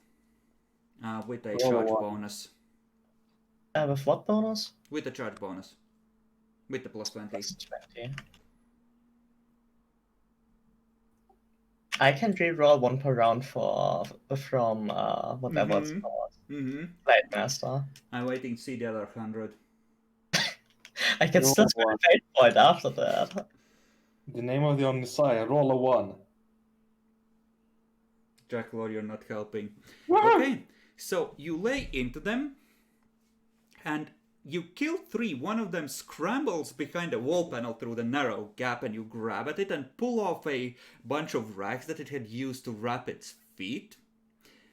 with a Roll a charge 1. bonus. With what bonus? With a charge bonus. With the plus 20. Plus 20. I can re-roll 1 per round from whatever it's called. Blade Master. I'm waiting to see the other 100. I can Roll still a spend 1. a fate point after that. The name of the Omniscience. Roll a 1. Dracula, you're not helping. Woohoo! Okay, so you lay into them, and you kill 3. One of them scrambles behind a wall panel through the narrow gap, and you grab at it and pull off a bunch of rags that it had used to wrap its feet,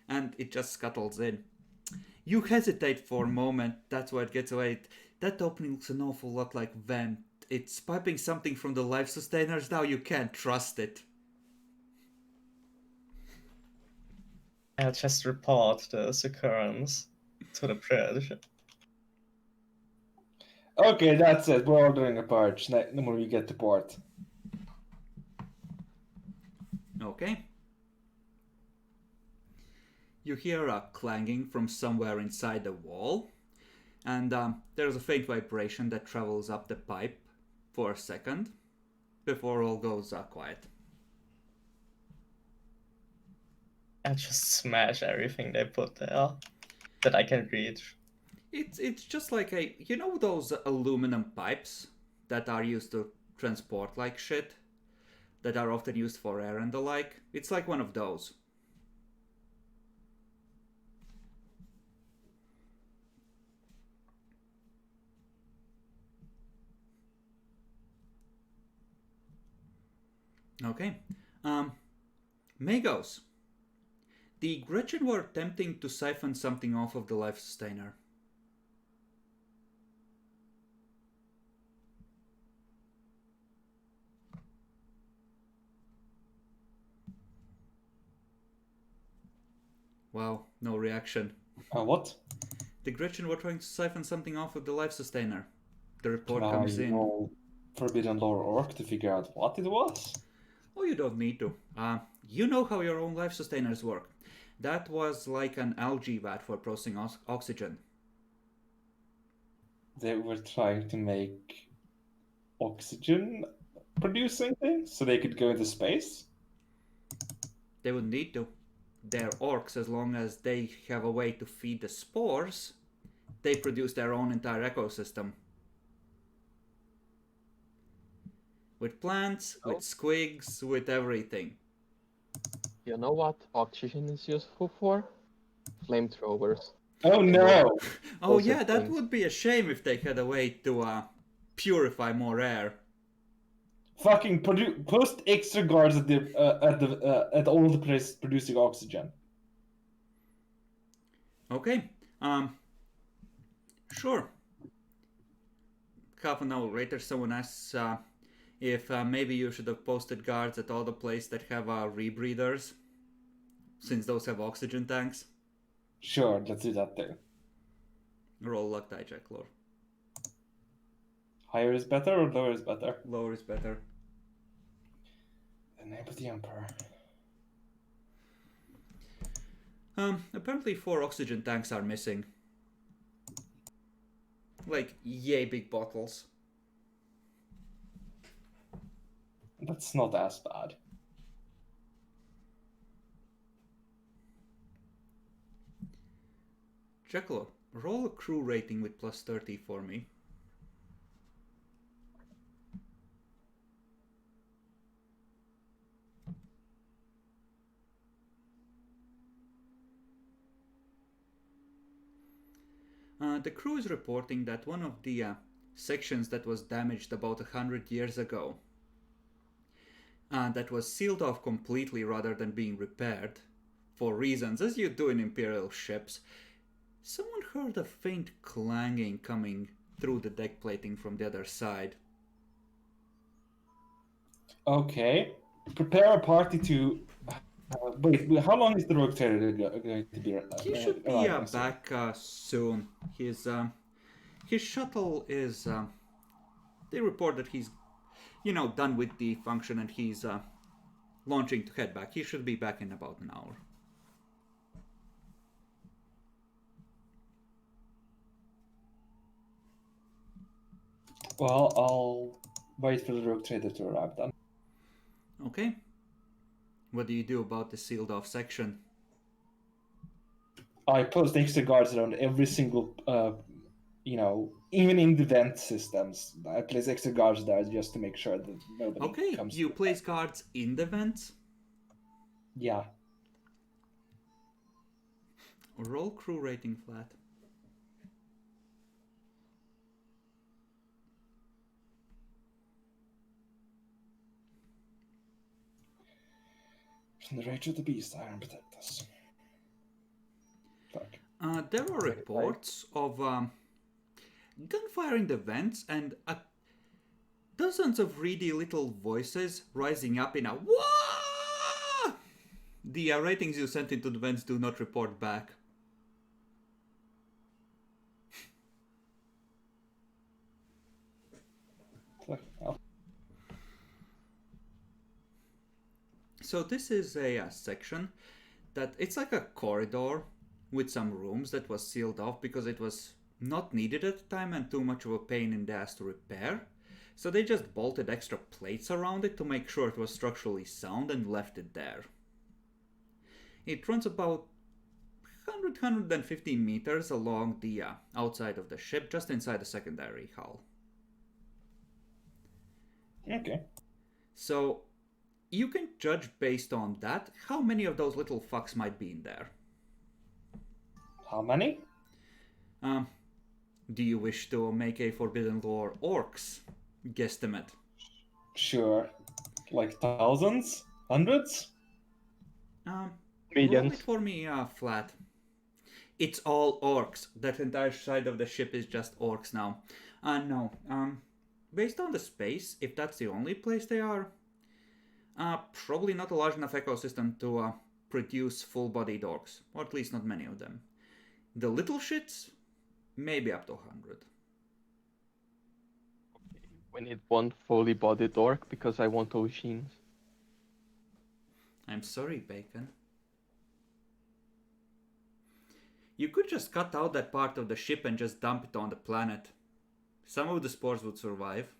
and it just scuttles in. You hesitate for a moment, that's why it gets away. That opening looks an awful lot like vent. It's piping something from the life sustainers now, you can't trust it. I'll just report this occurrence to the bridge. Okay, that's it. We're ordering a purge. Then when we get to port. Okay. You hear a clanging from somewhere inside the wall, and there's a faint vibration that travels up the pipe for a second before all goes quiet. I'll just smash everything they put there that I can reach. It's just like a, you know, those aluminum pipes that are used to transport like shit, that are often used for air and the like. It's like one of those. Okay. Magos. The Gretchen were attempting to siphon something off of the life sustainer. Wow, no reaction. What? The Gretchen were trying to siphon something off of the life sustainer. The report Can comes I in. roll Forbidden Lore Orc to figure out what it was? Oh, you don't need to. You know how your own life sustainers work. That was like an algae vat for processing oxygen. They were trying to make oxygen producing things so they could go into space? They wouldn't need to. They're orcs. As long as they have a way to feed the spores, they produce their own entire ecosystem. With plants, with squigs, with everything. You know what oxygen is useful for? Flamethrowers. Oh no! Oh Explosive yeah, that things. would be a shame if they had a way to purify more air. Fucking post extra guards at all the places producing oxygen. Okay, sure. Half an hour later, someone asks if maybe you should have posted guards at all the places that have rebreathers, since those have oxygen tanks. Sure, let's do that too. Roll luck die check, lore. Higher is better or lower is better? Lower is better. The name of the Emperor. Apparently 4 oxygen tanks are missing. Like, yay big bottles. That's not as bad. Jeklo, roll a crew rating with plus 30 for me. The crew is reporting that one of the sections that was damaged about 100 years ago, that was sealed off completely rather than being repaired, for reasons as you do in Imperial ships. Someone heard a faint clanging coming through the deck plating from the other side. Okay. Prepare a party to. Wait, how long is the rogue trader going to be? He should be back soon. His shuttle is. They report that he's, done with the function and he's launching to head back. He should be back in about an hour. Well, I'll wait for the rogue trader to arrive then. Okay. What do you do about the sealed off section? I post extra guards around every single, even in the vent systems. I place extra guards there just to make sure that nobody Okay, comes. you place guards in the vents? Yeah. Roll crew rating flat. From the rage of the beast, iron protect us. Fuck. There are reports of gunfire in the vents and dozens of reedy little voices rising up in a wah! The ratings you sent into the vents do not report back. Fuck. Oh. So this is a section that it's like a corridor with some rooms that was sealed off because it was not needed at the time and too much of a pain in the ass to repair. So they just bolted extra plates around it to make sure it was structurally sound and left it there. It runs about 100-150 meters along the outside of the ship, just inside the secondary hull. Okay. So you can judge based on that how many of those little fucks might be in there. How many? Do you wish to make a Forbidden Lore Orcs guesstimate? Sure. Like thousands? Hundreds? Roll Millions. it for me flat. It's all orcs. That entire side of the ship is just orcs now. No. Based on the space, if that's the only place they are, probably not a large enough ecosystem to produce full-bodied orcs. Or at least not many of them. The little shits, maybe up to 100. We need one fully bodied orc because I want machines. I'm sorry, Bacon. You could just cut out that part of the ship and just dump it on the planet. Some of the spores would survive.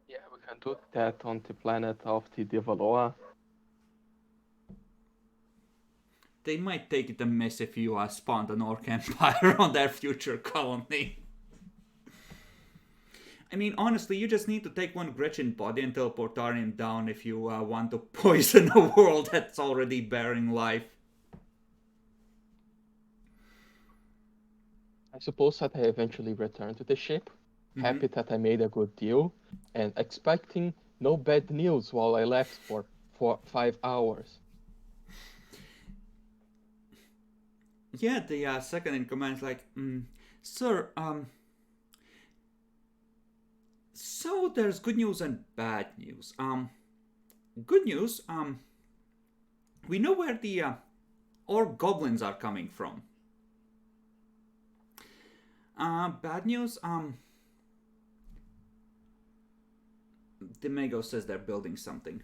Yeah, we can do that on the planet of the Devaloa. they might take it amiss if you spawned an Orc Empire on their future colony. I mean, honestly, you just need to take one Gretchen body and teleport Arian down if you want to poison a world that's already bearing life. I suppose that I eventually returned to the ship, happy that I made a good deal, and expecting no bad news while I left for 5 hours. Yeah, the second in command's like, sir, so there's good news and bad news. Good news, we know where the orc goblins are coming from. Bad news, Demago says they're building something.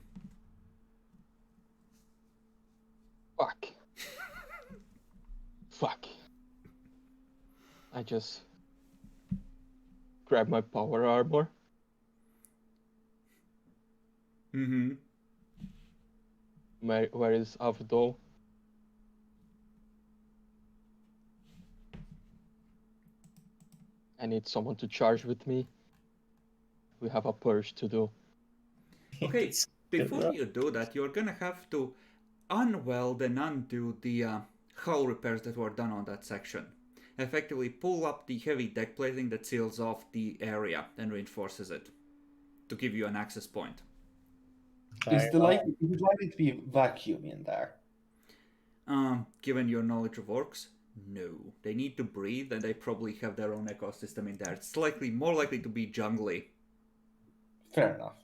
Fuck. Fuck. I just grab my power armor. Mm-hmm. Where is Avdol? I need someone to charge with me. We have a purge to do. Okay, before you do that, you're gonna have to unweld and undo the hull repairs that were done on that section. Effectively pull up the heavy deck plating that seals off the area and reinforces it to give you an access point. Is it likely to be vacuum in there? Given your knowledge of orcs, no. They need to breathe and they probably have their own ecosystem in there. It's more likely to be jungly. Fair enough.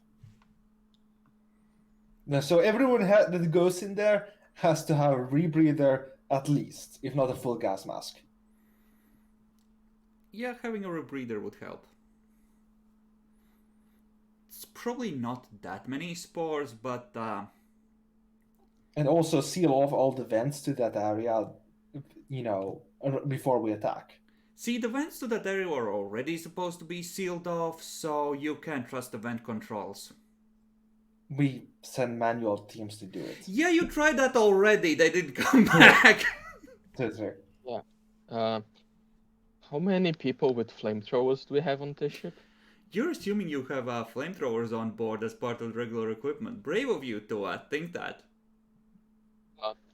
Now, so everyone that goes in there has to have a rebreather at least, if not a full gas mask. Yeah, having a rebreather would help. It's probably not that many spores, but... And also seal off all the vents to that area, before we attack. See, the vents to that area were already supposed to be sealed off, so you can't trust the vent controls. We send manual teams to do it. Yeah, you tried that already. They didn't come back. Yeah. How many people with flamethrowers do we have on this ship? You're assuming you have flamethrowers on board as part of regular equipment. Brave of you to think that.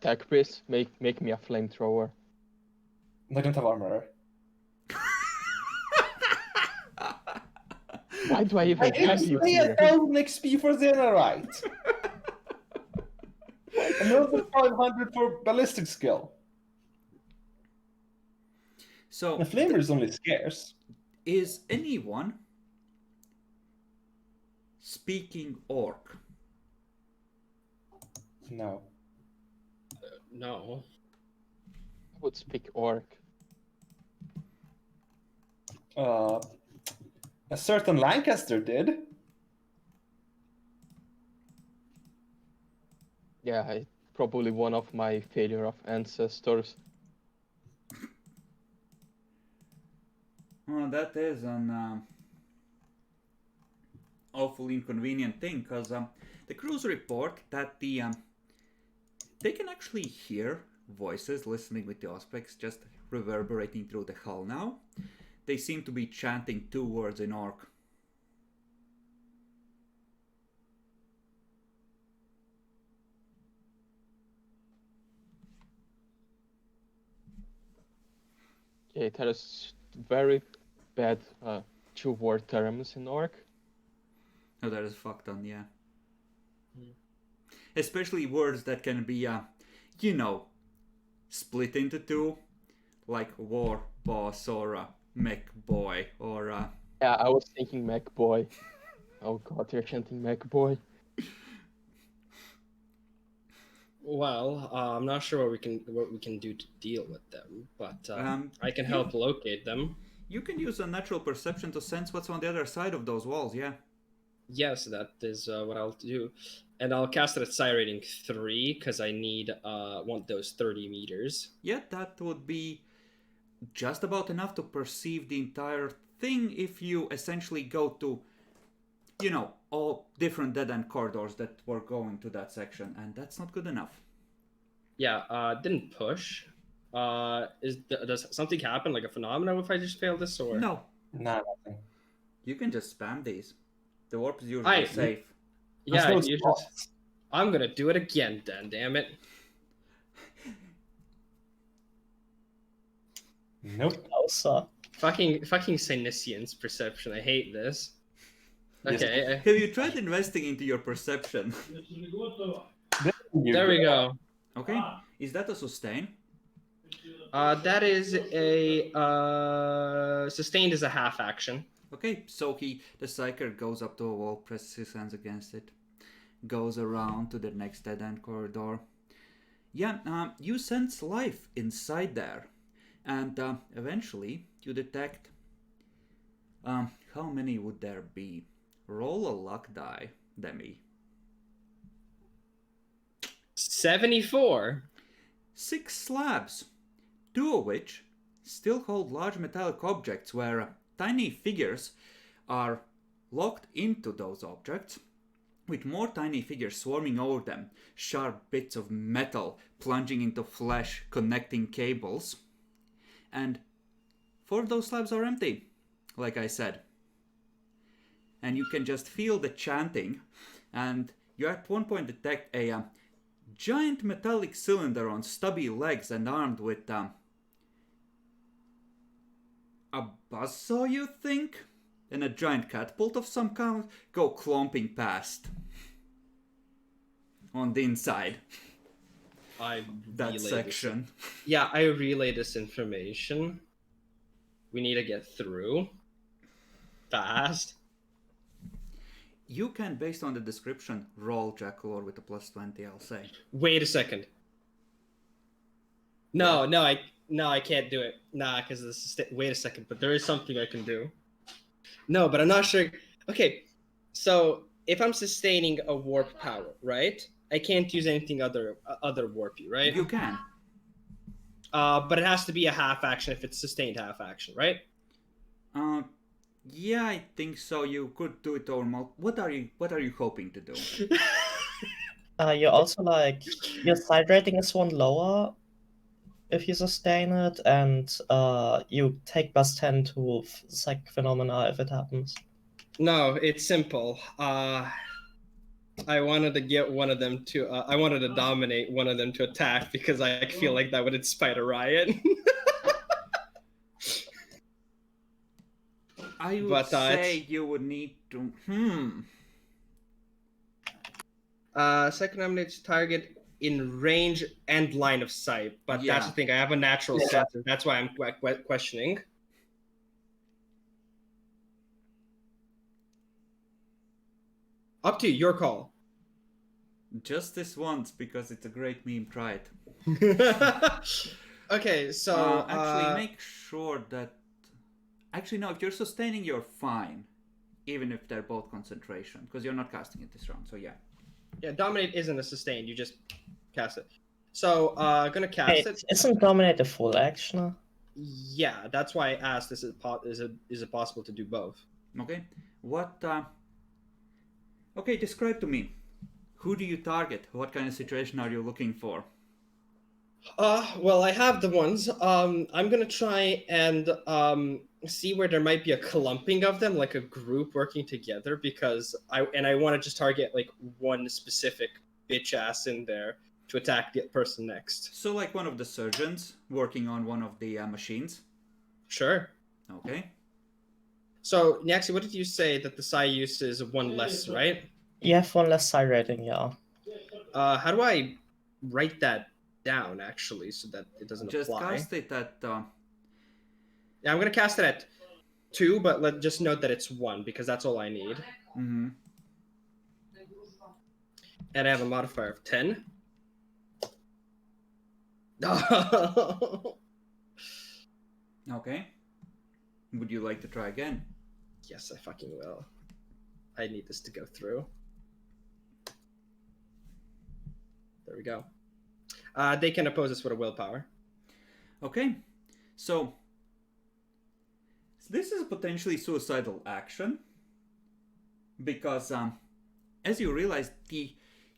Tech priest, make me a flamethrower. I don't have armor. Why do I even have you Stay here? at 1000 XP for Xenarite. Another 500 for ballistic skill. So, The flamer is only scarce. is anyone speaking orc? No. No. I would speak orc. A certain Lancaster did. Yeah, probably one of my failure of ancestors. Well, that is an awful inconvenient thing, because the crews report that they can actually hear voices listening with the auspex just reverberating through the hull now. They seem to be chanting 2 words in orc. Okay, there is very bad 2-word terms in orc. Oh, that is fucked on, yeah. Especially words that can be, split into 2, like war boss or mech boy or. Yeah, I was thinking mech boy. Oh god, you're chanting mech boy. Well, I'm not sure what we can do to deal with them, but I can help locate them. You can use a natural perception to sense what's on the other side of those walls, yeah. Yes, that is what I'll do, and I'll cast it at Psi rating 3 because I want those 30 meters. Yeah, that would be just about enough to perceive the entire thing if you essentially go to, all different dead-end corridors that were going to that section, and that's not good enough. Yeah, didn't push. Does something happen, like a phenomenon, if I just fail this, or No, Nah, nothing. you can just spam these. The warp is usually safe. Yeah, There's no you spots. just. I'm gonna do it again, then. Damn it. Nope. Also, Fucking Cynician's perception. I hate this. Yes. Okay, Have you tried investing into your perception? there we go. Okay, is that a sustain? That is a sustained is a half action. Okay, so the psyker goes up to a wall, presses his hands against it, goes around to the next dead-end corridor. Yeah, you sense life inside there, and eventually you detect. How many would there be? Roll a luck die, Demi. 74. 6 slabs, 2 of which still hold large metallic objects where tiny figures are locked into those objects, with more tiny figures swarming over them, sharp bits of metal plunging into flesh, connecting cables. And 4 of those slabs are empty, like I said. And you can just feel the chanting, and you at one point detect a giant metallic cylinder on stubby legs and armed with a buzzsaw, you think? And a giant catapult of some kind go clomping past. On the inside, I that relay section. Yeah, I relay this information. We need to get through fast. You can, based on the description, roll Jackalore with a +20, I'll say. Wait a second. No, I can't do it. Nah, because this is wait a second, but there is something I can do. No, but I'm not sure. Okay, so if I'm sustaining a warp power, right? I can't use anything other warpy, right? You can. But it has to be a half action if it's sustained half action, right? Yeah, I think so. You could do it over What are you hoping to do? you're also like your side rating is 1 lower if you sustain it, and you take +10 to psychic phenomena if it happens. No, it's simple. I wanted to get one of them to. I wanted to dominate one of them to attack because I feel like that would inspire a riot. I would But, say you would need to. Second dominates target in range and line of sight. But Yeah. that's the thing. I have a natural sense. That's why I'm questioning. Up to you. Your call. Just this once, because it's a great meme. Try it. Okay, so Actually, make sure that. Actually, no. If you're sustaining, you're fine, even if they're both concentration, because you're not casting it this round. So yeah. yeah, dominate isn't a sustain. You just cast it. So gonna cast Wait, it. isn't dominate a full action? Yeah, that's why I asked. Is it possible to do both? Okay. What? Okay, describe to me. Who do you target? What kind of situation are you looking for? Well, I have the ones. I'm gonna try and see where there might be a clumping of them, like a group working together, because I want to just target like one specific bitch ass in there to attack the person next. So, like one of the surgeons working on one of the machines. Sure. Okay. So, Nyaxi, what did you say that the psi use is 1 less, right? You have 1 less side rating, yeah. How do I write that down actually so that it doesn't Just apply? cast it at. Yeah, I'm gonna cast it at 2, but just note that it's 1 because that's all I need. Mm-hmm. And I have a modifier of 10. Okay. Would you like to try again? Yes, I fucking will. I need this to go through. There we go. They can oppose us with a willpower. Okay. So this is a potentially suicidal action because as you realize,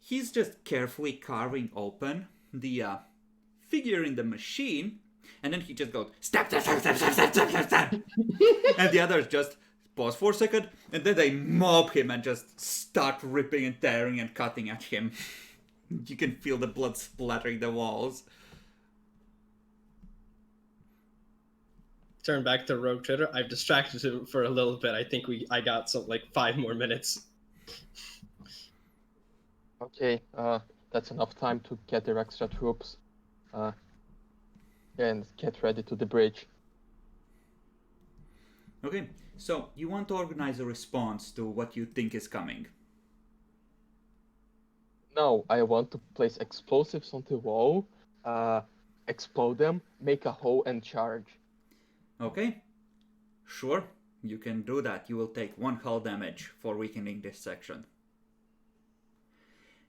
he's just carefully carving open the figure in the machine, and then he just goes, stab, stab, stab, stab, stab, stab, stab, stab, stab. And the others just pause for a second, and then they mob him and just start ripping and tearing and cutting at him. You can feel the blood splattering the walls. Turn back to Rogue Trader. I've distracted him for a little bit. I think I got some like 5 more minutes. Okay, that's enough time to get their extra troops and get ready to the bridge. Okay, so you want to organize a response to what you think is coming. No, I want to place explosives on the wall, explode them, make a hole, and charge. Okay, sure, you can do that. You will take 1 hull damage for weakening this section.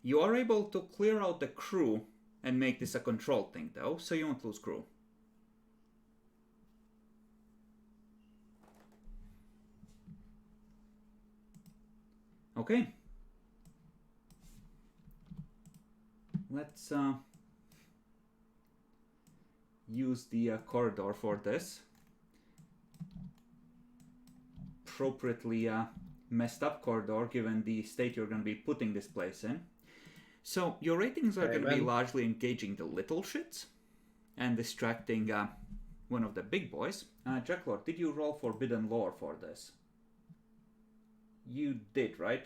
You are able to clear out the crew and make this a control thing though, so you won't lose crew. Okay. Let's use the corridor for this. Appropriately messed up corridor given the state you're going to be putting this place in. So your ratings are going to be largely engaging the little shits and distracting one of the big boys. Jacklord, did you roll Forbidden Lore for this? You did, right?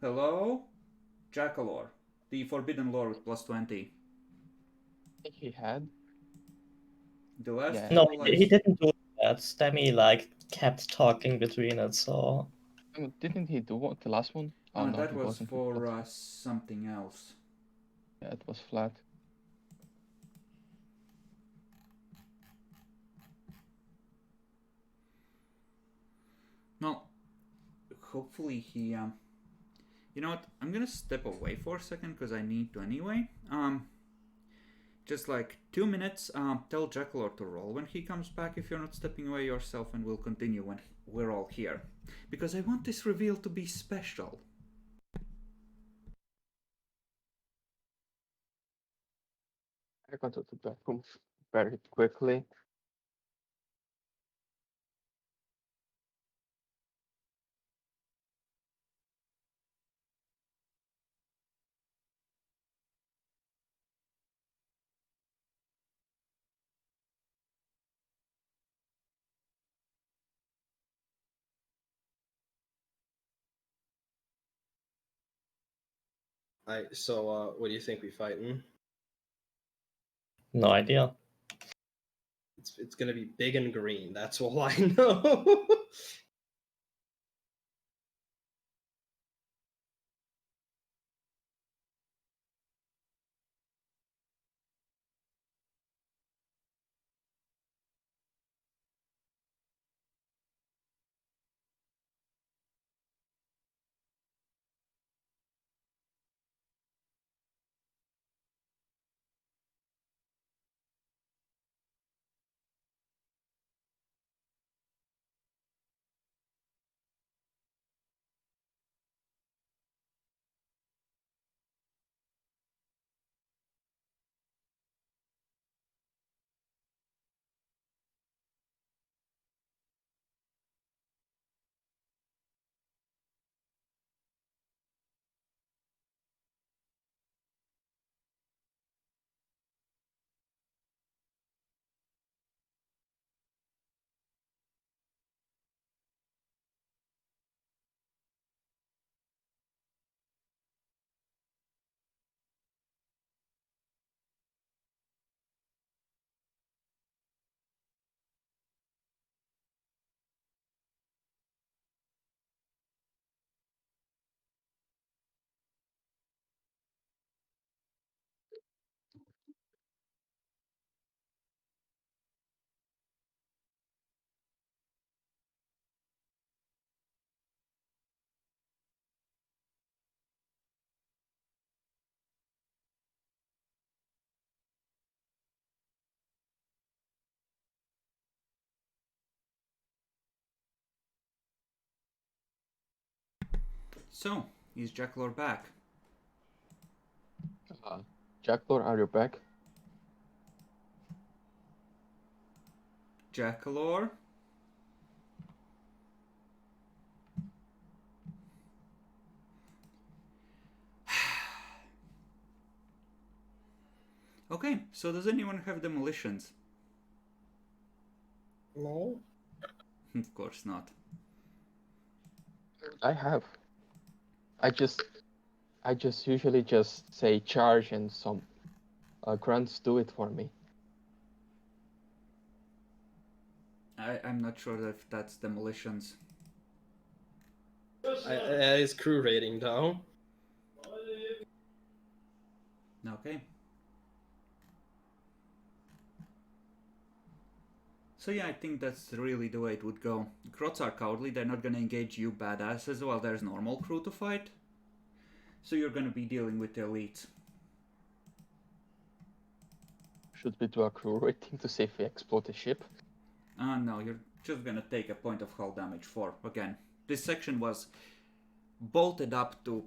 Hello? Jackalor. The Forbidden Lore with plus 20. I think he had. The last Yeah. No, roll he didn't do that. Demi like kept talking between it, so Didn't he do what, the last one? Oh no, that he was wasn't. for something else. Yeah, it was flat. Well, hopefully he you know what, I'm gonna step away for a second because I need to anyway. Just like 2 minutes. Tell Jackalor to roll when he comes back if you're not stepping away yourself, and we'll continue when we're all here, because I want this reveal to be special. I got to the bathroom very quickly. So what do you think we fighting? no idea. It's gonna be big and green. That's all I know. So, Is Jacklor back? Jacklor, are you back? Jackalor? Okay, so does anyone have demolitions? No. Of course not. I have. I just usually just say charge and some grunts do it for me. I'm not sure if that's demolitions. Is crew rating down? Okay. So yeah, I think that's really the way it would go. Crots are cowardly, they're not gonna engage you badasses while there's normal crew to fight. So you're gonna be dealing with the elites. Should we do a crew rating to see if we explode the ship? No, you're just gonna take a point of hull damage for, again, this section was bolted up to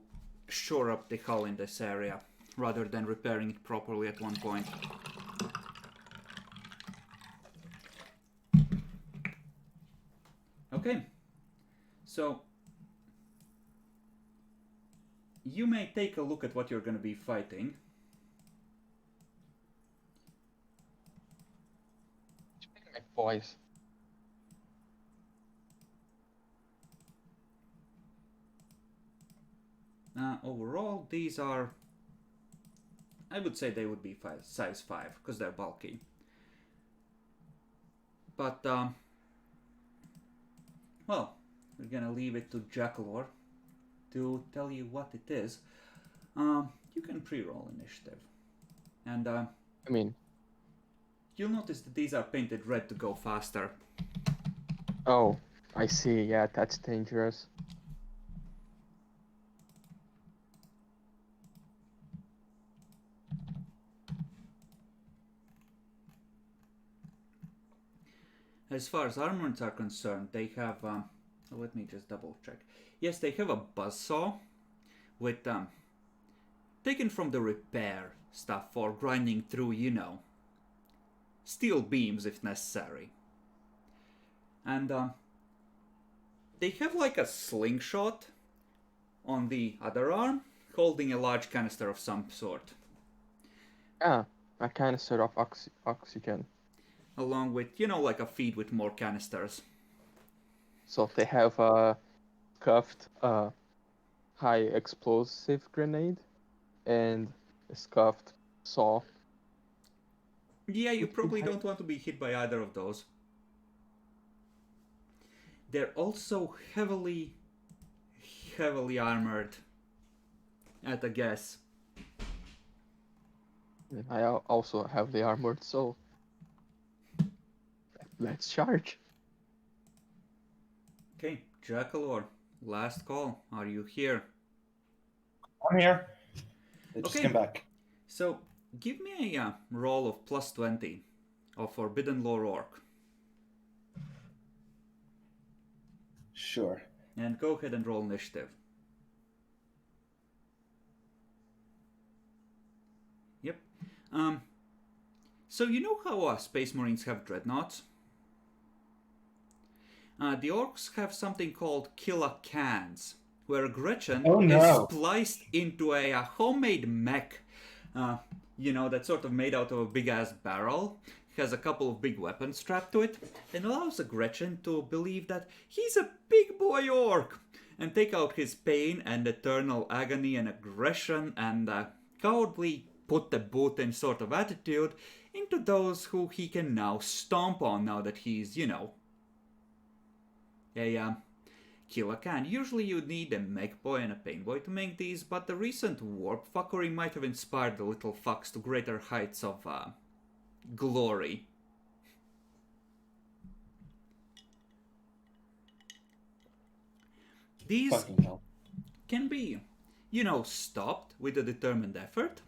shore up the hull in this area, rather than repairing it properly at one point. Okay, so you may take a look at what you're going to be fighting. My boys. Overall, these are, I would say they would be size 5, because they're bulky. But, well, we're gonna leave it to Jackalor to tell you what it is. You can pre-roll initiative. And, I mean, you'll notice that these are painted red to go faster. oh, I see. Yeah, that's dangerous. As far as armaments are concerned, they have, let me just double check. Yes, they have a buzzsaw with, taken from the repair stuff for grinding through, you know, steel beams if necessary. And, they have like a slingshot on the other arm, holding a large canister of some sort. Ah, a canister of oxygen. Along with, you know, like a feed with more canisters. So they have a scuffed high explosive grenade and a scuffed saw. Yeah, you probably don't want to be hit by either of those. They're also heavily armored, at a guess. And I also have the armored, so let's charge. Okay, Jackalor, last call. Are you here? I'm here. I just Okay. came back. So, give me a roll of +20 of Forbidden Lore Orc. Sure. And go ahead and roll initiative. Yep. So you know how Space Marines have dreadnoughts? The orcs have something called killer cans, where Gretchen is spliced into a homemade mech, you know, that's sort of made out of a big-ass barrel, has a couple of big weapons strapped to it, and allows Gretchen to believe that he's a big boy orc, and take out his pain and eternal agony and aggression and cowardly put the boot in sort of attitude into those who he can now stomp on now that he's, you know, a killer can. Usually you'd need a mech boy and a pain boy to make these, but the recent warp fuckery might have inspired the little fucks to greater heights of glory. These Fucking hell. can be, you know, stopped with a determined effort,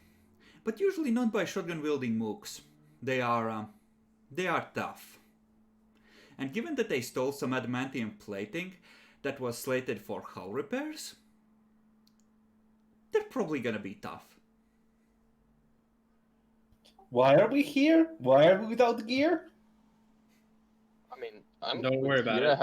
but usually not by shotgun-wielding mooks. They are tough. And given that they stole some adamantium plating that was slated for hull repairs, they're probably gonna be tough. Why are we here? Why are we without gear? I mean, I'm Don't good worry about here. it.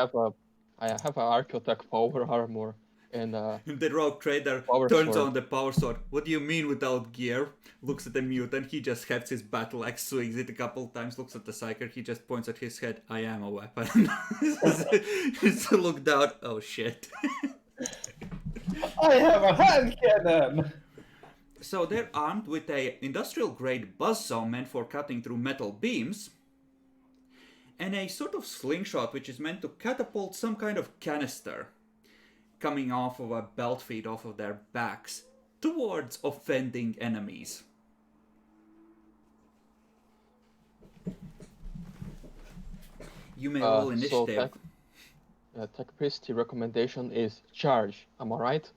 I have an Architect power armor and The rogue trader Power turns sword. on the power sword. What do you mean without gear? Looks at the mutant. He just hefts his battle axe, swings it a couple times. Looks at the psyker. He just points at his head. I am a weapon. Just look down. Oh shit. I have a hand cannon! So they're armed with a industrial grade buzzsaw meant for cutting through metal beams, and a sort of slingshot which is meant to catapult some kind of canister coming off of a belt feed off of their backs towards offending enemies. You may roll initiative. Tech Priest recommendation is charge. Am I right?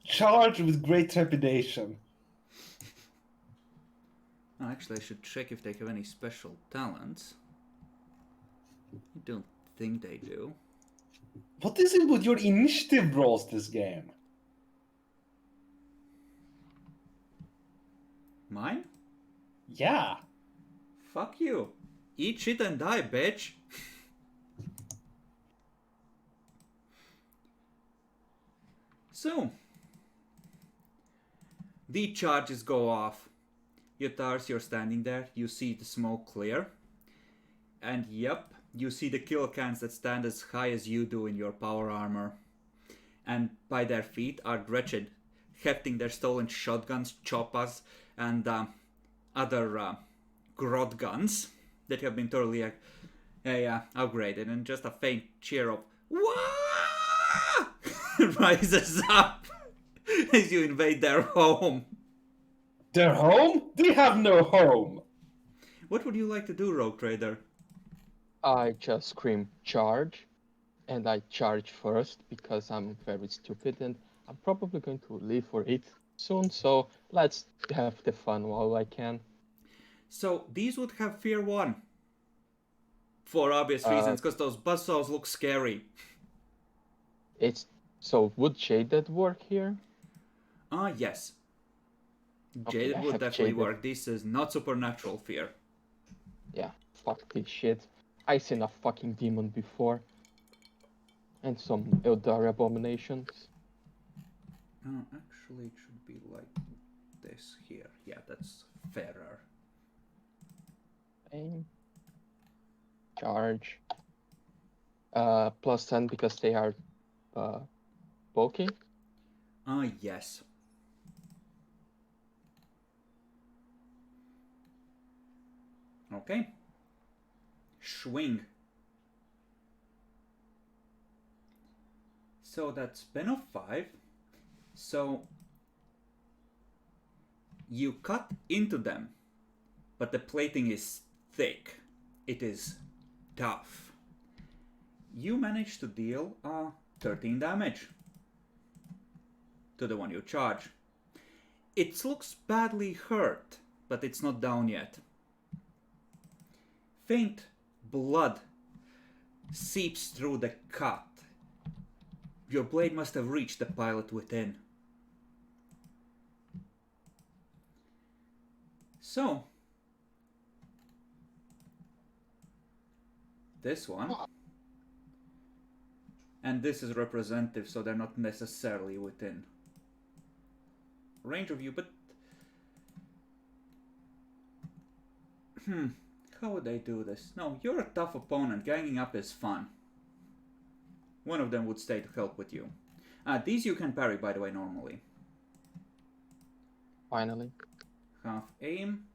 Charge with great trepidation. Oh, actually, I should check if they have any special talents. I don't think they do. What is it with your initiative rolls this game? Mine? Yeah. Fuck you. Eat shit and die, bitch. So, the charges go off. Yotars, you're standing there. You see the smoke clear. And yep, you see the kill cans that stand as high as you do in your power armor. And by their feet are Gretchen, hefting their stolen shotguns, choppas, and other grot guns that have been totally upgraded. And just a faint cheer of "Wah!" rises up as you invade their home. Their home? They have no home! What would you like to do, Rogue Trader? I just scream charge, and I charge first because I'm very stupid and I'm probably going to leave for it soon, so let's have the fun while I can. So these would have fear 1. For obvious reasons, because those buzzsaws look scary. Would Jaded work here? Yes. Okay, Jaded I would have definitely Jaded. work. This is not supernatural fear. Yeah, fuck this shit. I seen a fucking demon before. And some Eldar abominations. Actually, it should be like this here. Yeah, that's fairer. Aim. Charge. Plus 10 because they are bulky. Yes. Okay. Swing. So that's Ben of 5. So you cut into them, but the plating is thick. It is tough. You manage to deal 13 damage to the one you charge. It looks badly hurt, but it's not down yet. Faint blood seeps through the cut. Your blade must have reached the pilot within. So, this one, and this is representative, so they're not necessarily within range of you, but how would they do this? No, you're a tough opponent. Ganging up is fun. One of them would stay to help with you. These you can parry, by the way, normally. Finally. Half aim,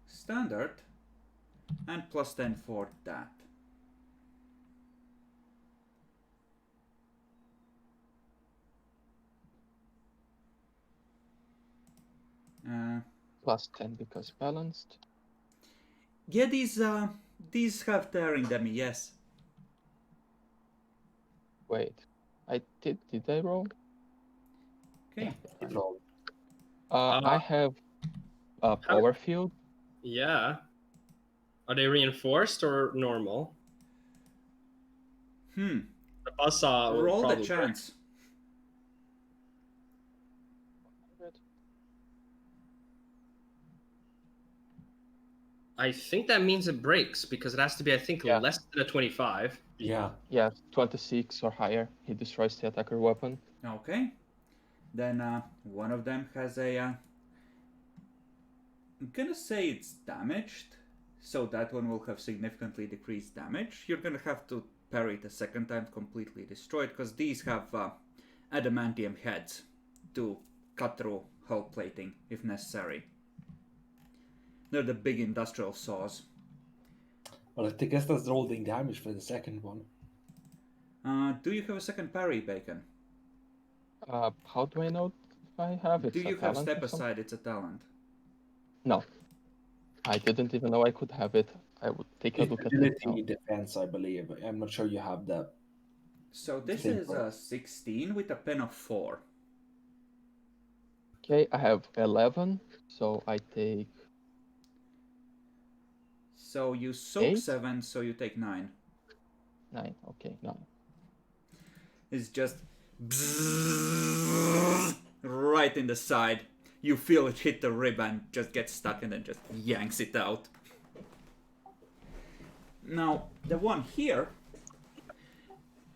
standard, and plus 10 for that. Plus 10 because balanced. Yeah, these have tearing them, yes. Wait. Did I roll? Okay. Roll. I have a power field. Yeah. Are they reinforced or normal? The buzzsaw will Roll the probably chance. I think that means it breaks because it has to be, I think, Yeah. less than a 25. Yeah. Yeah, 26 or higher. He destroys the attacker weapon. Okay. Then one of them has a... I'm gonna say it's damaged. So that one will have significantly decreased damage. You're gonna have to parry it a second time, completely destroyed, because these have adamantium heads to cut through hull plating if necessary. They're the big industrial saws. Well, I guess that's rolling damage for the second one. Do you have a second parry, Bacon? How do I know if I have it? Do you have step aside? It's a talent. No. I didn't even know I could have it. I would take a It's look at it now. ability defense, I believe. I'm not sure you have that. So this Same is roll. 16 with a pen of 4. Okay, I have 11, so I take... So you soak 8? 7, so you take 9. 9, okay, 9. It's just right in the side. You feel it hit the rib and just gets stuck and then just yanks it out. Now, the one here,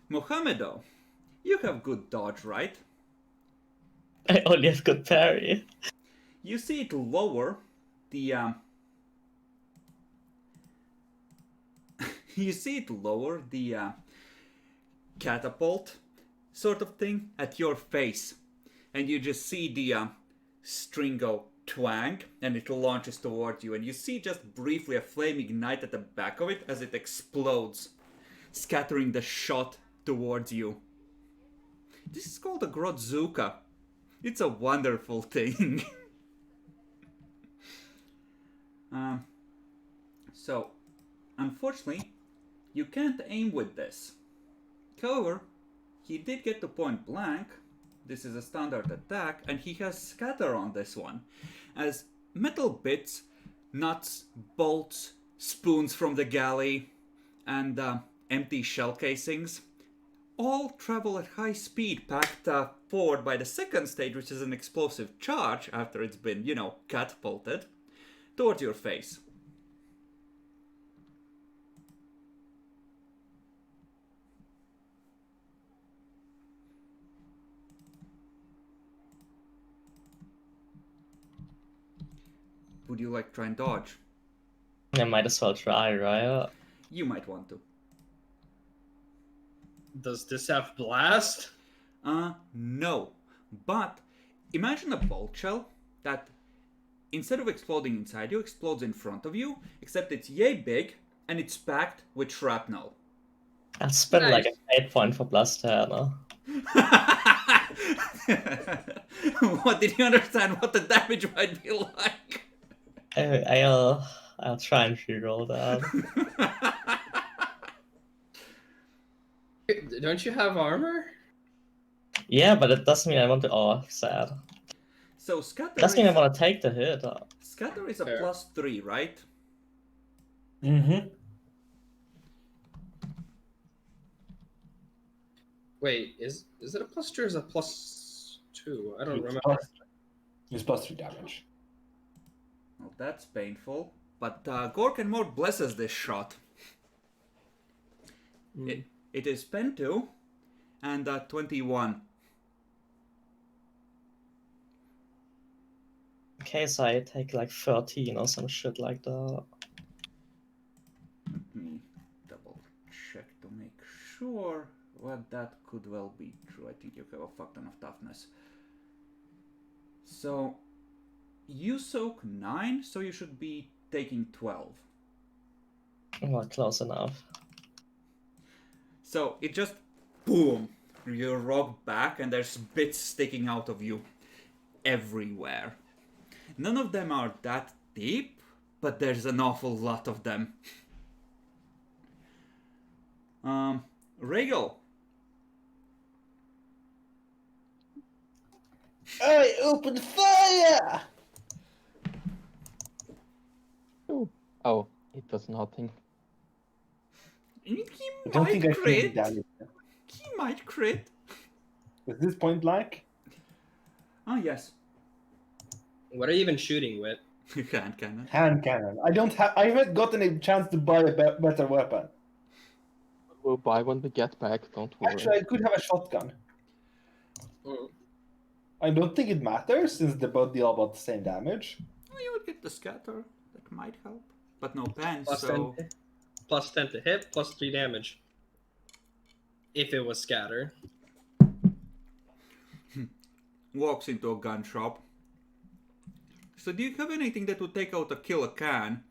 Mohamedo, you have good dodge, right? I only have good parry. You see it lower the you see it lower the catapult sort of thing at your face, and you just see the string go twang and it launches towards you, and you see just briefly a flame ignite at the back of it as it explodes, scattering the shot towards you. This is called a Grodzuka. It's a wonderful thing. So, unfortunately, you can't aim with this. However, he did get to point blank. This is a standard attack, and he has scatter on this one, as metal bits, nuts, bolts, spoons from the galley, and empty shell casings all travel at high speed, packed forward by the second stage, which is an explosive charge after it's been, catapulted, towards your face. Would you like to try and dodge? I might as well try, right? You might want to. Does this have blast? No. But imagine a bolt shell that, instead of exploding inside you, explodes in front of you, except it's yay big and it's packed with shrapnel. I'll spend like Nice. an 8 point for Blaster. What, did you understand what the damage might be like? I'll try and reroll that. Don't you have armor? Yeah, but it doesn't mean I want to. Oh, sad. So scatter Doesn't mean I want to take the hit. Scatter is a Fair. +3, right? Mm-hmm. Wait, is it a +2 or is it a +2? I don't remember. It's +3 damage. Well, that's painful. But Gork and Mort blesses this shot. It is pen 2 and 21. Okay, so I take like 13 or some shit like that. Let me double check to make sure. Well, that could well be true. I think you have a fuck ton of toughness. So, you soak 9, so you should be taking 12. Oh, close enough. So, it just, boom, you rock back and there's bits sticking out of you everywhere. None of them are that deep, but there's an awful lot of them. Regal. I opened fire! Ooh. Oh, it does nothing. He I don't think I might feel crit. damage. He might crit. Is this point blank? Oh, yes. What are you even shooting with? Hand cannon. Hand cannon. I haven't gotten a chance to buy a better weapon. We'll buy when we get back, don't worry. Actually, I could have a shotgun. I don't think it matters since they both deal about the same damage. Well, you would get the scatter. That might help. But no pens, Plus so... 10, plus 10 to hit, plus 3 damage. If it was scatter. Walks into a gun shop. So do you have anything that would take out a kill a can?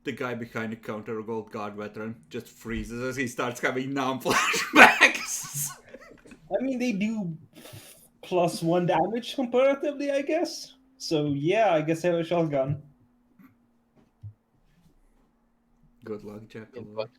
The guy behind the counter, a Gold Guard veteran, just freezes as he starts having numb flashbacks. I mean, they do +1 damage comparatively, I guess. So yeah, I guess I have a shotgun. Good luck, Jackal. But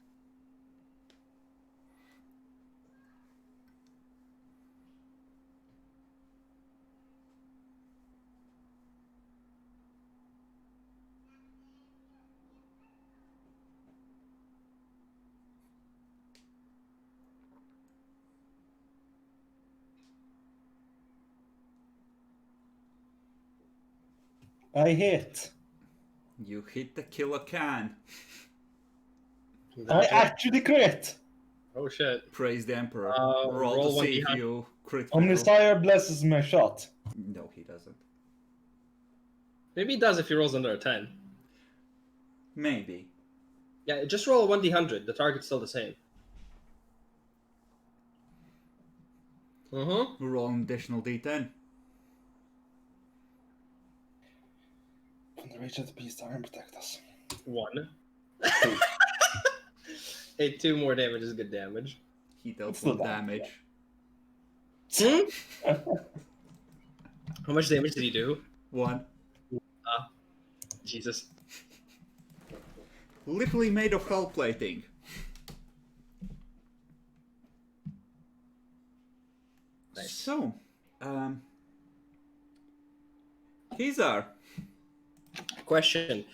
I hit. You hit the kill a can. I actually crit. Oh shit. Praise the Emperor. Roll roll to see if 1d100. you crit. Omnisire blesses my shot. No, he doesn't. Maybe he does if he rolls under a 10. Maybe. Yeah, just roll a 1d100. The target's still the same. Roll an additional d10. From the reach of the beast, iron protect us. 1. Hey, 2 more damage is good damage. He dealt It's still 1 bad, damage. How much damage did he do? 1. Jesus. Literally made of hull plating. Nice. So, Kizar. Question.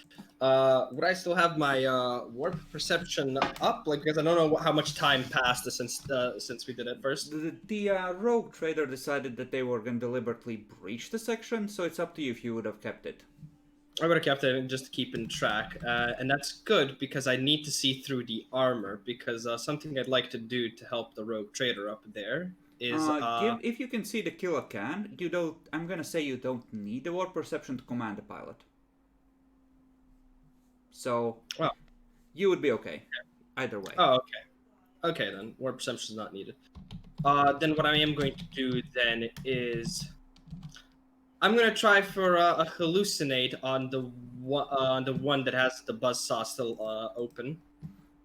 Would I still have my warp perception up? Like, because I don't know how much time passed since we did it first. The rogue trader decided that they were going to deliberately breach the section, so it's up to you if you would have kept it. I would have kept it just to keep in track, and that's good because I need to see through the armor. Because something I'd like to do to help the rogue trader up there is if you can see the killer can, you don't. I'm gonna say you don't need the warp perception to command the pilot. So you would be okay either way. Oh, okay. Okay, then warp perception is not needed. Then what I am going to do then is I'm gonna try for a hallucinate on the one that has the buzzsaw still open.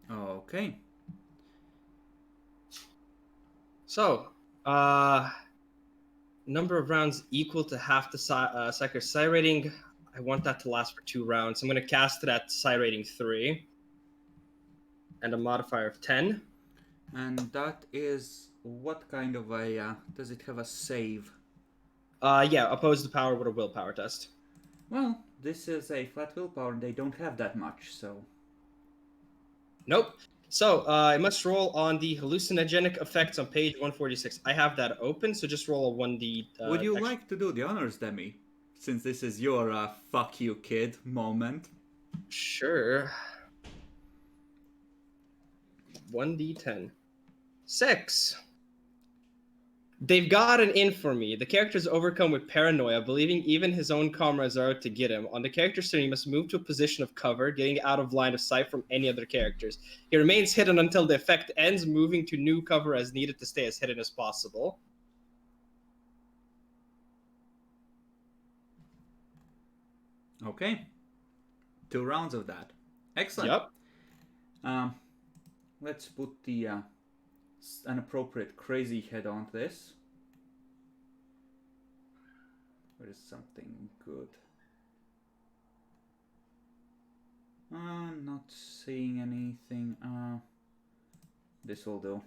Okay. So, number of rounds equal to half the Psyker Psi rating. I want that to last for 2 rounds. I'm going to cast it at Psi rating 3. And a modifier of 10. And that is what kind of a... does it have a save? Yeah, oppose the power with a willpower test. Well, this is a flat willpower and they don't have that much, so... Nope. So, I must roll on the hallucinogenic effects on page 146. I have that open, so just roll a 1d... Would you like to do the honors, Demi? Since this is your fuck you kid moment. Sure. 1d10. 6. They've got an in for me. The character is overcome with paranoia, believing even his own comrades are out to get him. On the character's turn, he must move to a position of cover, getting out of line of sight from any other characters. He remains hidden until the effect ends, moving to new cover as needed to stay as hidden as possible. Okay. 2 rounds of that. Excellent. Yep. Let's put the an appropriate crazy head on this. Where is something good? I'm not seeing anything. This will do.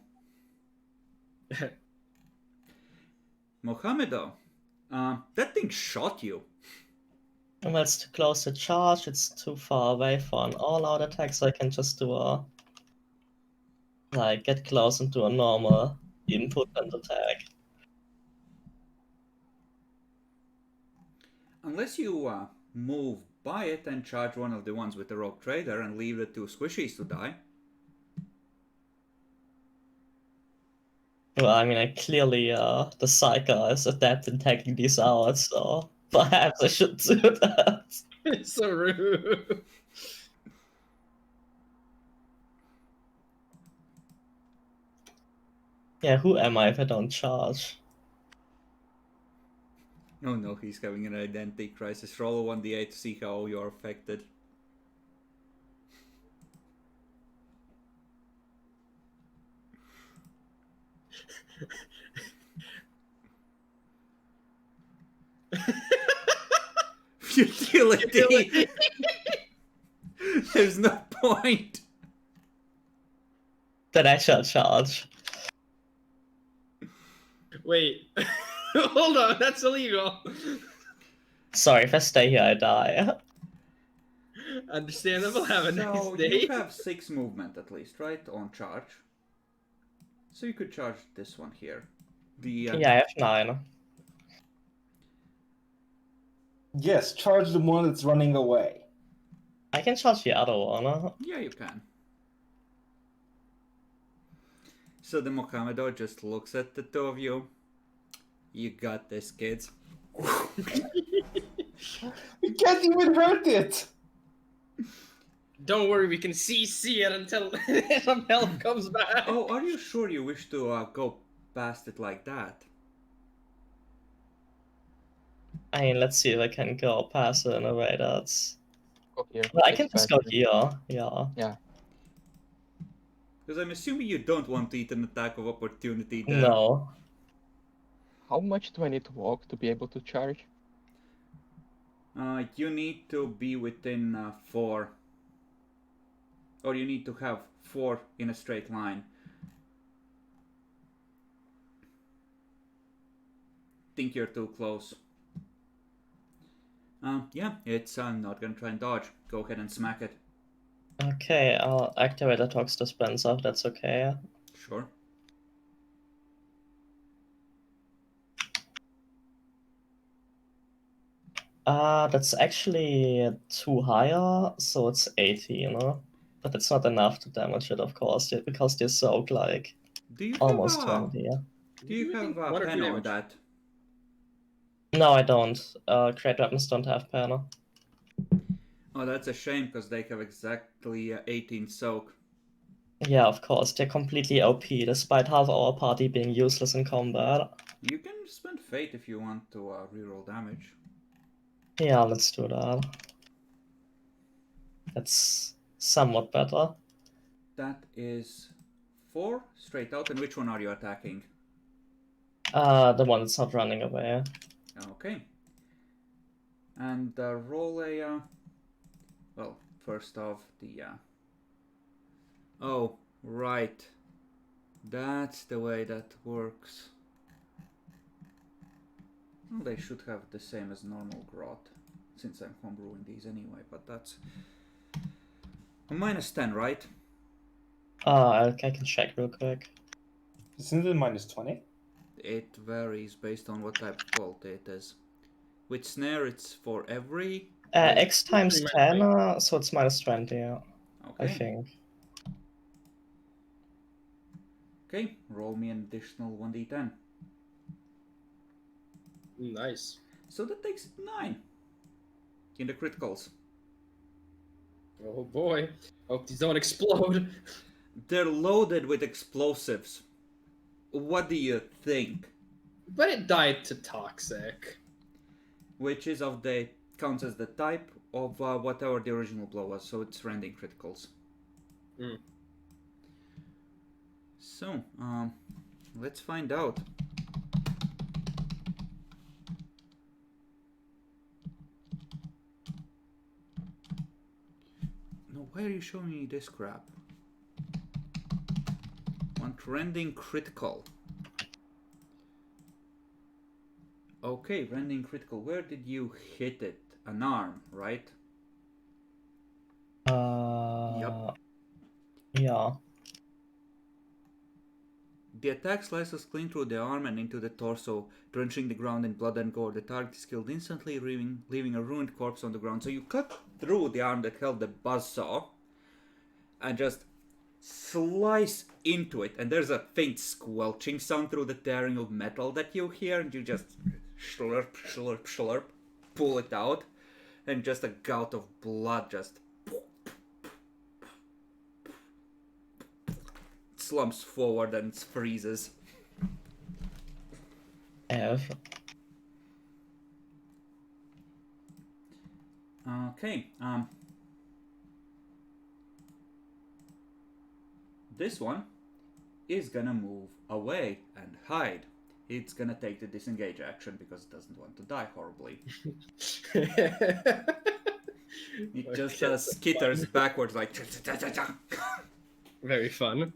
Mohamedo, that thing shot you. Well, it's too close to charge, it's too far away for an all-out attack, so I can just do a... like, get close and do a normal input and attack. Unless you move buy it and charge one of the ones with the Rogue Trader and leave the 2 squishies to die. Well, I mean, I clearly, the Psyker is adept in taking these out, so perhaps I should do that. It's so rude. Yeah, who am I if I don't charge? Oh no, he's having an identity crisis. Roll a 1d8 to see how you're affected. Futility! There's no point! Then I shall charge. Wait. Hold on, that's illegal. Sorry, if I stay here, I die. Understandable, have a nice So day. you have 6 movement at least, right? On charge. So you could charge this one here. The Yeah, I have 9. Yes, charge the one that's running away. I can charge the other one. Yeah, you can. So the Mohamedor just looks at the 2 of you. You got this, kids. We can't even hurt it! Don't worry, we can CC it until some help comes back. Oh, are you sure you wish to go past it like that? I mean, let's see if I can go past it in a way that's... Go here. Well, I can just go Exactly. here, yeah. Because I'm assuming you don't want to eat an attack of opportunity there. No. How much do I need to walk to be able to charge? You need to be within 4. Or you need to have 4 in a straight line. Think you're too close. Yeah, it's not gonna try and dodge. Go ahead and smack it. Okay, I'll activate the Tox Dispenser if that's okay. Sure. That's actually 2 higher, so it's 80, you know? But it's not enough to damage it, of course, because they soak like Do you almost have 20, yeah. Do you have One or two pen on damage? that? No, I don't. Great weapons don't have panel. Oh, that's a shame because they have exactly 18 soak. Yeah, of course, they're completely OP, despite half our party being useless in combat. You can spend fate if you want to reroll damage. Yeah, let's do that. That's somewhat better. That is 4 straight out. And which one are you attacking? The one that's not running away. Okay. And roll a. Well, first off, the. Oh, right. That's the way that works. Well, they should have the same as normal grot, since I'm homebrewing these anyway, but that's a -10, right? I can check real quick. Isn't it -20? It varies based on what type of quality it is. With snare, it's for every. X times pretty much 10, right. so it's -20, yeah, I Okay. think. Okay, roll me an additional 1d10. Nice. So that takes 9 in the criticals. Oh boy. Hope these don't explode. They're loaded with explosives. What do you think? But it died to toxic. Which is of the counts as the type of whatever the original blow was, so it's rending criticals. Mm. So, let's find out. No, why are you showing me this crap? Want rending critical. Okay, rending critical. Where did you hit it? An arm, right? Yep. Yeah. The attack slices clean through the arm and into the torso, drenching the ground in blood and gore. The target is killed instantly, leaving a ruined corpse on the ground. So you cut through the arm that held the buzzsaw and just slice into it, and there's a faint squelching sound through the tearing of metal that you hear, and you just slurp, slurp, slurp, pull it out, and just a gout of blood just slumps forward and freezes. F. Okay, this one is gonna move away and hide. It's gonna take the disengage action because it doesn't want to die horribly. It just skitters backwards like... Very fun.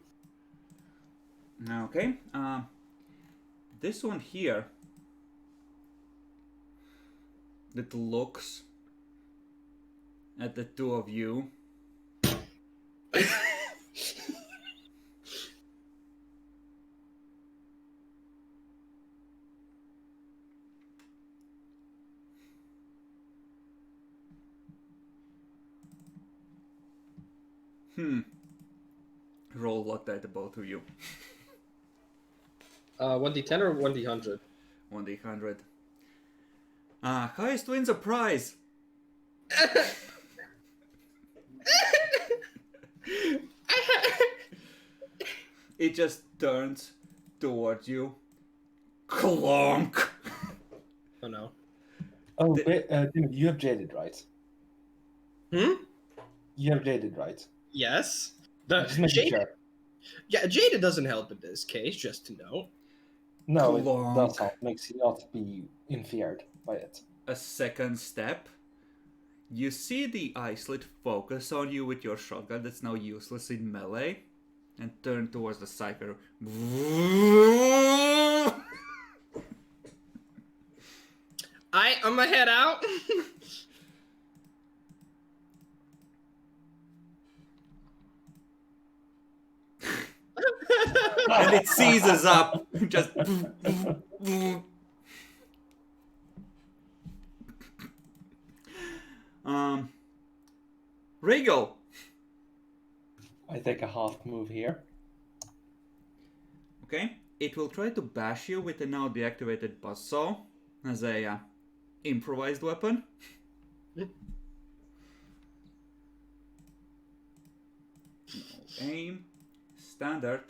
Okay, this one here that looks at the two of you. Roll what die, the both of you. 1d10 or 1d100? 1d100. Highest wins a prize. It just turns towards you. Clonk. Oh no. Oh, dude, you have jaded, right? You have jaded, right? Yes. Just making sure. Yeah, Jada doesn't help in this case, just to know. No, Clonk. it does not. Makes you not be infeared by it. A second step. You see the eye slit focus on you with your shotgun that's now useless in melee, and turn towards the psyker. I'm gonna head out. And it seizes up. Just. Regal. I take a half move here. Okay. It will try to bash you with the now deactivated buzzsaw as a improvised weapon. No aim. Standard.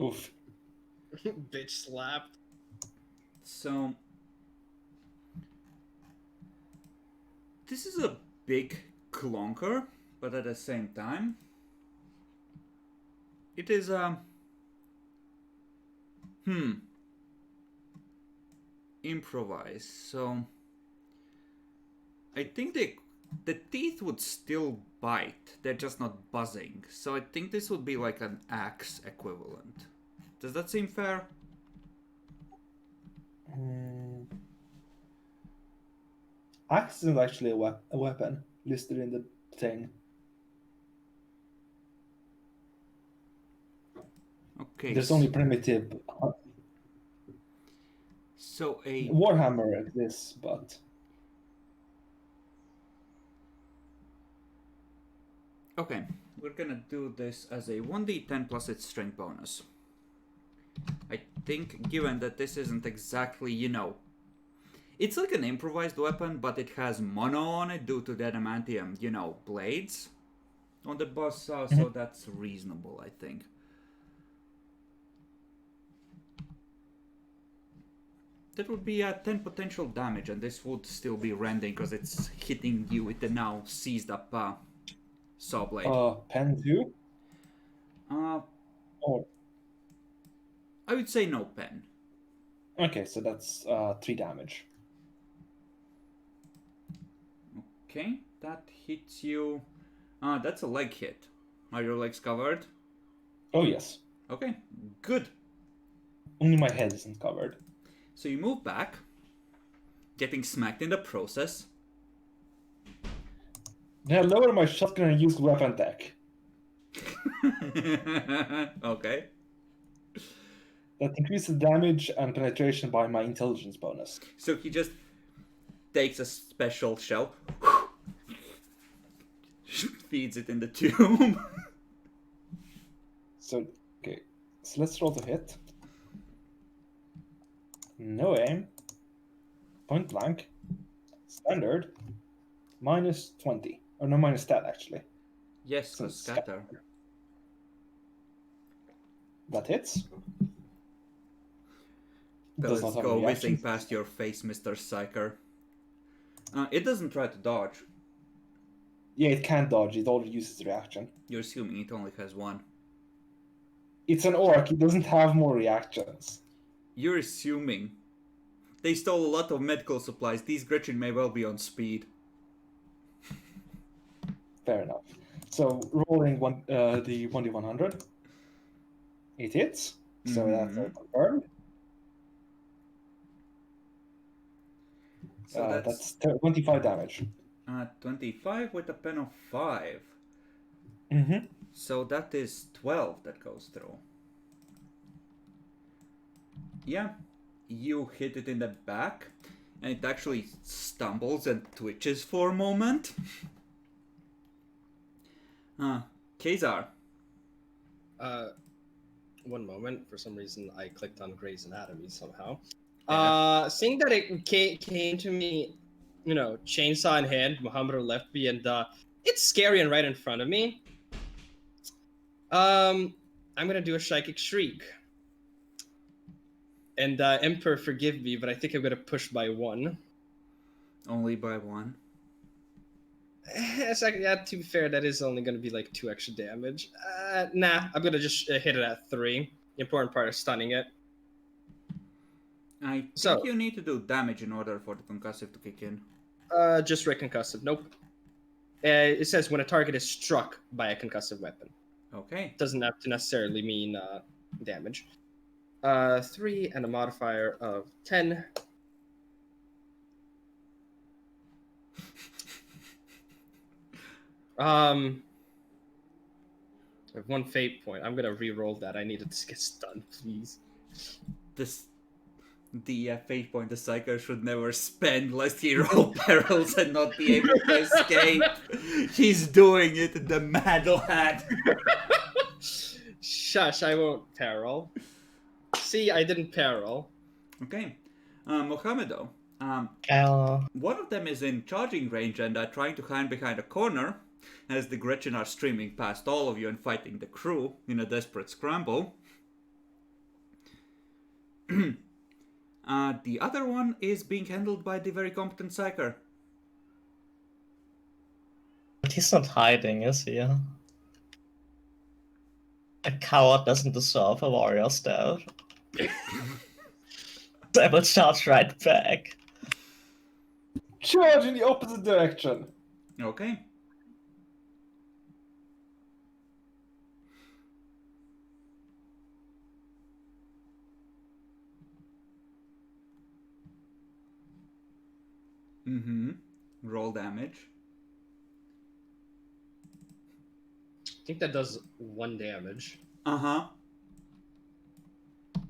Oof. Bitch slapped. So this is a big clunker, but at the same time it is improvised. So I think the teeth would still bite, they're just not buzzing. So I think this would be like an axe equivalent. Does that seem fair? Axe isn't actually a weapon listed in the thing. Okay. There's only primitive. So a Warhammer exists, but okay, we're gonna do this as a 1d10 plus its strength bonus. I think, given that this isn't exactly, it's like an improvised weapon, but it has mono on it due to the adamantium, blades on the buzzsaw, so that's reasonable, I think. That would be 10 potential damage, and this would still be rending because it's hitting you with the now seized up saw blade. pen too? Or I would say no pen. okay, so that's 3 damage. Okay, that hits you. That's a leg hit. Are your legs covered? Oh yes. Okay, good. Only my head isn't covered. So you move back, getting smacked in the process. Then I lower my shotgun and use weapon attack. Okay. That increases damage and penetration by my intelligence bonus. So he just takes a special shell, feeds it in the tomb. So, okay. So let's roll to hit. No aim. Point blank. Standard. Minus 20. Or no, minus 10 actually. Yes, So for scatter. That hits. Pellets Does not have go a whizzing reaction. past your face, Mr. Psyker. It doesn't try to dodge. Yeah, it can't dodge. It only uses reaction. You're assuming it only has one. It's an orc. It doesn't have more reactions. You're assuming. They stole a lot of medical supplies. These Gretchen may well be on speed. Fair enough. So rolling the 1d100. It hits. So that's all confirmed. So That's 25 damage. 25 with a pen of 5. Mm-hmm. So that is 12 that goes through. Yeah, you hit it in the back, and it actually stumbles and twitches for a moment. Kazar. One moment. For some reason, I clicked on Grey's Anatomy somehow. Yeah. Seeing that it came to me, chainsaw in hand, Muhammad left me, and it's scary and right in front of me. I'm gonna do a psychic shriek. And Emperor, forgive me, but I think I'm gonna push by 1. Only by 1. Yeah, to be fair, that is only gonna be like 2 extra damage. Nah, I'm gonna just hit it at 3. The important part is stunning it. I think you need to do damage in order for the concussive to kick in. Just right concussive. Nope. It says when a target is struck by a concussive weapon. Okay. Doesn't have to necessarily mean damage. 3 and a modifier of 10. I have 1 fate point. I'm gonna re-roll that. I needed to get stunned, please. The fate point the Psyker should never spend lest he roll perils and not be able to escape. He's doing it in the mad lad. Shush, I won't peril. See, I didn't peril. Okay. Mohamedo. One of them is in charging range and trying to hide behind a corner as the Gretchen are streaming past all of you and fighting the crew in a desperate scramble. The other one is being handled by the very competent Psyker. But he's not hiding, is he? A coward doesn't deserve a warrior's death. I will charge right back. Charge in the opposite direction. Okay. Roll damage. I think that does 1 damage. Uh-huh.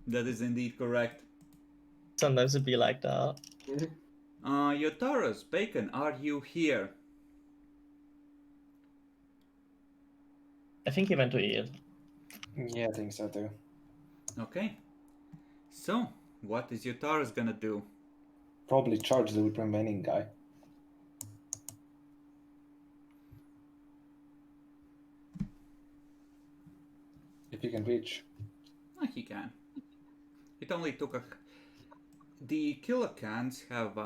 That is indeed correct. Sometimes it be like that. Yotaros, Bacon, are you here? I think he went to eat. Yeah, I think so too. Okay. So, what is Yotaros gonna do? Probably charge the remaining guy. If he can reach. He can. It only took a... The kilocans have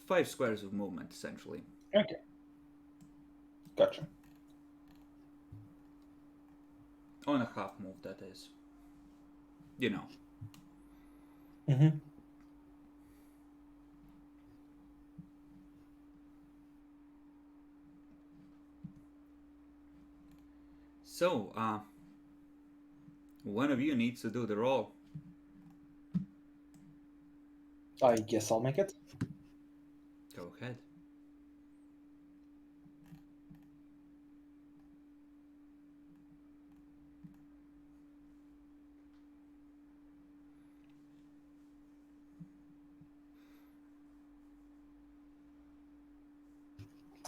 5 squares of movement, essentially. Okay. Gotcha. On a half move, that is. You know. Mm-hmm. So, one of you needs to do the roll. I guess I'll make it. Go ahead.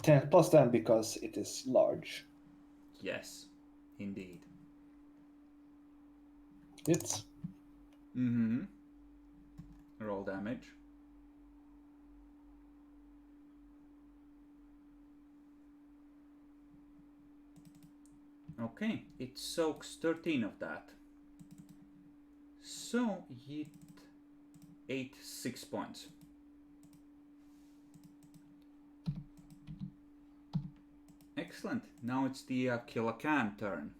10 plus 10 because it is large. Yes, indeed. It's Mm-hmm. Roll damage. Okay, it soaks 13 of that. So it ate 6 points. Excellent. Now it's the Killacan turn.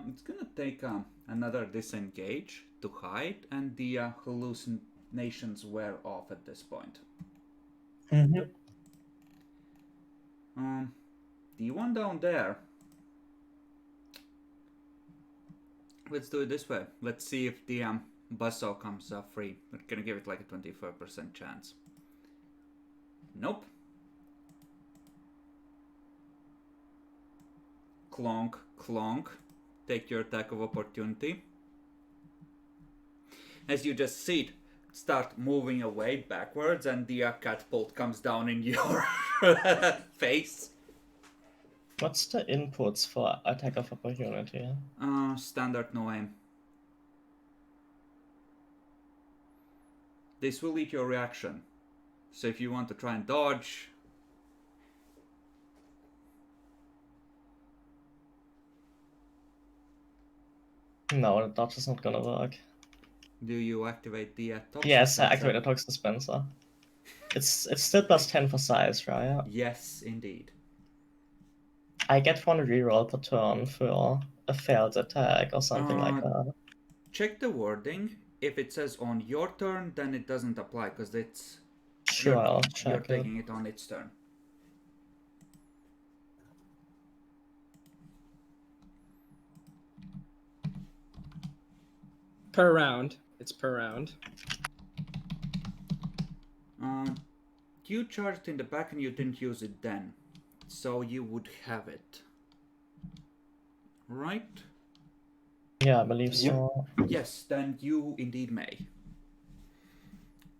It's gonna take another disengage to hide, and the hallucinations wear off at this point. The one down there. Let's do it this way. Let's see if the buzzsaw comes free. We're gonna give it like a 24% chance. Nope. Clonk, clonk. Take your attack of opportunity. As you just see it start moving away backwards, and the catapult comes down in your face. What's the inputs for attack of opportunity? Standard no aim. This will eat your reaction. So if you want to try and dodge... No, the dodge is not gonna work. Do you activate the toxic Yes, I dispenser? activate the toxic dispenser. It's still plus 10 for size, right? Yes, indeed. I get one reroll per turn for a failed attack or something like that. Check the wording. If it says on your turn, then it doesn't apply because it's Sure, I'll you're check it. taking it on its turn. Per round. It's per round. You charged in the back and you didn't use it then. So you would have it. Right? Yeah, I believe so. Yes, then you indeed may.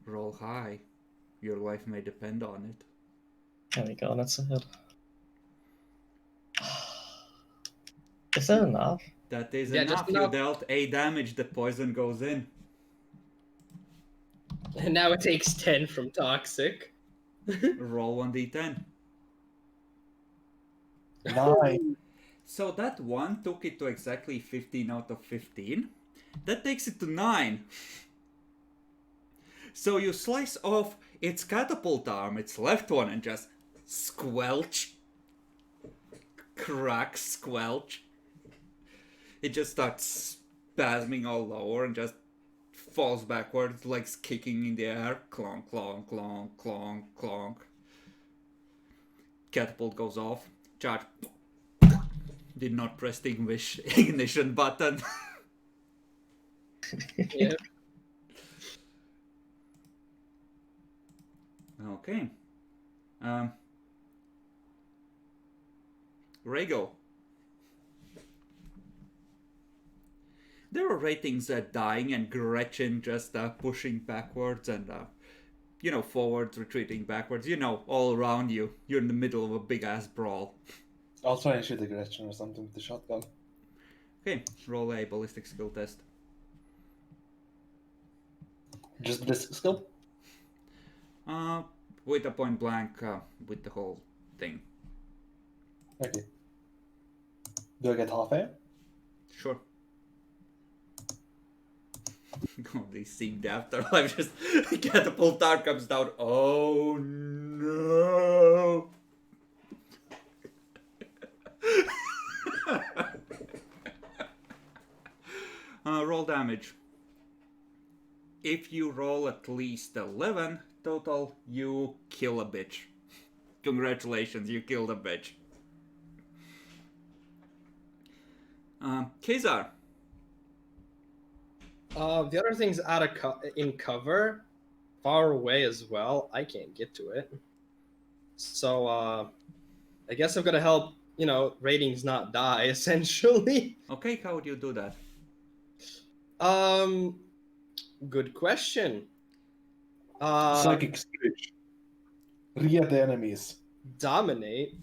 Roll high. Your life may depend on it. There we go, that's a hit. Is that enough? That is Yeah, enough. just You enough. dealt a damage, the poison goes in. And now it takes 10 from toxic. Roll 1d10. 9. So that one took it to exactly 15 out of 15. That takes it to 9. So you slice off its catapult arm, its left one, and just squelch. Crack, squelch. It just starts spasming all over and just falls backwards, legs kicking in the air. Clonk, clonk, clonk, clonk, clonk. Catapult goes off. Charge. Did not press the ignition button. Yeah. Okay. Rego. There are ratings dying and Gretchen just pushing backwards and, forwards, retreating backwards. All around you. You're in the middle of a big-ass brawl. I'll try and shoot a Gretchen or something with the shotgun. Okay, roll a ballistic skill test. Just this skill? With a point blank, with the whole thing. Okay. Do I get half air? Sure. Oh, they seem the afterlife. Just catapult arm comes down. Oh no! Roll damage. If you roll at least 11 total, you kill a bitch. Congratulations, you killed a bitch. Kazar. The other thing's out of in cover, far away as well. I can't get to it. So, I guess I'm gonna help, ratings not die, essentially. Okay, how would you do that? Good question. Psychic Screech. Read the enemies. Dominate.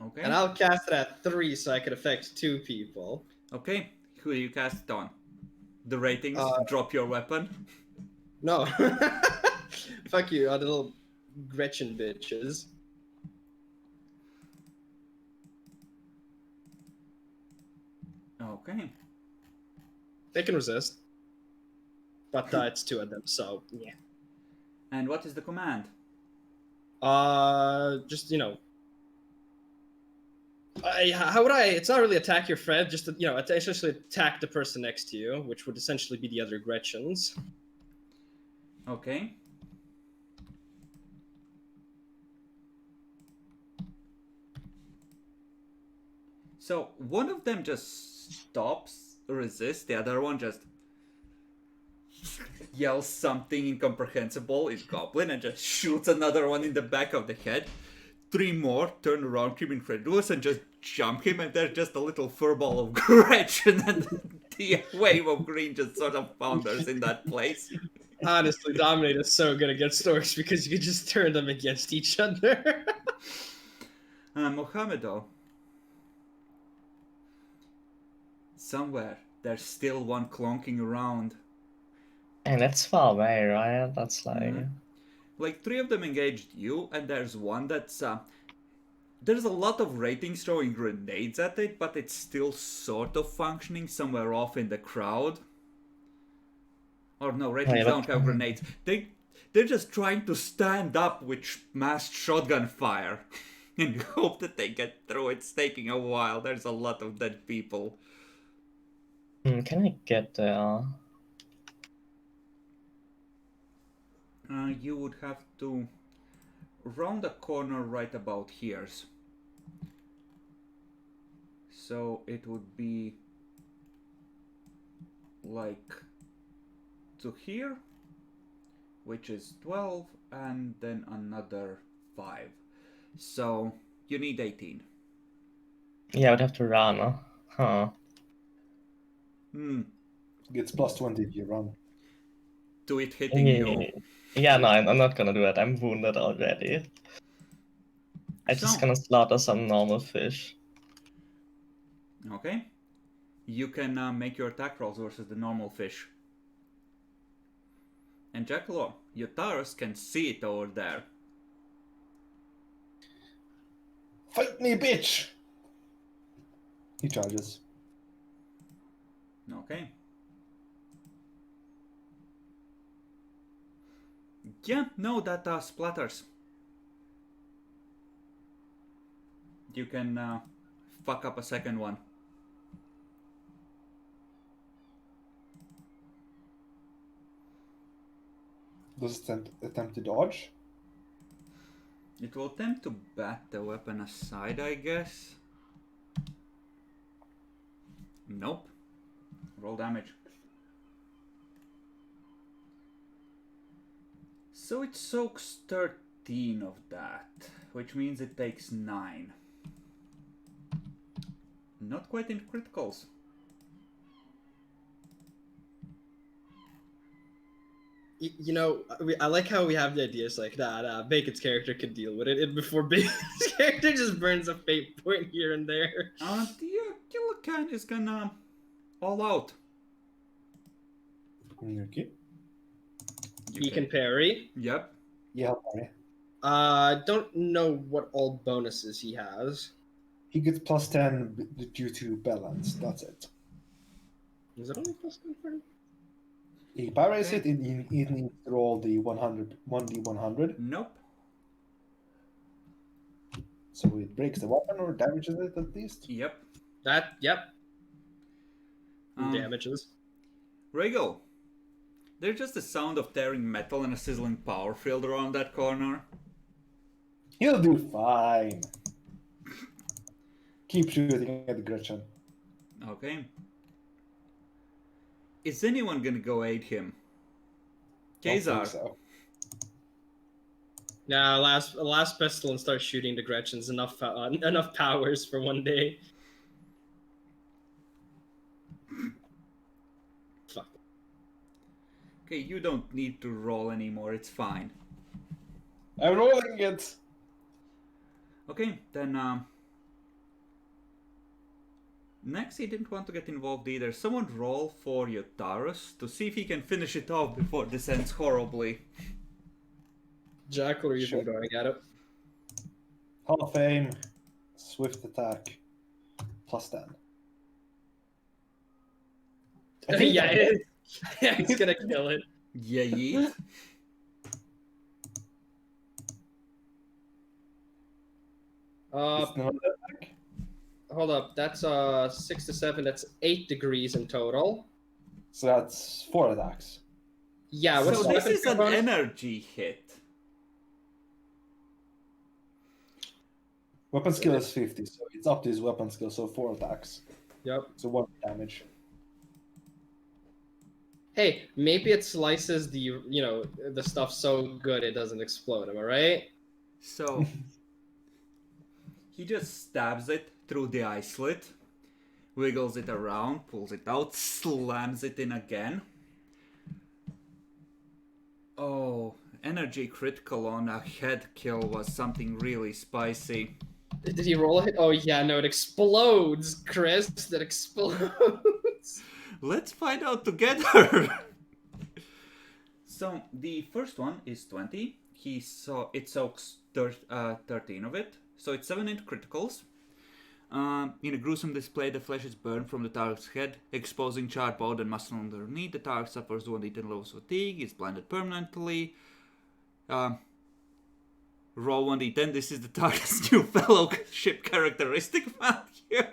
Okay. And I'll cast it at 3 so I could affect 2 people. Okay. Who do you cast it on? The ratings. Drop your weapon. No. Fuck you, the little Gretchen bitches. Okay. They can resist. But it's 2 of them, so yeah. And what is the command? Just, how would I? It's not really attack your friend, just essentially attack the person next to you, which would essentially be the other Gretchens. Okay. So one of them just stops, resists. The other one just yells something incomprehensible in Goblin and just shoots another one in the back of the head. 3 more turn around, him incredulous, and just jump him, and there's just a little furball of Gretchen, and the wave of green just sort of founders in that place. Honestly, Dominate is so good against orcs because you can just turn them against each other. Mohamedo. Somewhere, there's still one clonking around. And that's far away, right? That's like... Mhm. Like 3 of them engaged you, and there's one that's there's a lot of ratings throwing grenades at it, but it's still sort of functioning somewhere off in the crowd. Or no, ratings don't have grenades. They're just trying to stand up with massed shotgun fire and hope that they get through. It's taking a while. There's a lot of dead people. Can I get there? You would have to round the corner right about here. So it would be like to here, which is 12, and then another 5. So you need 18. Yeah, I would have to run. Huh. Gets plus 20 if you run. To it hitting you. Yeah, no, I'm not gonna do it. I'm wounded already. I'm just gonna slaughter some normal fish. Okay. You can make your attack rolls versus the normal fish. And Jackalaw, your Taurus can see it over there. Fight me, bitch! He charges. Okay. Yeah, no, that splatters. You can fuck up a second one. Does it attempt to dodge? It will attempt to bat the weapon aside, I guess. Nope. Roll damage. So it soaks 13 of that, which means it takes 9. Not quite in criticals. I like how we have the ideas like that. Bacon's character can deal with it, and before Bacon's character just burns a fate point here and there. The Gillican is gonna all out. Okay. He can parry. Yep. Yeah, sorry. Don't know what all bonuses he has. He gets plus 10 due to balance. That's it. Is it only plus 10 for him? He parries it, he needs to roll the 1d100. Nope. So it breaks the weapon or damages it at least. Yep. Yep. Damages. Regal. There's just the sound of tearing metal and a sizzling power field around that corner. He'll do fine. Keep shooting at Gretchen. Okay. Is anyone gonna go aid him? Kazar. So. Now, last pestilence starts shooting the Gretchens enough powers for one day. Fuck. Okay, you don't need to roll anymore, it's fine. I'm rolling it. Okay, then next he didn't want to get involved either. Someone roll for Yotarus to see if he can finish it off before this ends horribly. Jack, or are you Sure. going at it? Hall of Fame, swift attack, +10. I think Yeah, that- it is. Yeah, he's gonna kill it. Yeah, yeet. It's not attack. Hold up. That's 6 to 7. That's 8 degrees in total. So that's 4 attacks. Yeah. So What's the this weapon is an bonus? energy hit. Weapon skill is 50, so it's up to his weapon skill, so 4 attacks. Yep. So 1 damage. Hey, maybe it slices the stuff so good it doesn't explode. Am I right? So he just stabs it through the eye slit, wiggles it around, pulls it out, slams it in again. Oh, energy critical on a head kill was something really spicy. Did he roll it? Oh yeah, no, it explodes, Chris. That explodes. Let's find out together. So the first one is 20. It soaks 13 of it. So it's 7 into criticals. In a gruesome display, the flesh is burned from the target's head, exposing charred bone and muscle underneath. The target suffers 1d10 levels of fatigue, is blinded permanently. Roll 1d10. This is the target's new fellowship characteristic value.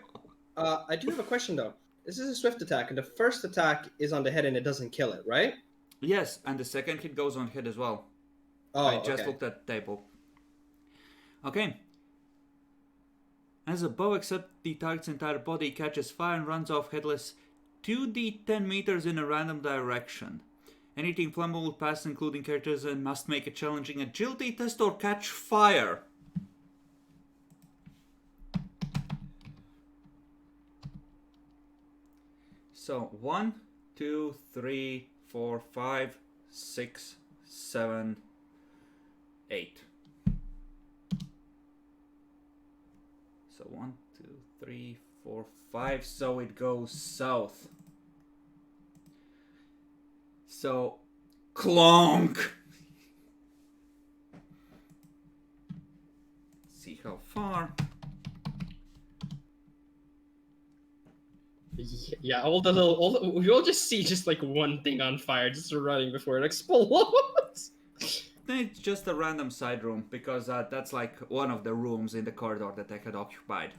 I do have a question though. This is a swift attack, and the first attack is on the head, and it doesn't kill it, right? Yes, and the second hit goes on head as well. Oh, I just okay. looked at the table. Okay. As a bow, except the target's entire body catches fire and runs off headless 2d10 meters in a random direction. Anything flammable will pass, including characters, and must make a challenging agility test or catch fire. So 1, 2, 3, 4, 5, 6, 7, 8. So 1, 2, 3, 4, 5. So it goes south. So clonk. See how far. Yeah, you'll just see just like one thing on fire just running before it explodes. It's just a random side room because that's like one of the rooms in the corridor that I had occupied.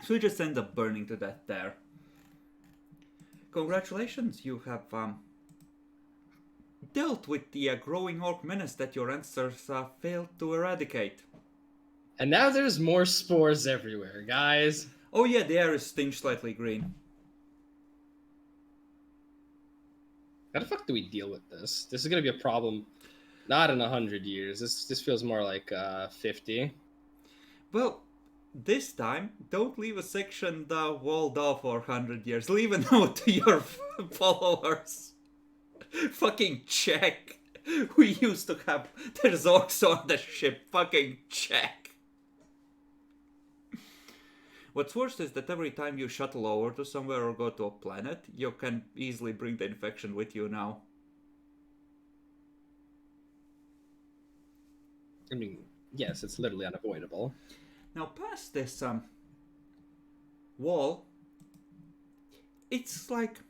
So it just ends up burning to death there. Congratulations, you have dealt with the growing orc menace that your ancestors failed to eradicate. And now there's more spores everywhere, guys. Oh yeah, the air is tinged slightly green. How the fuck do we deal with this? This is gonna be a problem. Not in 100 years. This feels more like 50. Well, this time, don't leave a section walled off for 100 years. Leave a note to your followers. Fucking check. We used to have there's orcs on the ship. Fucking check. What's worse is that every time you shuttle over to somewhere or go to a planet, you can easily bring the infection with you now. I mean, yes, it's literally unavoidable. Now, past this wall, it's like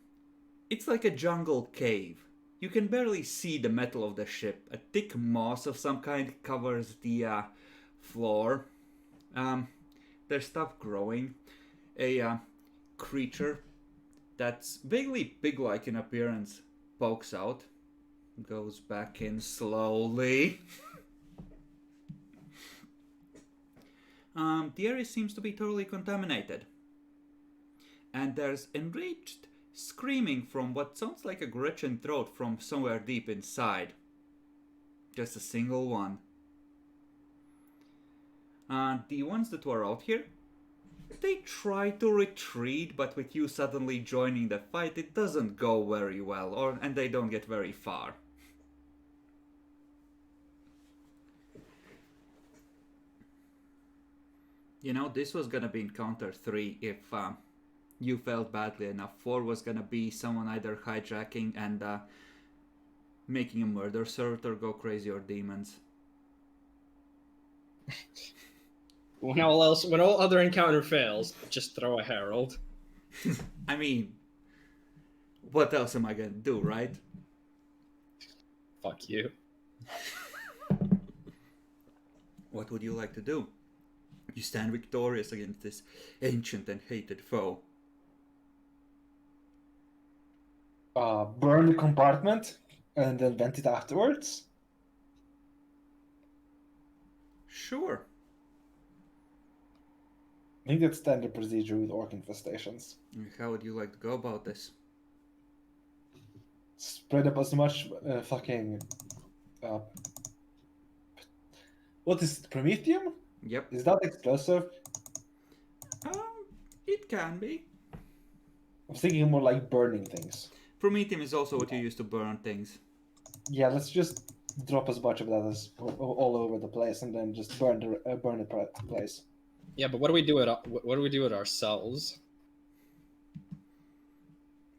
a jungle cave. You can barely see the metal of the ship. A thick moss of some kind covers the floor. There's stuff growing. A creature that's vaguely pig-like in appearance pokes out, goes back in slowly. The area seems to be totally contaminated. And there's enraged screaming from what sounds like a Gretchen throat from somewhere deep inside. Just a single one. The ones that were out here, they try to retreat, but with you suddenly joining the fight, it doesn't go very well, and they don't get very far. You know, this was gonna be encounter 3 if you failed badly enough. 4 was gonna be someone either hijacking and making a murder servitor go crazy or demons. When all other encounter fails, just throw a herald. I mean, what else am I gonna do, right? Fuck you. What would you like to do? You stand victorious against this ancient and hated foe. Burn the compartment and then vent it afterwards. Sure. I think that's standard procedure with orc infestations. How would you like to go about this? Spread up as much fucking. What is it? Promethium? Yep. Is that explosive? It can be. I was thinking more like burning things. Promethium is also what you use to burn things. Yeah, let's just drop as much of that as all over the place, and then just burn the place. Yeah, but what do we do with ourselves?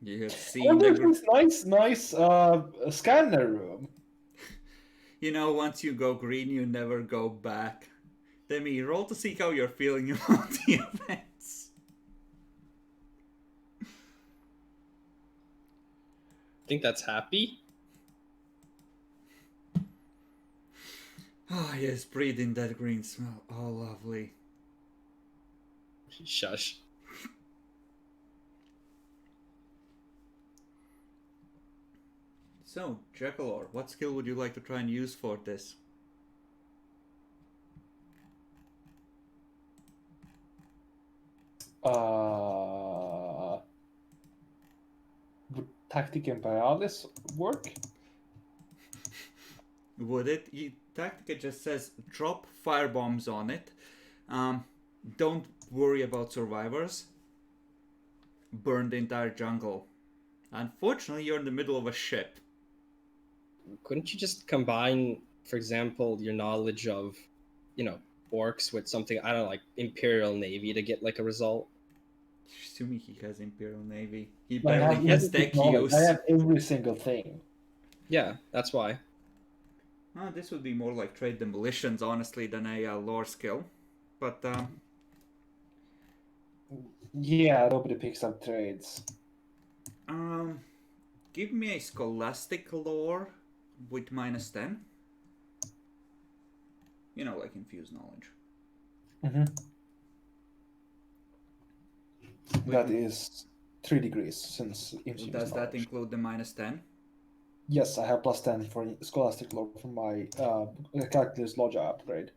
You have seen Oh, there's this nice scanner room. You know, once you go green, you never go back. Demi, roll to see how you're feeling about the events. Think that's happy? Ah, yes, breathe in that green smell. Oh, lovely. Shush. So, Jackalor, what skill would you like to try and use for this? Would Tactic Imperialis work? Would it? Tactica just says drop firebombs on it. Don't worry about survivors. Burn the entire jungle. Unfortunately, you're in the middle of a ship. Couldn't you just combine, for example, your knowledge of, orcs with something, I don't know, like Imperial Navy to get like a result? Assuming he has Imperial Navy. He I barely has tech use. I have every single thing. Yeah, that's why. This would be more like trade demolitions, honestly, than a lore skill. But, Yeah, nobody picks up trades. give me a scholastic lore with -10. You know, like infused knowledge. Mm-hmm. That is 3 degrees since infused Does that knowledge. include the -10? Yes, I have +10 for scholastic lore from my calculus logia upgrade.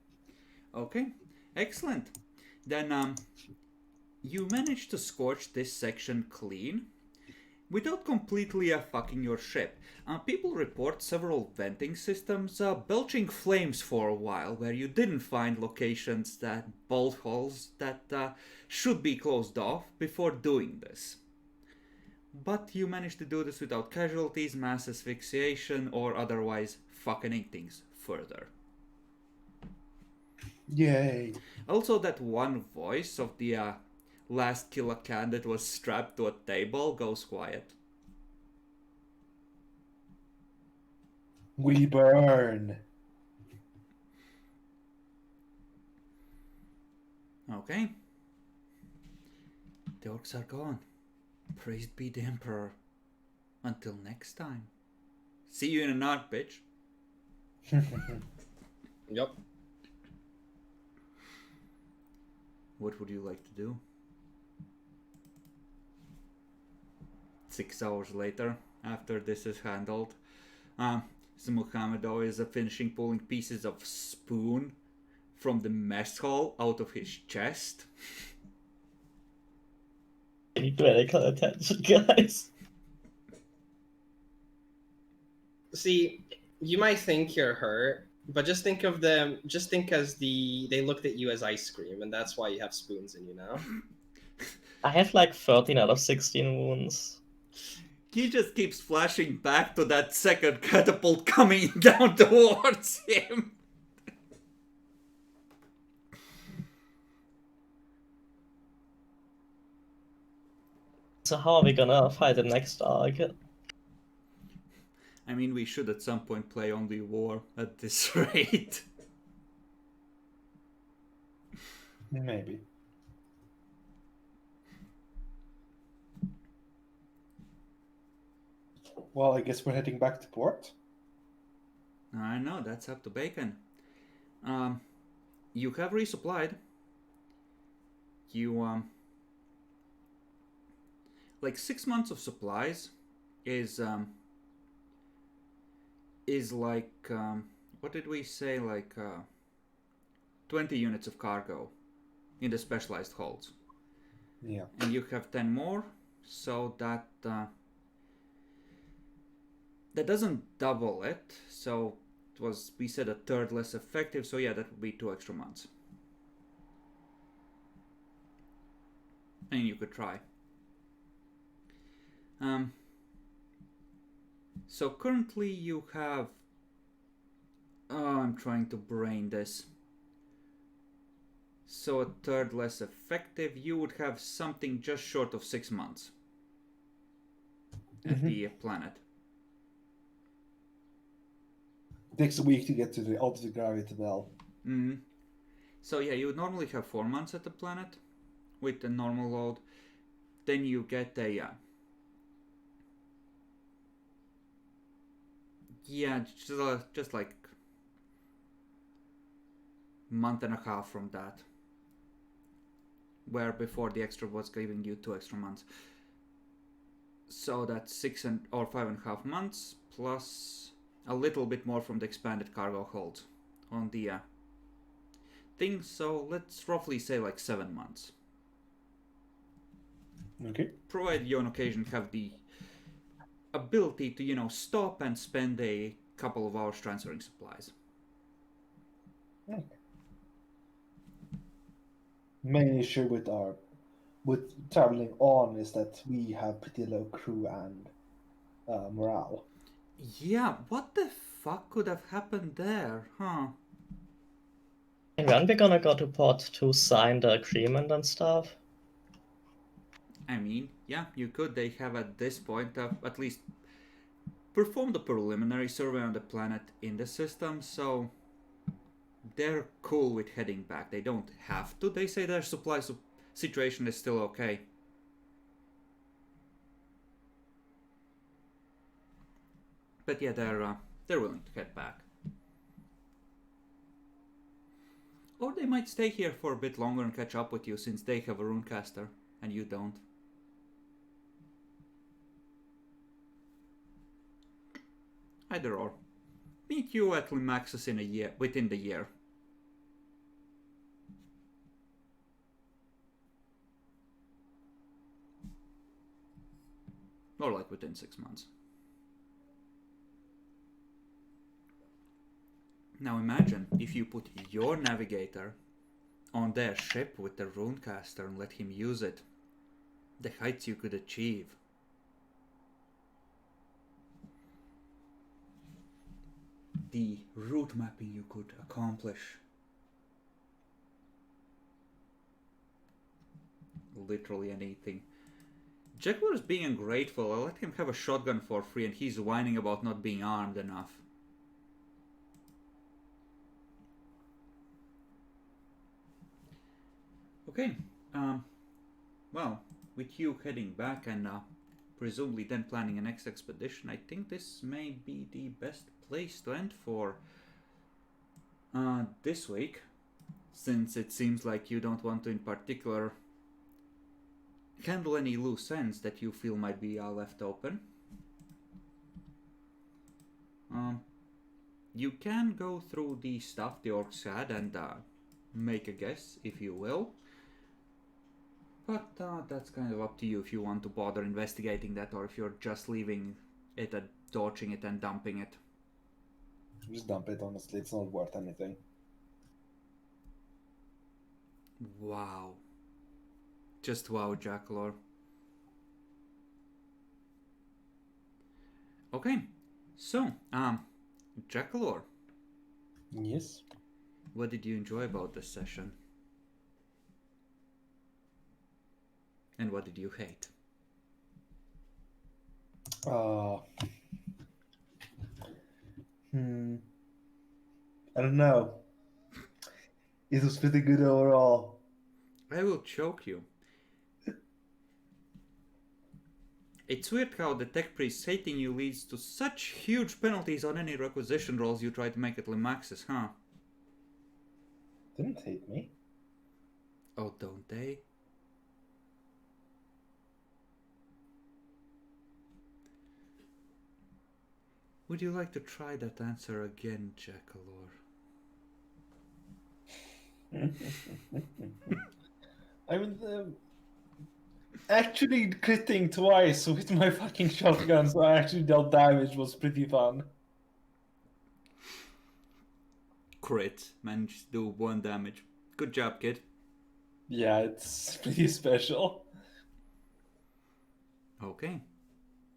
Okay, excellent. Then, you managed to scorch this section clean without completely fucking your ship. People report several venting systems belching flames for a while, where you didn't find locations that bolt holes that should be closed off before doing this. But you managed to do this without casualties, mass asphyxiation, or otherwise fucking things further. Yay! Also, that one voice of the last kill a can that was strapped to a table goes quiet. We burn! Okay. The orcs are gone. Praised be the Emperor. Until next time. See you in a knot, bitch. Yep. What would you like to do? 6 hours later, after this is handled, Muhammedo is finishing pulling pieces of spoon from the mess hall out of his chest. I need medical attention, guys. See, you might think you're hurt, but just think of them. Just think as they looked at you as ice cream, and that's why you have spoons in you now. I have like 13 out of 16 wounds. He just keeps flashing back to that second catapult coming down towards him. So how are we gonna fight the next arc? I mean, we should at some point play only war at this rate. Maybe. Well, I guess we're heading back to port. I know, that's up to Bacon. You have resupplied. You, like 6 months of supplies is like, what did we say, like 20 units of cargo in the specialized holds. Yeah. And you have 10 more, so that that doesn't double it, so it was, we said, a third less effective, so yeah, that would be 2 extra months. And you could try. So currently you have, I'm trying to brain this. So a third less effective, you would have something just short of 6 months at the planet. Takes a week to get to the altitude gravity bell. So yeah, you would normally have 4 months at the planet with the normal load. Then you get a just like month and a half from that, where before the extra was giving you 2 extra months. So that's 6 or 5.5 months plus a little bit more from the expanded cargo hold on the thing. So let's roughly say like 7 months. Okay. Provided you on occasion have the ability to, you know, stop and spend a couple of hours transferring supplies. Okay. Main issue with traveling on is that we have pretty low crew and morale. Yeah, what the fuck could have happened there, huh? And when we gonna go to port to sign the agreement and stuff? I mean, yeah, you could. They have at this point at least performed a preliminary survey on the planet in the system, so they're cool with heading back. They don't have to. They say their supply situation is still okay. But yeah, they're willing to head back. Or they might stay here for a bit longer and catch up with you, since they have a runecaster and you don't. Either or. Meet you at Limaxus in a year, within the year. Or like within 6 months. Now imagine if you put your navigator on their ship with the runecaster and let him use it. The heights you could achieve. The route mapping you could accomplish. Literally anything. Jaguar is being ungrateful. I let him have a shotgun for free and he's whining about not being armed enough. Okay, well, with you heading back and presumably then planning a next expedition, I think this may be the best place to end for this week, since it seems like you don't want to in particular handle any loose ends that you feel might be left open. You can go through the stuff the orcs had and make a guess, if you will. But that's kind of up to you if you want to bother investigating that or if you're just leaving it and torching it and dumping it. Just dump it, honestly. It's not worth anything. Wow. Just wow, Jackalor. Okay, so, Jackalor, Yes. what did you enjoy about this session? And what did you hate? Uh, I don't know. It was pretty good overall. I will choke you. It's weird how the tech priest hating you leads to such huge penalties on any requisition rolls you try to make at Limaxis, huh? Didn't hate me. Oh, don't they? Would you like to try that answer again, Jackalor? I mean, actually critting twice with my fucking shotgun, so I actually dealt damage, was pretty fun. Crit. Managed to do 1 damage. Good job, kid. Yeah, it's pretty special. Okay.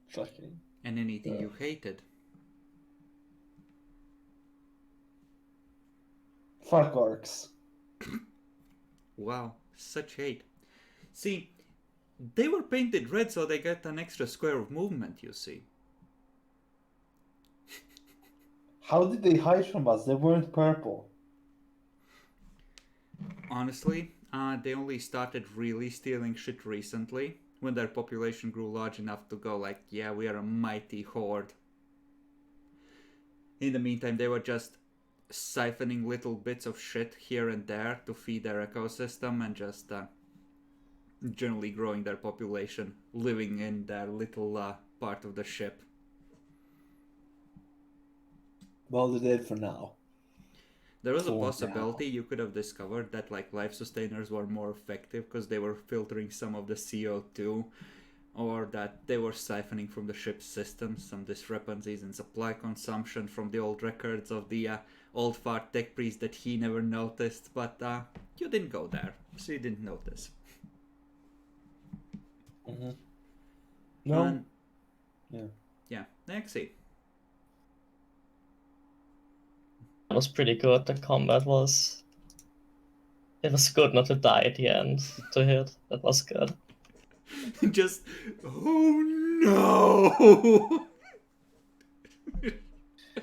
Fucking. And anything you hated? Fuck orcs. Wow, such hate. See, they were painted red so they get an extra square of movement, you see. How did they hide from us? They weren't purple. Honestly, they only started really stealing shit recently, when their population grew large enough to go like, yeah, we are a mighty horde. In the meantime, they were just siphoning little bits of shit here and there to feed their ecosystem and just generally growing their population, living in their little part of the ship. Well, they're dead for now. There was a For possibility you could have discovered that like life sustainers were more effective because they were filtering some of the CO2, or that they were siphoning from the ship's systems some discrepancies in supply consumption from the old records of the old fart tech priest that he never noticed, but you didn't go there, so you didn't notice. Mm-hmm. No. And, Yeah. Nexi. It was pretty good. The combat was. It was good not to die at the end to hit. That was good. Just, oh no!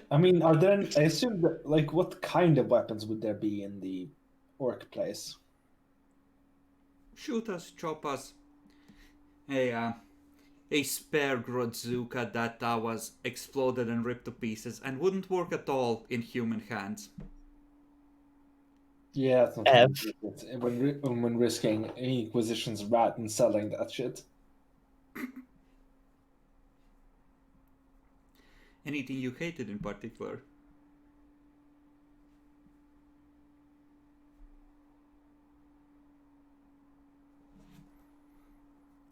I mean, are there? I assume that, like, what kind of weapons would there be in the orc place? Shoot us, chop us. A spare Grodzuka that was exploded and ripped to pieces and wouldn't work at all in human hands. Yeah, it's not F. when risking Inquisition's rat and selling that shit. Anything you hated in particular?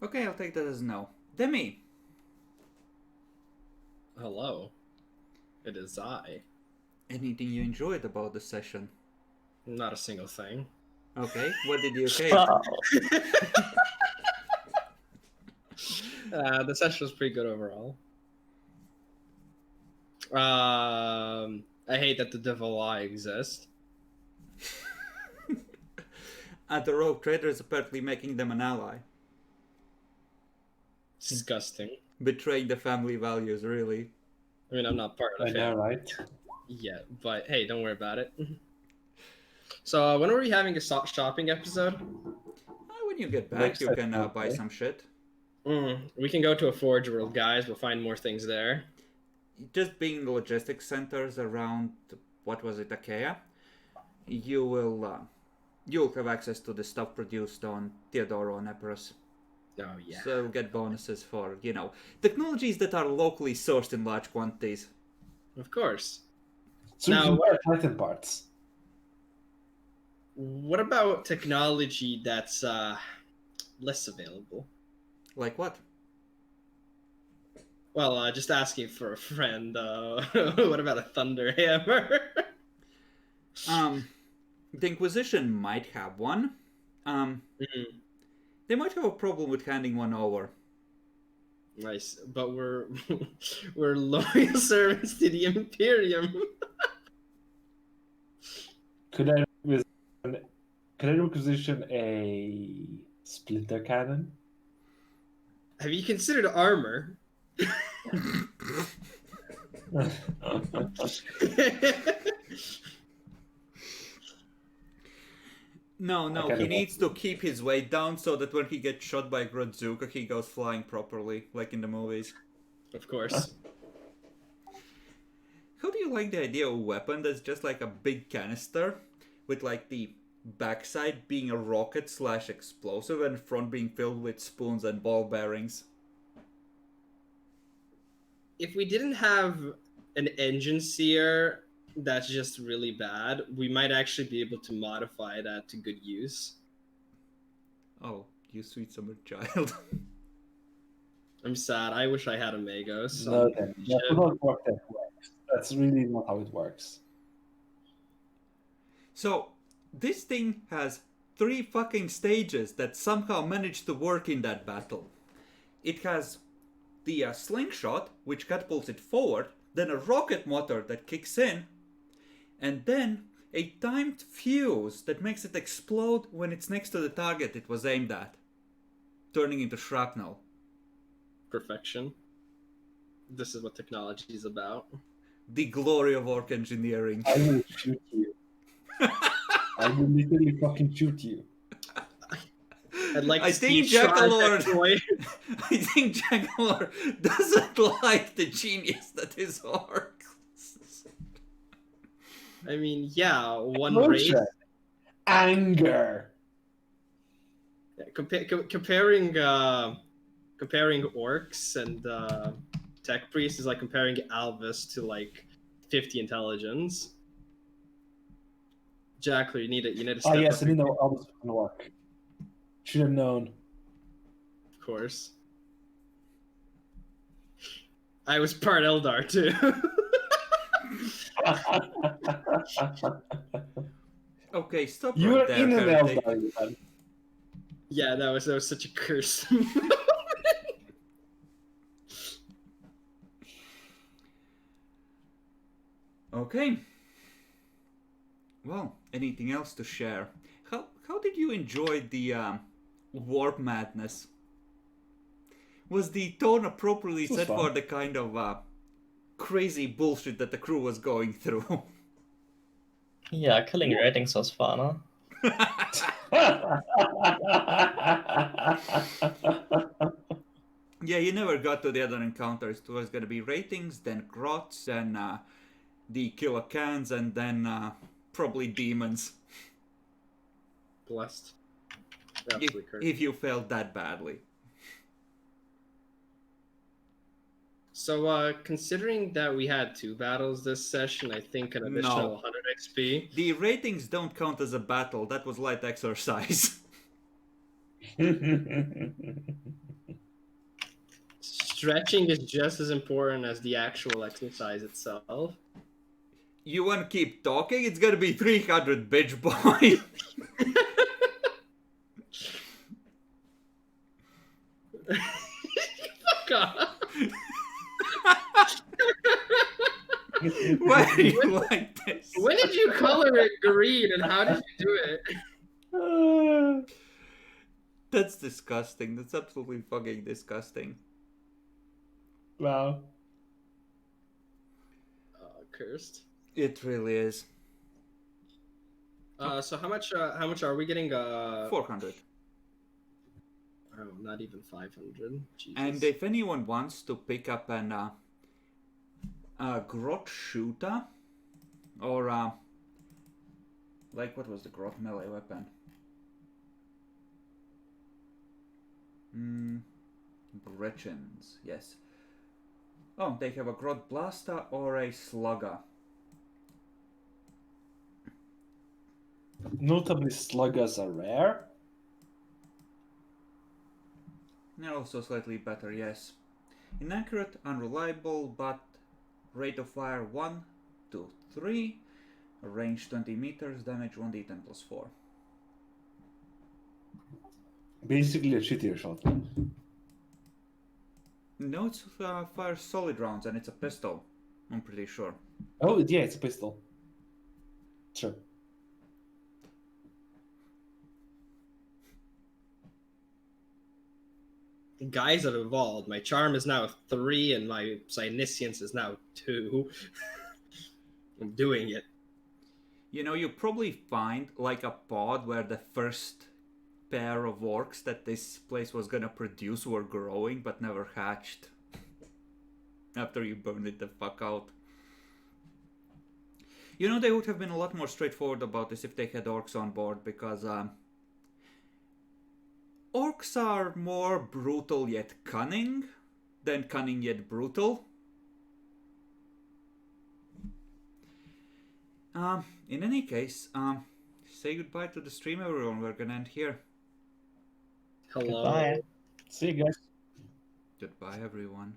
Okay, I'll take that as no. Demi! Hello. It is I. Anything you enjoyed about the session? Not a single thing. Okay, what did you hate? Wow. The session was pretty good overall. I hate that the Devil Eye exists. The rogue trader is apparently making them an ally. It's disgusting. Betraying the family values, really. I mean, I'm not part of I the know, family right? yet, but hey, don't worry about it. So, when are we having a shopping episode? When you get back, Next you can episode, buy okay. some shit. We can go to a Forge World, guys. We'll find more things there. Just being the logistics centers around, what was it, Achaia, you'll have access to the stuff produced on Theodoro and Epirus. Oh, yeah. So you'll get bonuses for, technologies that are locally sourced in large quantities. Of course. So Now, you can buy Titan parts. What about technology that's less available? Like what? Well, just asking for a friend. What about a thunder hammer? The Inquisition might have one. They might have a problem with handing one over. Nice, but we're we're loyal servants to the Imperium. Could I requisition a splinter cannon? Have you considered armor? No, kinda he needs to keep his weight down so that when he gets shot by Grodzuka, he goes flying properly, like in the movies. Of course. How do you like the idea of a weapon that's just like a big canister with like the backside being a rocket / explosive and front being filled with spoons and ball bearings? If we didn't have an engine sear that's just really bad, we might actually be able to modify that to good use. Oh, you sweet summer child. I'm sad. I wish I had a Magos. No, that would not work that way. That's really not how it works. So, this thing has 3 fucking stages that somehow managed to work in that battle. It has the slingshot, which catapults it forward, then a rocket motor that kicks in, and then a timed fuse that makes it explode when it's next to the target it was aimed at, turning into shrapnel. Perfection. This is what technology is about. The glory of orc engineering. I will shoot you. I will literally fucking shoot you. I'd like to I see think Shark Jackalord. exploit. I think Jackalord doesn't like the genius that is orcs. I mean, yeah, one Bullshit. race. Anger. Yeah, comparing orcs and tech priests is like comparing Alvis to like 50 intelligence. Jackler, you need to step Oh yes, up. I didn't know how this was gonna work. Should have known. Of course. I was part Eldar too. Okay, stop You right were there, in an heretic. Eldar, man. Yeah, that was such a curse. Okay. Well, anything else to share? How did you enjoy the warp madness? Was the tone appropriately was set fun. for the kind of crazy bullshit that the crew was going through? Yeah, killing ratings was fun, huh? Yeah, you never got to the other encounters. It was gonna be ratings, then grots, then the killer cans, and then probably demons. Blessed. If, Absolutely cursed. if you failed that badly. So, considering that we had 2 battles this session, I think an additional No. 100 XP. The ratings don't count as a battle. That was light exercise. Stretching is just as important as the actual exercise itself. You want to keep talking? It's gonna be 300, bitch boy. Fuck off. Why do you like this? When did you color it green and how did you do it? That's disgusting. That's absolutely fucking disgusting. Wow. Cursed. It really is. So how much are we getting? 400. Oh, not even 500. Jesus. And if anyone wants to pick up an grot shooter, or like what was the grot melee weapon? Brechens, yes. Oh, they have a grot blaster or a slugger. Notably, sluggers are rare. They're also slightly better, yes. Inaccurate, unreliable, but rate of fire 1 to 3, range 20 meters, damage 1d10 plus 4. Basically a shittier shotgun. No, it fires solid rounds and it's a pistol, I'm pretty sure. Oh, yeah, it's a pistol. Sure. Guys have evolved. My charm is now 3, and my Psyniscience is now 2. I'm doing it. You know, you probably find like a pod where the first pair of orcs that this place was gonna produce were growing but never hatched. After you burned it the fuck out. You know, they would have been a lot more straightforward about this if they had orcs on board, because orcs are more brutal yet cunning than cunning yet brutal. In any case, say goodbye to the stream, everyone. We're gonna end here. Hello. Goodbye. See you guys. Goodbye, everyone.